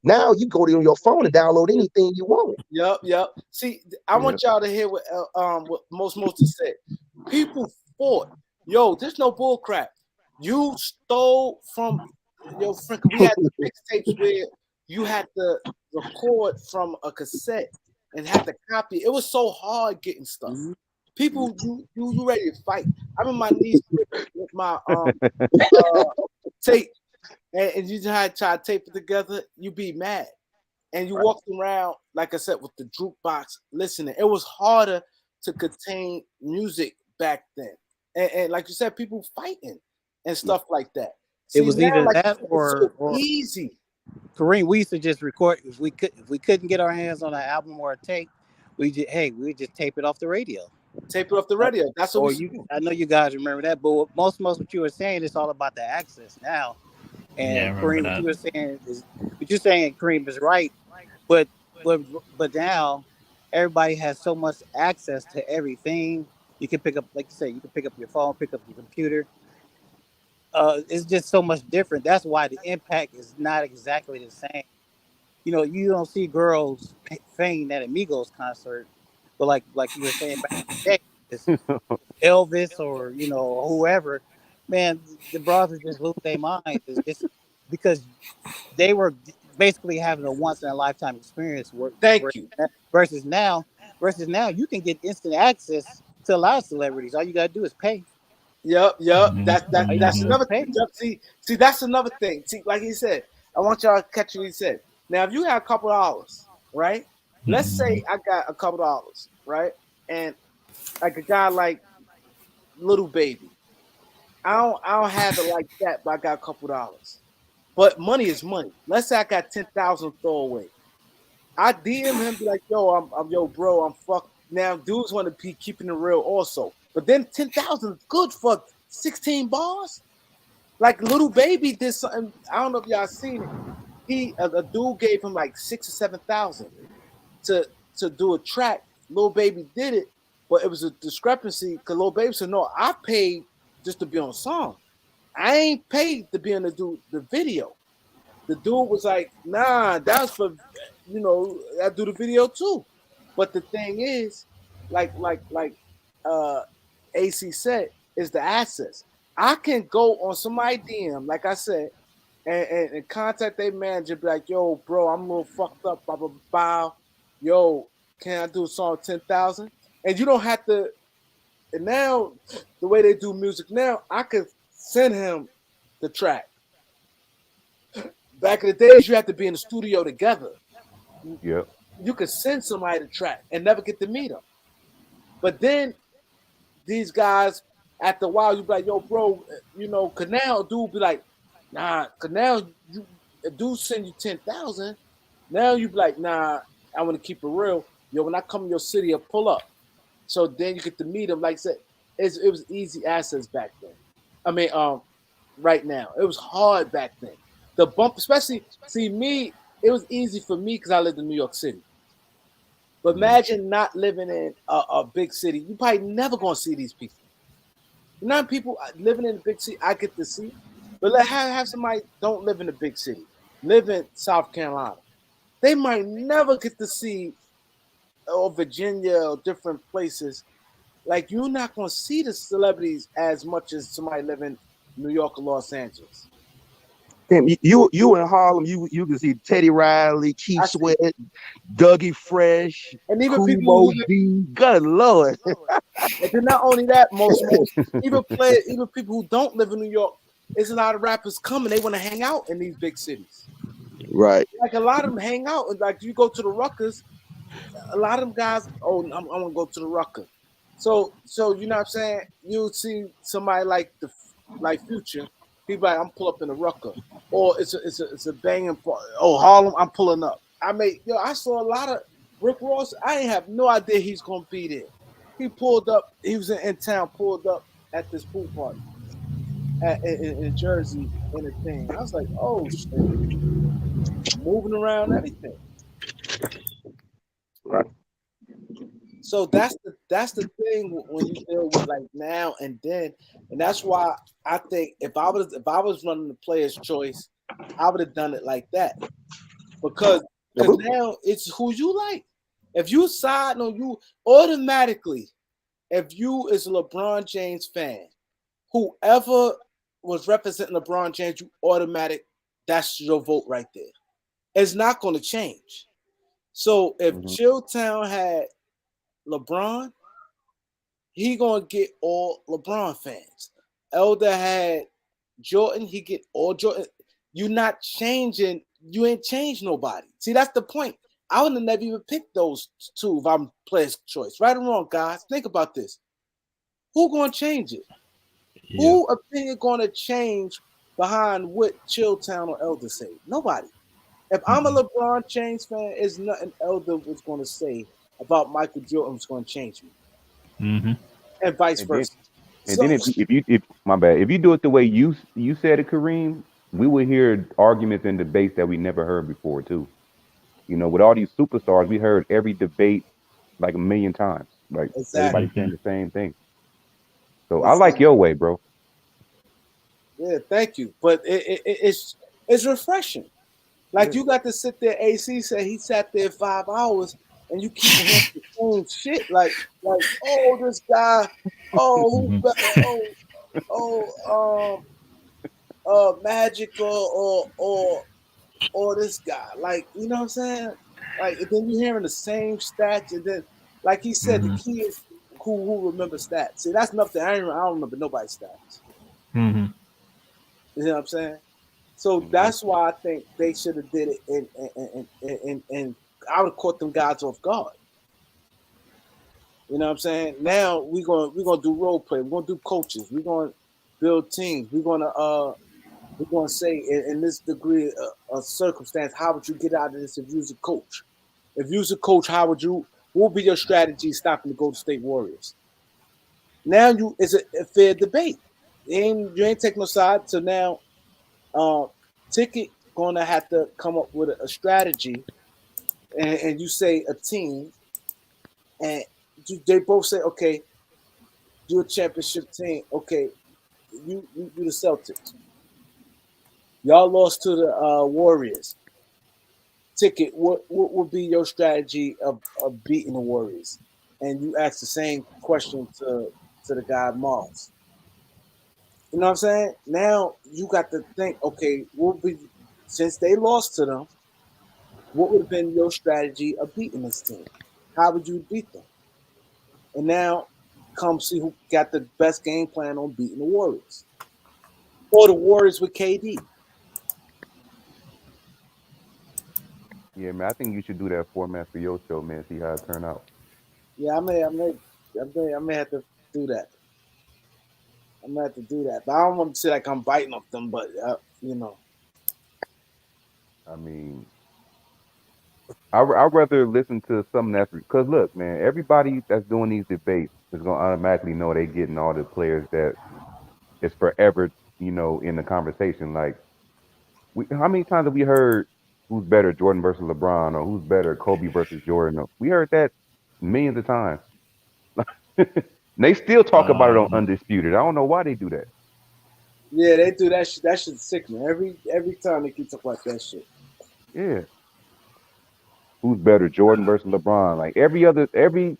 now you go to your phone and download anything you want. Yep. See, I want y'all to hear what most said. People fought. Yo, there's no bull crap. You stole from your friend. We had mixtapes where you had to record from a cassette and had to copy. It was so hard getting stuff. People, you ready to fight? I remember my niece with my tape, and you had to try to tape it together. You be mad, and you walked around like I said with the jukebox listening. It was harder to contain music back then, and like you said, people fighting and stuff like that. See, it was either that or easy. Kareem, we used to just record if we couldn't get our hands on an album or a tape, we just tape it off the radio. Tape it off the radio. That's what I know you guys remember that, but most what you were saying is all about the access now. And Kareem, what you're saying, Kareem, is right. But now everybody has so much access to everything. You can pick up, like you say, you can pick up your phone, pick up your computer. It's just so much different. That's why the impact is not exactly the same. You know, you don't see girls fainting at a Migos concert, but like you were saying back in the day, it's Elvis or whoever, man, the brothers just lose their minds. It's just because they were basically having a once in a lifetime experience. Versus now, you can get instant access to a lot of celebrities. All you gotta do is pay. Yep. That's another thing. See, that's another thing. See, like he said, I want y'all to catch what he said. Now, if you have a couple dollars, right? Let's say I got a couple dollars, right? And like a guy like Little Baby, I don't have it like that, but I got a couple dollars. But money is money. Let's say I got 10,000 throwaway. I DM him, be like, yo, I'm yo, bro, I'm fucked. Now, dudes want to be keeping it real also. But then 10,000 is good for 16 bars. Like Little Baby did something. I don't know if y'all seen it. A dude gave him like 6 or 7,000 to do a track. Little Baby did it, but it was a discrepancy because Little Baby said, no, I paid just to be on song. I ain't paid to be in the video. The dude was like, nah, that's for, I do the video too. But the thing is, like AC said, is the access. I can go on somebody DM, like I said, and contact their manager, be like, yo, bro, I'm a little fucked up, blah, blah, blah. Yo, can I do a song 10,000? And you don't have to, and now the way they do music now, I could send him the track. Back in the days, you had to be in the studio together. Yep. You could send somebody the track and never get to meet them. But then these guys, after a while, you be like, yo, bro, cause now dude be like, nah, cause now a dude send you 10,000. Now you be like, nah, I want to keep it real. Yo, when I come to your city, I'll pull up. So then you get to meet them. Like I said, it was easy access back then. I mean, right now. It was hard back then. The bump, especially, see me, it was easy for me because I lived in New York City. But imagine not living in a big city. You probably never gonna see these people. Not people living in a big city I get to see. But have somebody don't live in a big city, live in South Carolina. They might never get to see or Virginia or different places. Like you're not gonna see the celebrities as much as somebody living in New York or Los Angeles. Damn, you in Harlem, you can see Teddy Riley, Keith Sweat, Dougie Fresh, and even Kool people D. Good Lord. And then not only that, most even people who don't live in New York, there's a lot of rappers coming. They want to hang out in these big cities. Right. Like a lot of them hang out. Like you go to the Ruckers, a lot of them guys, I'm gonna go to the Rucker. So you know what I'm saying? You'll see somebody like Future, people like I'm pull up in the Rucker. Or it's a banging part. Oh, Harlem, I'm pulling up. I saw a lot of Rick Ross. I didn't have no idea he's gonna be there. He pulled up, he was in town, pulled up at this pool party in Jersey in a thing. I was like, oh shit. Moving around everything. Right. So that's the thing when you deal with like now and then, and that's why I think if I was running the player's choice, I would have done it like that because now it's who you like. If you side on you automatically, if you is a LeBron James fan, whoever was representing LeBron James, you automatic. That's your vote right there. It's not going to change. So if Chilltown had LeBron, he gonna get all LeBron fans. Elder had Jordan, he get all Jordan. You're not changing. You ain't changed nobody. See, that's the point. I would have never even picked those two if I'm player's choice. Right or wrong, guys. Think about this. Who gonna change it? Yeah. Who opinion gonna change behind what Chilltown or Elder say? Nobody. If I'm a LeBron James fan, there's nothing Elder was gonna say about Michael Jordan was gonna change me. Mm-hmm. And vice versa. Then if you do it the way you said it, Kareem, we would hear arguments and debates that we never heard before too. You know, with all these superstars, we heard every debate like a million times. Like everybody saying the same thing. So I like your way, bro. Yeah, thank you. But it's refreshing. Like you got to sit there. AC said he sat there 5 hours, and you keep hearing the same shit. Like oh, this guy, Magic or this guy. Like you know what I'm saying? Like then you're hearing the same stats, and then like he said, the key is who remembers stats. See, that's nothing. I don't remember nobody's stats. Mm-hmm. You know what I'm saying? So that's why I think they should have did it, and I would have caught them guys off guard. You know what I'm saying? Now we're gonna do role play. We're gonna do coaches. We're gonna build teams. We're gonna we're gonna say in this degree of circumstance, how would you get out of this if you was a coach? If you was a coach, how would you? What would be your strategy stopping the Golden State Warriors? Now it's a fair debate. You ain't taking no side. So now, uh, Ticket gonna have to come up with a strategy, and you say a team, and they both say, okay, you're a championship team. Okay, you the Celtics. Y'all lost to the Warriors. Ticket, what would be your strategy of beating the Warriors? And you ask the same question to the guy Mars. You know what I'm saying? Now you got to think, okay, what would be since they lost to them, what would have been your strategy of beating this team? How would you beat them? And now come see who got the best game plan on beating the Warriors. Or the Warriors with KD. Yeah, man. I think you should do that format for your show, man. See how it turn out. Yeah, I may have to do that. I'm gonna have to do that. But I don't want to say like I'm biting off them, but you know. I mean, I'd rather listen to something that's because look, man, everybody that's doing these debates is gonna automatically know they getting all the players that is forever, in the conversation. Like, how many times have we heard who's better, Jordan versus LeBron, or who's better, Kobe versus Jordan? We heard that millions of times. They still talk about it on Um, Undisputed. I don't know why they do that. Yeah, they do that shit. That shit's sickening. Every time they keep talking about that shit. Yeah, who's better, Jordan versus LeBron? Like every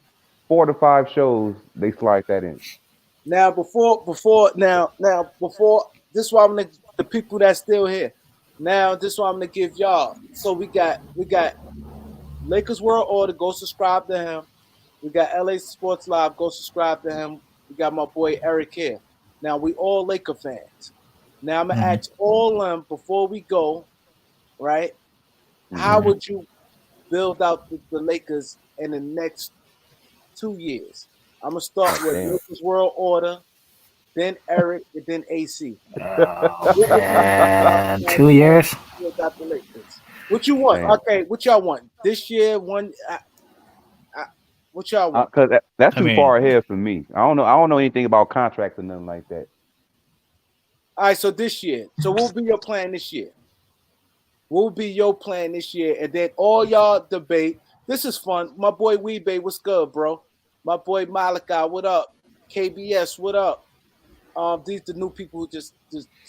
4 to 5 shows, they slide that in. Now before this is why the people that's still here. Now this is why I'm gonna give y'all. So we got Lakers World Order. Go subscribe to him. We got LA Sports Live. Go subscribe to him. We got my boy Eric here. Now we all Laker fans. Now I'm gonna mhm. ask all of them before we go. Right? How Hmm. Mhm. would you build out the Lakers in the next 2 years? I'm gonna start with Damn. Lakers World Order, then Eric, and then AC. Oh What would be y'all man, plan two to years. build out the Lakers? What you want? Damn. Okay, what y'all want this year? What y'all want? Because that's I too mean, far ahead for me. I don't know anything about contracts or nothing like that. All right, so this year. So what will be your plan this year? What will be your plan this year? And then all y'all debate. This is fun. My boy Weebay, what's good, bro? My boy Malika, what up? KBS, what up? These the new people who just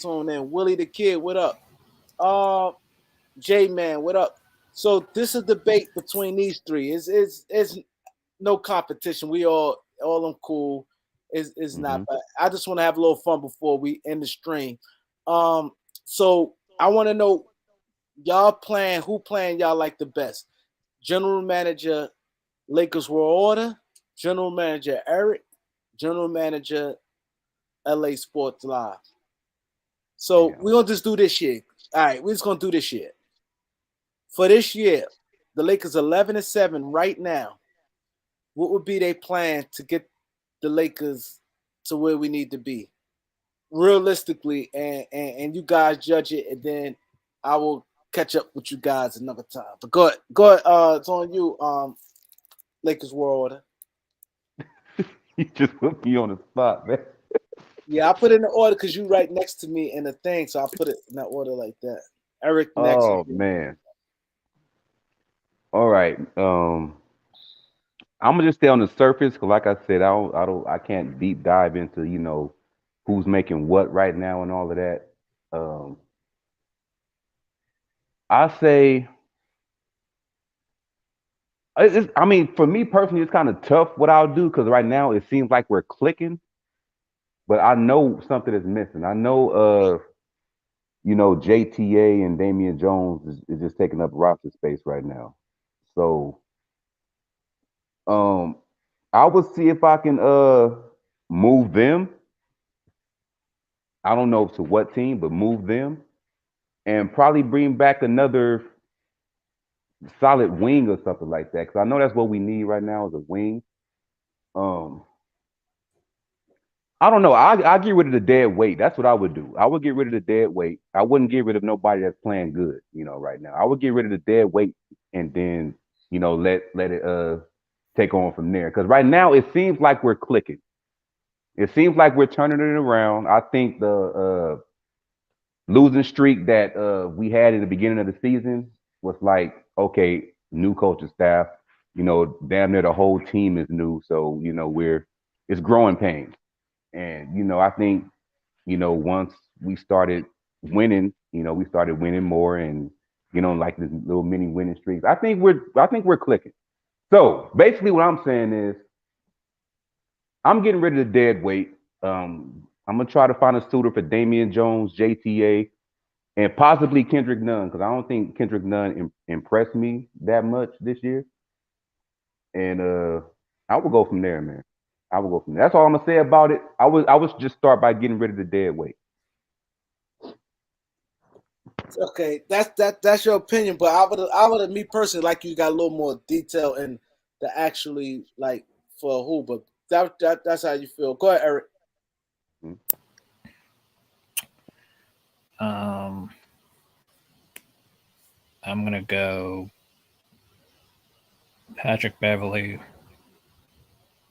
tuned in. Willie the Kid, what up? J Man, what up? So this is a debate between these three. It's no competition. We all them cool. Is not Hmm. bad. I just want to have a little fun before we end the stream. Um, so I want to know y'all playing who playing y'all like the best. General manager Lakers World Order, general manager Eric, general manager LA Sports Live. So Damn. we're gonna just do this year. All right, we're just gonna do this year. For this year, the Lakers 11-7 right now. What would be their plan to get the Lakers to where we need to be? Realistically, and you guys judge it, and then I will catch up with you guys another time. But go ahead. It's on you, Lakers World Order. You just put me on the spot, man. Yeah, I put it in the order because you right next to me in the thing, so I put it in that order like that. Eric next. Oh man. All right. I'm gonna just stay on the surface because, like I said, I can't deep dive into who's making what right now and all of that. Um, I say, I mean, for me personally, it's kind of tough what I'll do because right now it seems like we're clicking, but I know something is missing. I know, JTA and Damian Jones is just taking up roster space right now. So, um, I will see if I can move them. I don't know to what team, but move them and probably bring back another solid wing or something like that. Because I know that's what we need right now is a wing. Um, I don't know. I get rid of the dead weight. That's what I would do. I would get rid of the dead weight. I wouldn't get rid of nobody that's playing good, right now. I would get rid of the dead weight and then, let it take on from there. Because right now it seems like we're clicking. It seems like we're turning it around. I think the losing streak that we had in the beginning of the season was like, okay, new coaching staff, damn near the whole team is new. So, it's growing pains. And, I think, once we started winning, we started winning more and, like this little mini winning streaks. I think we're clicking. So basically what I'm saying is I'm getting rid of the dead weight. I'm gonna try to find a suitor for Damian Jones, JTA, and possibly Kendrick Nunn, because I don't think Kendrick Nunn impressed me that much this year. And I will go from there, man. I will go from there. That's all I'm gonna say about it. I was just start by getting rid of the dead weight. Okay, that's your opinion, but I would me personally like you got a little more detail in the actually like for who, but that's how you feel. Go ahead, Eric. Um, I'm gonna go Patrick Beverly,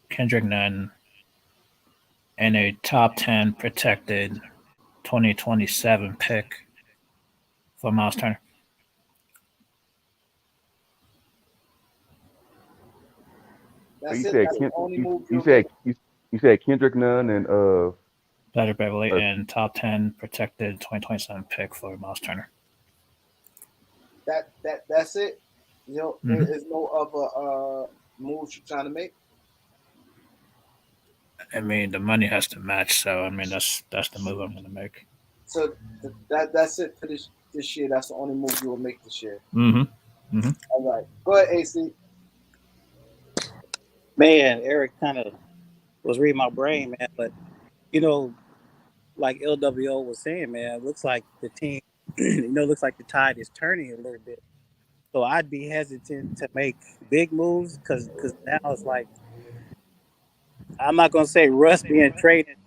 Kendrick Nunn, and a top 10 protected 2027 pick for Miles Turner. So That's you it. said That's the only move you you'll make. said you said Kendrick Nunn and Patrick Beverly uh and top 10 protected 2027 pick for Miles Turner. That's it. Mm-hmm. There's no other moves you're trying to make. I mean, the money has to match, so I mean that's the move I'm gonna make. So that's it for this year. That's the only move you will make this year. Mm-hmm. Mm-hmm. All right. Go ahead, AC. Man, Eric kind of was reading my brain, man. But you know, like LWO was saying, man, it looks like the team, looks like the tide is turning a little bit. So I'd be hesitant to make big moves because now it's like I'm not gonna say Russ being traded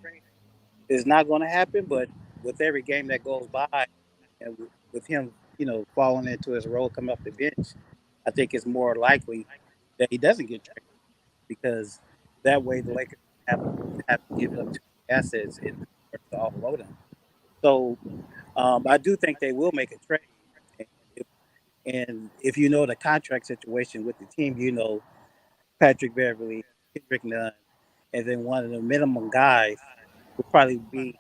is not going to happen, but with every game that goes by, and with him, falling into his role coming off the bench, I think it's more likely that he doesn't get traded because that way the Lakers have to give up too many assets in order to offload him. So I do think they will make a trade. And if you know the contract situation with the team, Patrick Beverly, Kendrick Nunn, and then one of the minimum guys will probably be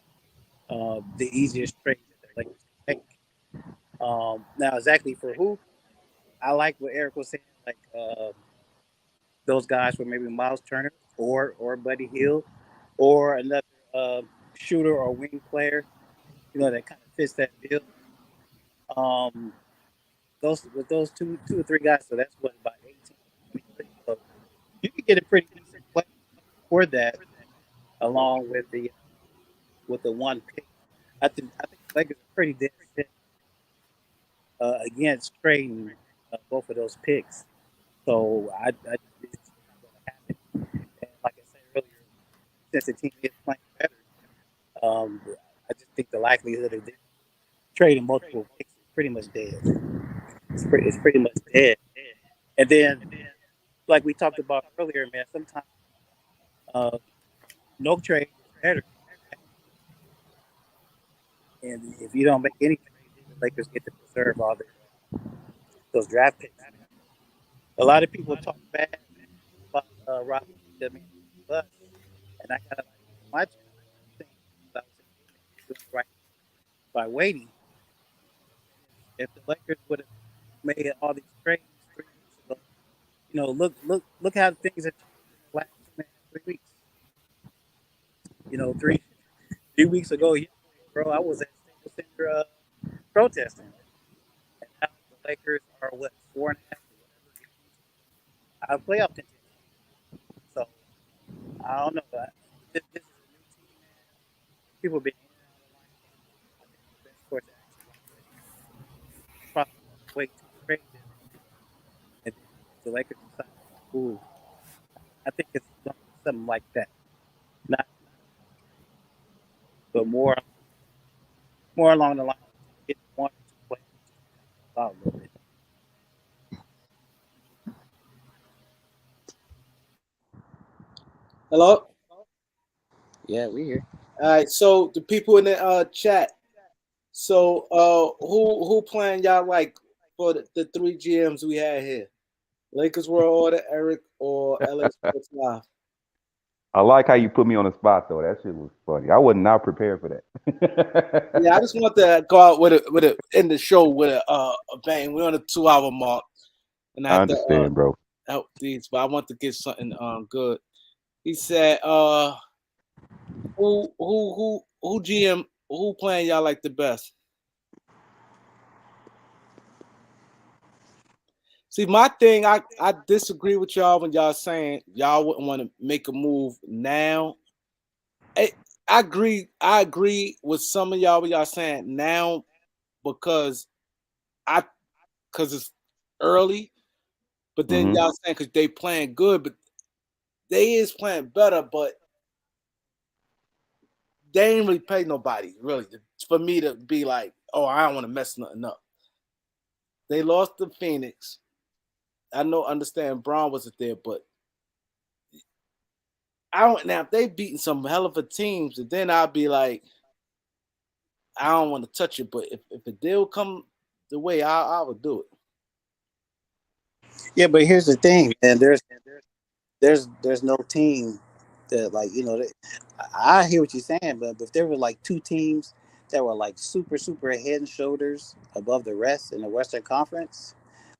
the easiest trade that the Lakers can make. Now, exactly for who, I like what Eric was saying, like those guys were maybe Miles Turner or Buddy Hield or another shooter or wing player, that kind of fits that bill. Um, those two or three guys, so that's what about 18, 23. So you can get a pretty decent player for that, along with the one pick. I think the Lakers are pretty dead set against trading both of those picks. So it's not going to happen. And like I said earlier, since the team is playing better, I just think the likelihood of them trading multiple picks is pretty much dead. It's pretty much dead. And then, like we talked about earlier, man, sometimes uh, no trade is better. And if you don't make any trade, then the Lakers get to preserve all those draft picks. A lot of people talk bad about Rob Williams bust, and I gotta like my channel. I'm saying I was saying he's doing the right by waiting. If the Lakers would have made all these trades 3 weeks ago, look how things have changed in the last 2.5, 3 weeks. 3 weeks ago yesterday, bro, I was at Staples Center protesting, and now the Lakers are what 4.5 or whatever games out of playoff contention. So I don't know. This is a new team, man. People have been in and out of the lineup. I think the best course of action right now is probably wait till the trade deadline, and then if the Lakers decide to move, I think it's going to be something like that. Not a big trade. but more along the line, get 1 or 2 players out a little bit. Hello. Yeah, we here. All right. So the people in the chat. So who playing y'all like for the three GMs we had here? Lakers World Order, Eric, or LA Sports Live? I like how you put me on the spot though. That shit was funny. I was not prepared for that. Yeah, I just want to go out with a end the show with a bang. We're on the 2 hour mark, and I I have to understand, bro. help these, but I want to get something good. He said, who GM who playing y'all like the best? See, my thing, I disagree with y'all when y'all saying y'all wouldn't want to make a move now. I agree with some of y'all when y'all saying now because it's early, but then y'all saying because they playing good, but they is playing better, but they ain't really pay nobody really for me to be like, oh, I don't want to mess nothing up. They lost to Phoenix. I understand Braun wasn't there, but I don't now if they beating some hell of a teams, and then I'll be like, I don't want to touch it. But if a deal come the way, I would do it. Yeah, but here's the thing, man. There's no team that like I hear what you're saying, but if there were like 2 teams that were like super head and shoulders above the rest in the Western Conference,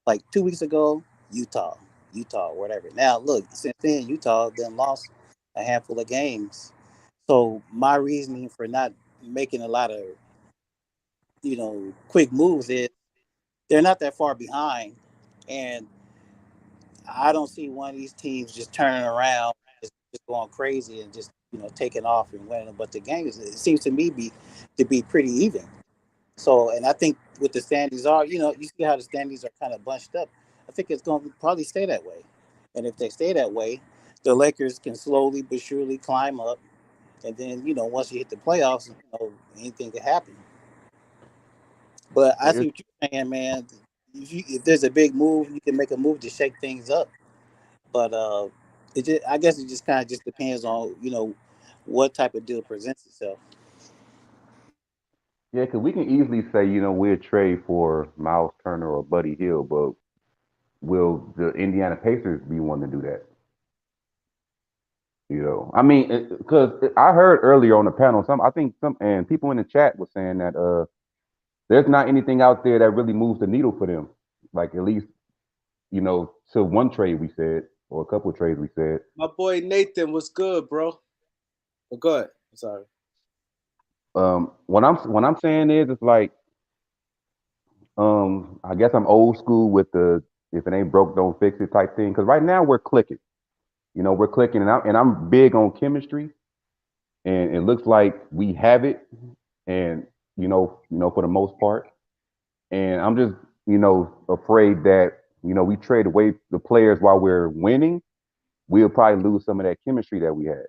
like 2 weeks ago, Utah, whatever. Now look, since then Utah then lost a handful of games. So my reasoning for not making a lot of quick moves is they're not that far behind, and I don't see one of these teams just turning around, just going crazy and just taking off and winning. But the game it seems to me to be pretty even. So, and I think with the standings you see how the standings are kind of bunched up. I think it's going to probably stay that way. And if they stay that way, the Lakers can slowly but surely climb up. And then once you hit the playoffs, anything can happen. But I see what you're saying, man. If there's a big move, you can make a move to shake things up. But I guess it just kind of just depends on what type of deal presents itself. Yeah, because we can easily say, we'll trade for Miles Turner or Buddy Hill, but will the Indiana Pacers be one to do that? I mean, because I heard earlier on the panel, I think and people in the chat were saying that there's not anything out there that really moves the needle for them. Like at least, to one trade we said, or a couple of trades we said. My boy Nathan was good, bro. Oh, go ahead. I'm sorry. What I'm saying is, it's like, I guess I'm old school with the if it ain't broke, don't fix it type thing. Because right now we're clicking. We're clicking, and I'm big on chemistry, and it looks like we have it, and for the most part, and I'm just afraid that we trade away the players while we're winning, we'll probably lose some of that chemistry that we had,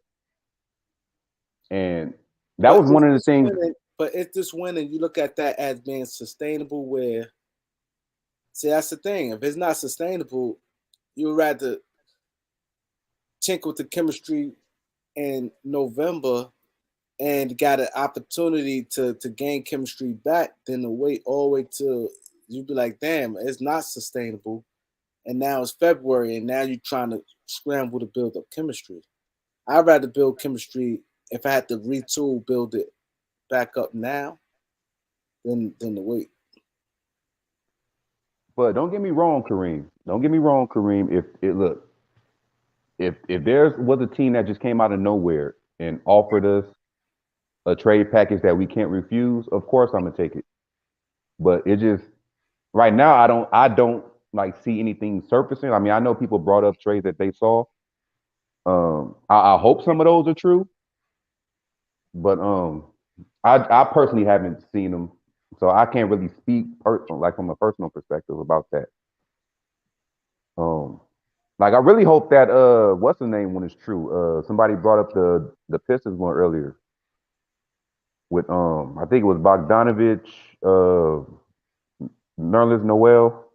and that But was one of the things. if this winning, you look at that as being sustainable. See, that's the thing. If it's not sustainable, you would rather tinker with the chemistry in November and got an opportunity to gain chemistry back than to wait all the way till you'd be like, damn, it's not sustainable. And now it's February, and now you're trying to scramble to build up chemistry. I'd rather build chemistry if I had to retool, build it back up now than to wait. But don't get me wrong, Kareem. Don't get me wrong, Kareem. If there was a team that just came out of nowhere and offered us a trade package that we can't refuse, of course I'm gonna take it. But it just right now I don't like see anything surfacing. I mean, I know people brought up trades that they saw. I hope some of those are true, but I personally haven't seen them, so I can't really speak like from a personal perspective about that. Um, like I really hope that what's the name one is true. Somebody brought up the Pistons one earlier. with I think it was Bogdanovich, Nerlens Noel,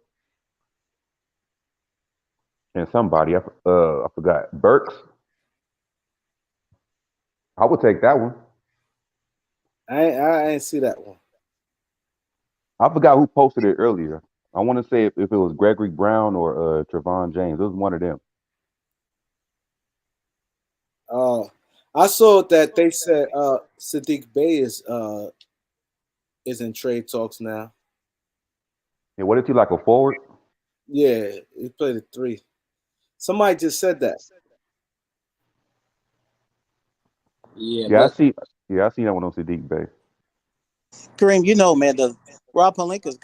and somebody I forgot Burks. I would take that one. I ain't see that one. I forgot who posted it earlier. I want to say if it was Gregory Brown or Trevon James. It was one of them. I saw that they said Sadiq Bey is in trade talks now. And what is he, like a forward? Yeah, he played a 3. Somebody just said that. Yeah, Yeah, I but see. Yeah, I see that one on Sadiq Bey. Kareem, man, the Rob Palinka's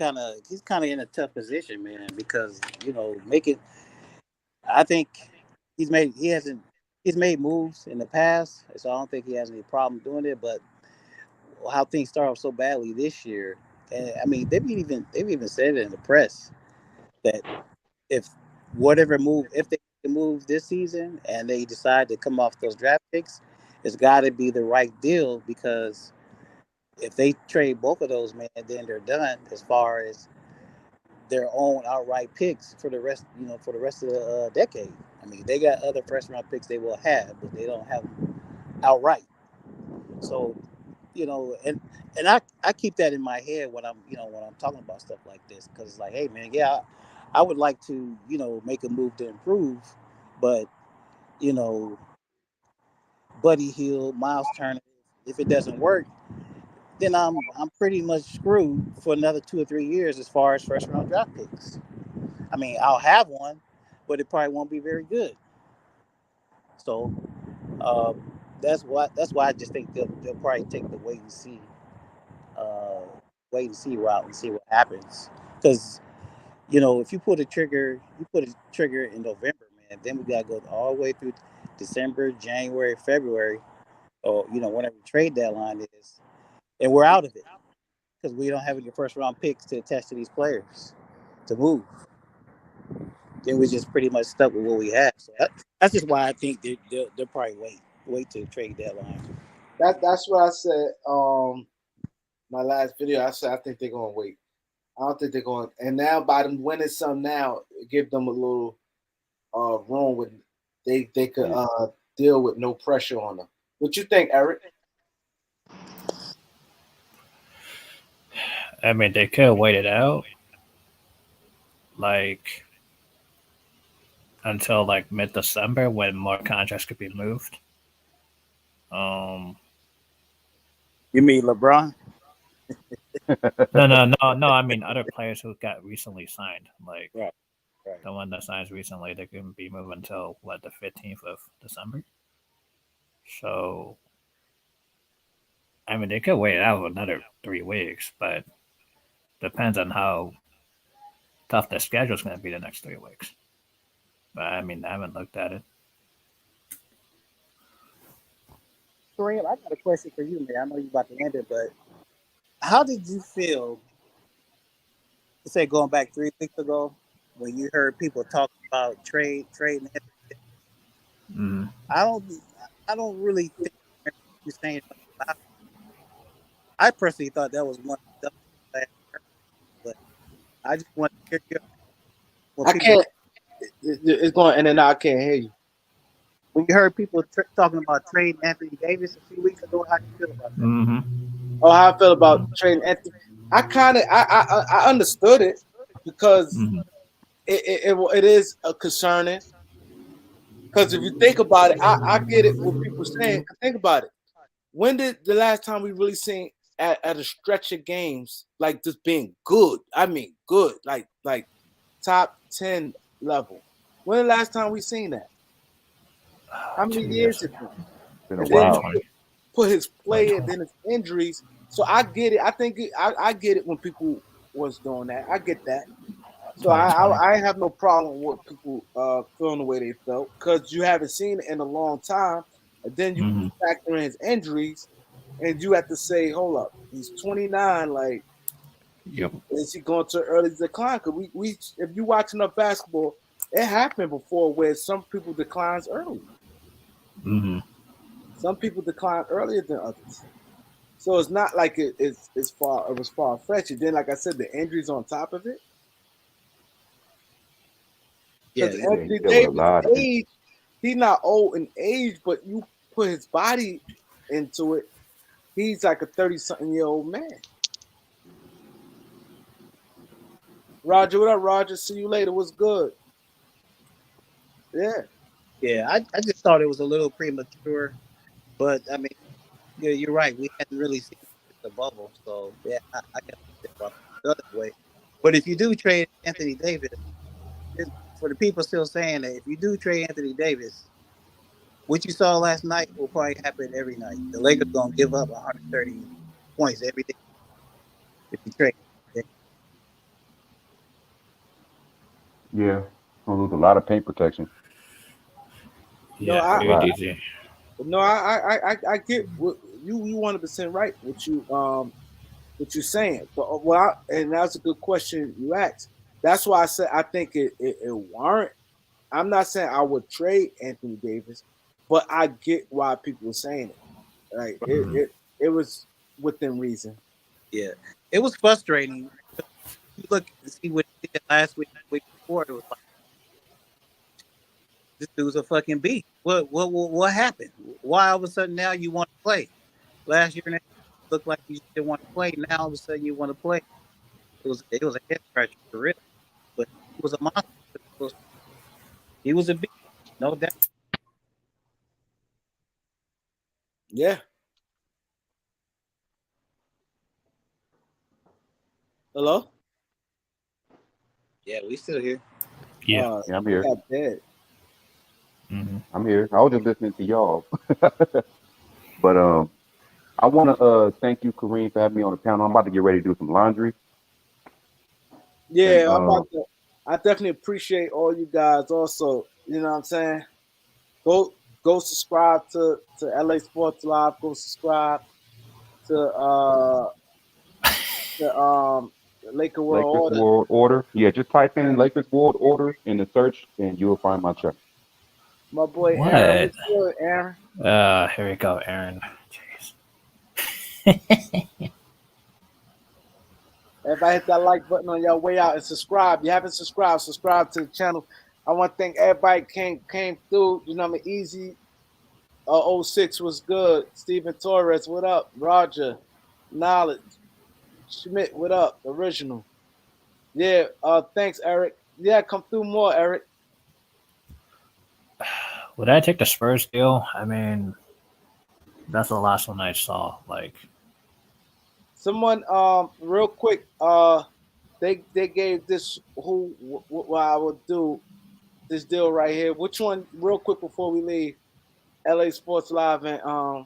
he's kind of in a tough position, man, because making. I think he's made moves in the past, so I don't think he has any problem doing it. But how things start off so badly this year, and I mean they've even said it in the press that if if they move this season and they decide to come off those draft picks, it's got to be the right deal, because if they trade both of those, man, then they're done as far as their own outright picks for the rest, for the rest of the decade. I mean, they got other first round picks they will have, but they don't have them outright. So, and I keep that in my head when I'm talking about stuff like this, because it's like, hey, man, yeah, I would like to make a move to improve, but you know, Buddy Hield, Miles Turner, if it doesn't work, then I'm pretty much screwed for another 2 or 3 years as far as first round draft picks. I mean, I'll have one, but it probably won't be very good. So uh, that's why I just think they'll probably take the uh, wait and see route and see what happens. Because if you put a trigger in November, man, then we gotta go all the way through December, January, February, or whenever the trade deadline is, and we're out of it because we don't have any first round picks to attach to these players to move. Then we just pretty much stuck with what we have. So that's just why I think they'll probably wait to the trade deadline. That's what I said. My last video, I said I think they're gonna wait. I don't think they're going. And now by them winning some now, it give them a little room with they could deal with no pressure on them. What you think, Eric? I mean, they could wait it out, like until like mid-December when more contracts could be moved. Um, You mean LeBron? no. I mean, other players who got recently signed, like Right, right. the one that signs recently, they can be moved until what, the 15th of December. So, I mean, they could wait it out another 3 weeks, but depends on how tough the schedule is going to be the next 3 weeks. But I mean, I haven't looked at it. Kareem, I got a question for you, man. I know you're about to end it, but how did you feel, say, going back 3 weeks ago when you heard people talk about trading? Mm-hmm. I don't, I don't really think you saying much about it. I personally thought that was one of the dumbest things I ever heard, but I just want to hear when I people can't. It's going in and out. I can't hear you. when you heard people talking about trading Anthony Davis a few weeks ago. How do you feel about that? Mm-hmm. Oh, how I feel about trading Anthony. I kind of I understood it because Mm-hmm. it is a concerning. Because if you think about it, I get it. What people saying. Think about it. When did the last time we really seen at a stretch of games like this being good? I mean, good, like top 10 level. When the last time we seen that? How many 2 years years it ago, been? Been a And then you while. 2020. put his play and 2020. then his injuries. So I get it. I think I get it when people was doing that. I get that. So 2020. I have no problem with people feeling the way they felt because you haven't seen it in a long time. And then you Mm-hmm. factor in his injuries, and you have to say, hold up, he's 29. Like, Yep. is he going to early decline? Because we if you watching enough basketball, it happened before where some people declines early. Mm-hmm. Some people decline earlier than others. So it's not like it's far. It was far fetched. Then, like I said, the injuries on top of it. Yeah, Because you, Yeah, he's Anthony dealt with a Davis lot of age, he's not old in age, but you put his body into it, he's like a 30-something-year-old man. Roger, what up, Roger? See you later. What's good? Yeah. yeah. I just thought it was a little premature, but I mean, yeah, you're right. We hadn't really seen the bubble, so yeah, I can understand why the other way. But if you do trade Anthony Davis, for the people still saying that if you do trade Anthony Davis, what you saw last night will probably happen every night. The Lakers gonna give up 130 points every day if you trade. yeah. Gonna lose a lot of paint protection. No, Yeah, A very lot. easy. no, I get what you 100% right. What you're saying, but and that's a good question you asked. That's why I said I think it warrant. I'm not saying I would trade Anthony Davis, but I get why people were saying it. Like Mhm. it was within reason. Yeah, it was frustrating. You look and see what he did last week, week before. It was like this dude's a fucking beast. What happened? Why all of a sudden now you want to play? Last year, it looked like you didn't want to play. Now all of a sudden you want to play. It was a head scratcher for real. But he was a monster. He was a beast, no doubt. Yeah. Hello. Yeah, we still here. Yeah. Yeah, I'm They here. got dead. Hmm. I'm here. I was just listening to y'all. But I wanna thank you, Kareem, for having me on the panel. I'm about to get ready to do some laundry. And Yeah, I'm about to. I definitely appreciate all you guys. Also, you know what I'm saying. Go subscribe to LA Sports Live. Go subscribe to the Laker World Lakers Order. World Order. Yeah, just type in Lakers World Order in the search and you'll find my show. My boy Aaron, What? what's good, Aaron? Here we go, Aaron. Jeez. Everybody hit that like button on your way out and subscribe. If you haven't subscribe to the channel. I want to thank everybody came through. You know, I'm easy. 06 was good. Steven Torres, what up? Roger, Knowledge, Schmidt, what up? Original. Yeah, thanks, Eric. Yeah, come through more, Eric. Would I take the Spurs deal? I mean, that's the last one I saw. Like, Someone, real quick, they gave this what I would do this deal right here. Which one, real quick before we leave? LA Sports Live and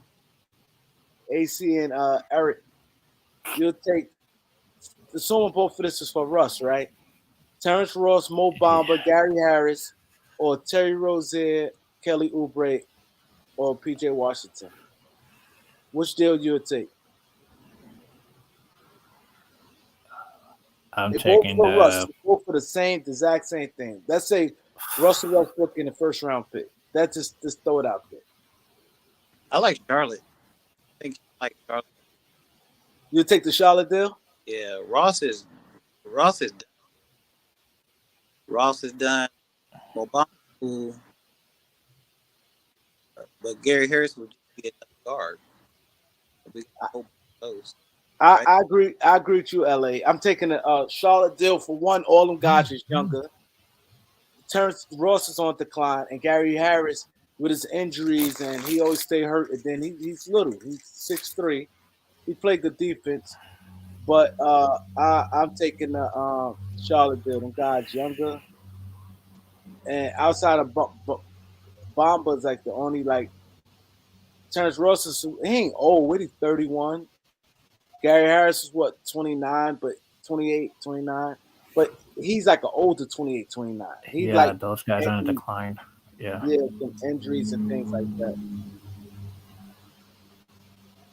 AC and Eric. You'll take the someone both for this is for Russ, right? Terrence Ross, Mo Bamba, Gary Harris, or Terry Rozier, Kelly Oubre, or PJ Washington. Which deal you would take? I'm They both taking for Russ. the. They both for the exact same thing. Let's say Russell Westbrook in the first round pick. That just throw it out there. I like Charlotte. I think I like Charlotte. You take the Charlotte deal? Yeah, Ross is done. Ross is done. Obama, cool, but Gary Harris would just be another guard. We got both those, right? I agree. I agree with you, LA. I'm taking a Charlotte deal for one. All them guys is younger. Terrence Ross is on decline, and Gary Harris with his injuries and he always stay hurt. And then he's little. He's 6'3". He played good defense, but I'm taking the Charlotte deal. Them guys younger, and outside of Bomba's like the only like Terrence Ross is he ain't old. What he 31. Gary Harris is what 29, but 28, 29. But he's like an older 28, 29. He's Yeah, like those guys are in a decline. Yeah. yeah, some injuries and things like that.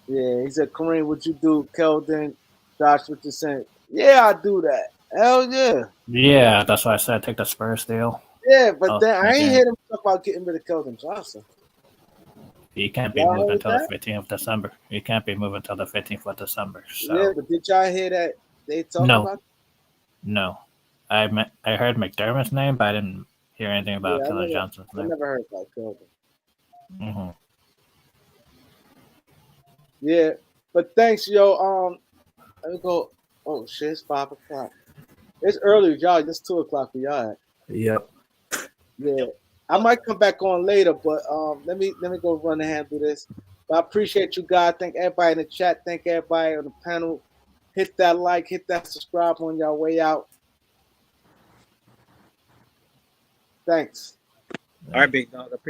Yeah, he said, Kareem, what you do? Keldon, Josh, what you saying? Yeah, I do that. Hell yeah. Yeah, that's why I said take the Spurs deal. Yeah, but Oh, then I ain't again. hear him talk about getting rid of Keldon Johnson. He can't be Y'all moved heard until the that? 15th of December. He can't be moved until the 15th of December. Yeah, So but did y'all hear that they talking no, about? no. I heard McDermott's name, but I didn't hear anything about Yeah, Killer Johnson's I name. never heard about Kelvin. Mm-hmm. Yeah, but thanks, yo. Let me go. Oh shit, it's 5 o'clock. It's early, y'all. It's 2 o'clock for y'all. Yep. Yeah, I might come back on later, but let me go run and handle this. But I appreciate you guys. Thank everybody in the chat. Thank everybody on the panel. Hit that like, hit that subscribe on your way out. Thanks. All right, big dog. I appreciate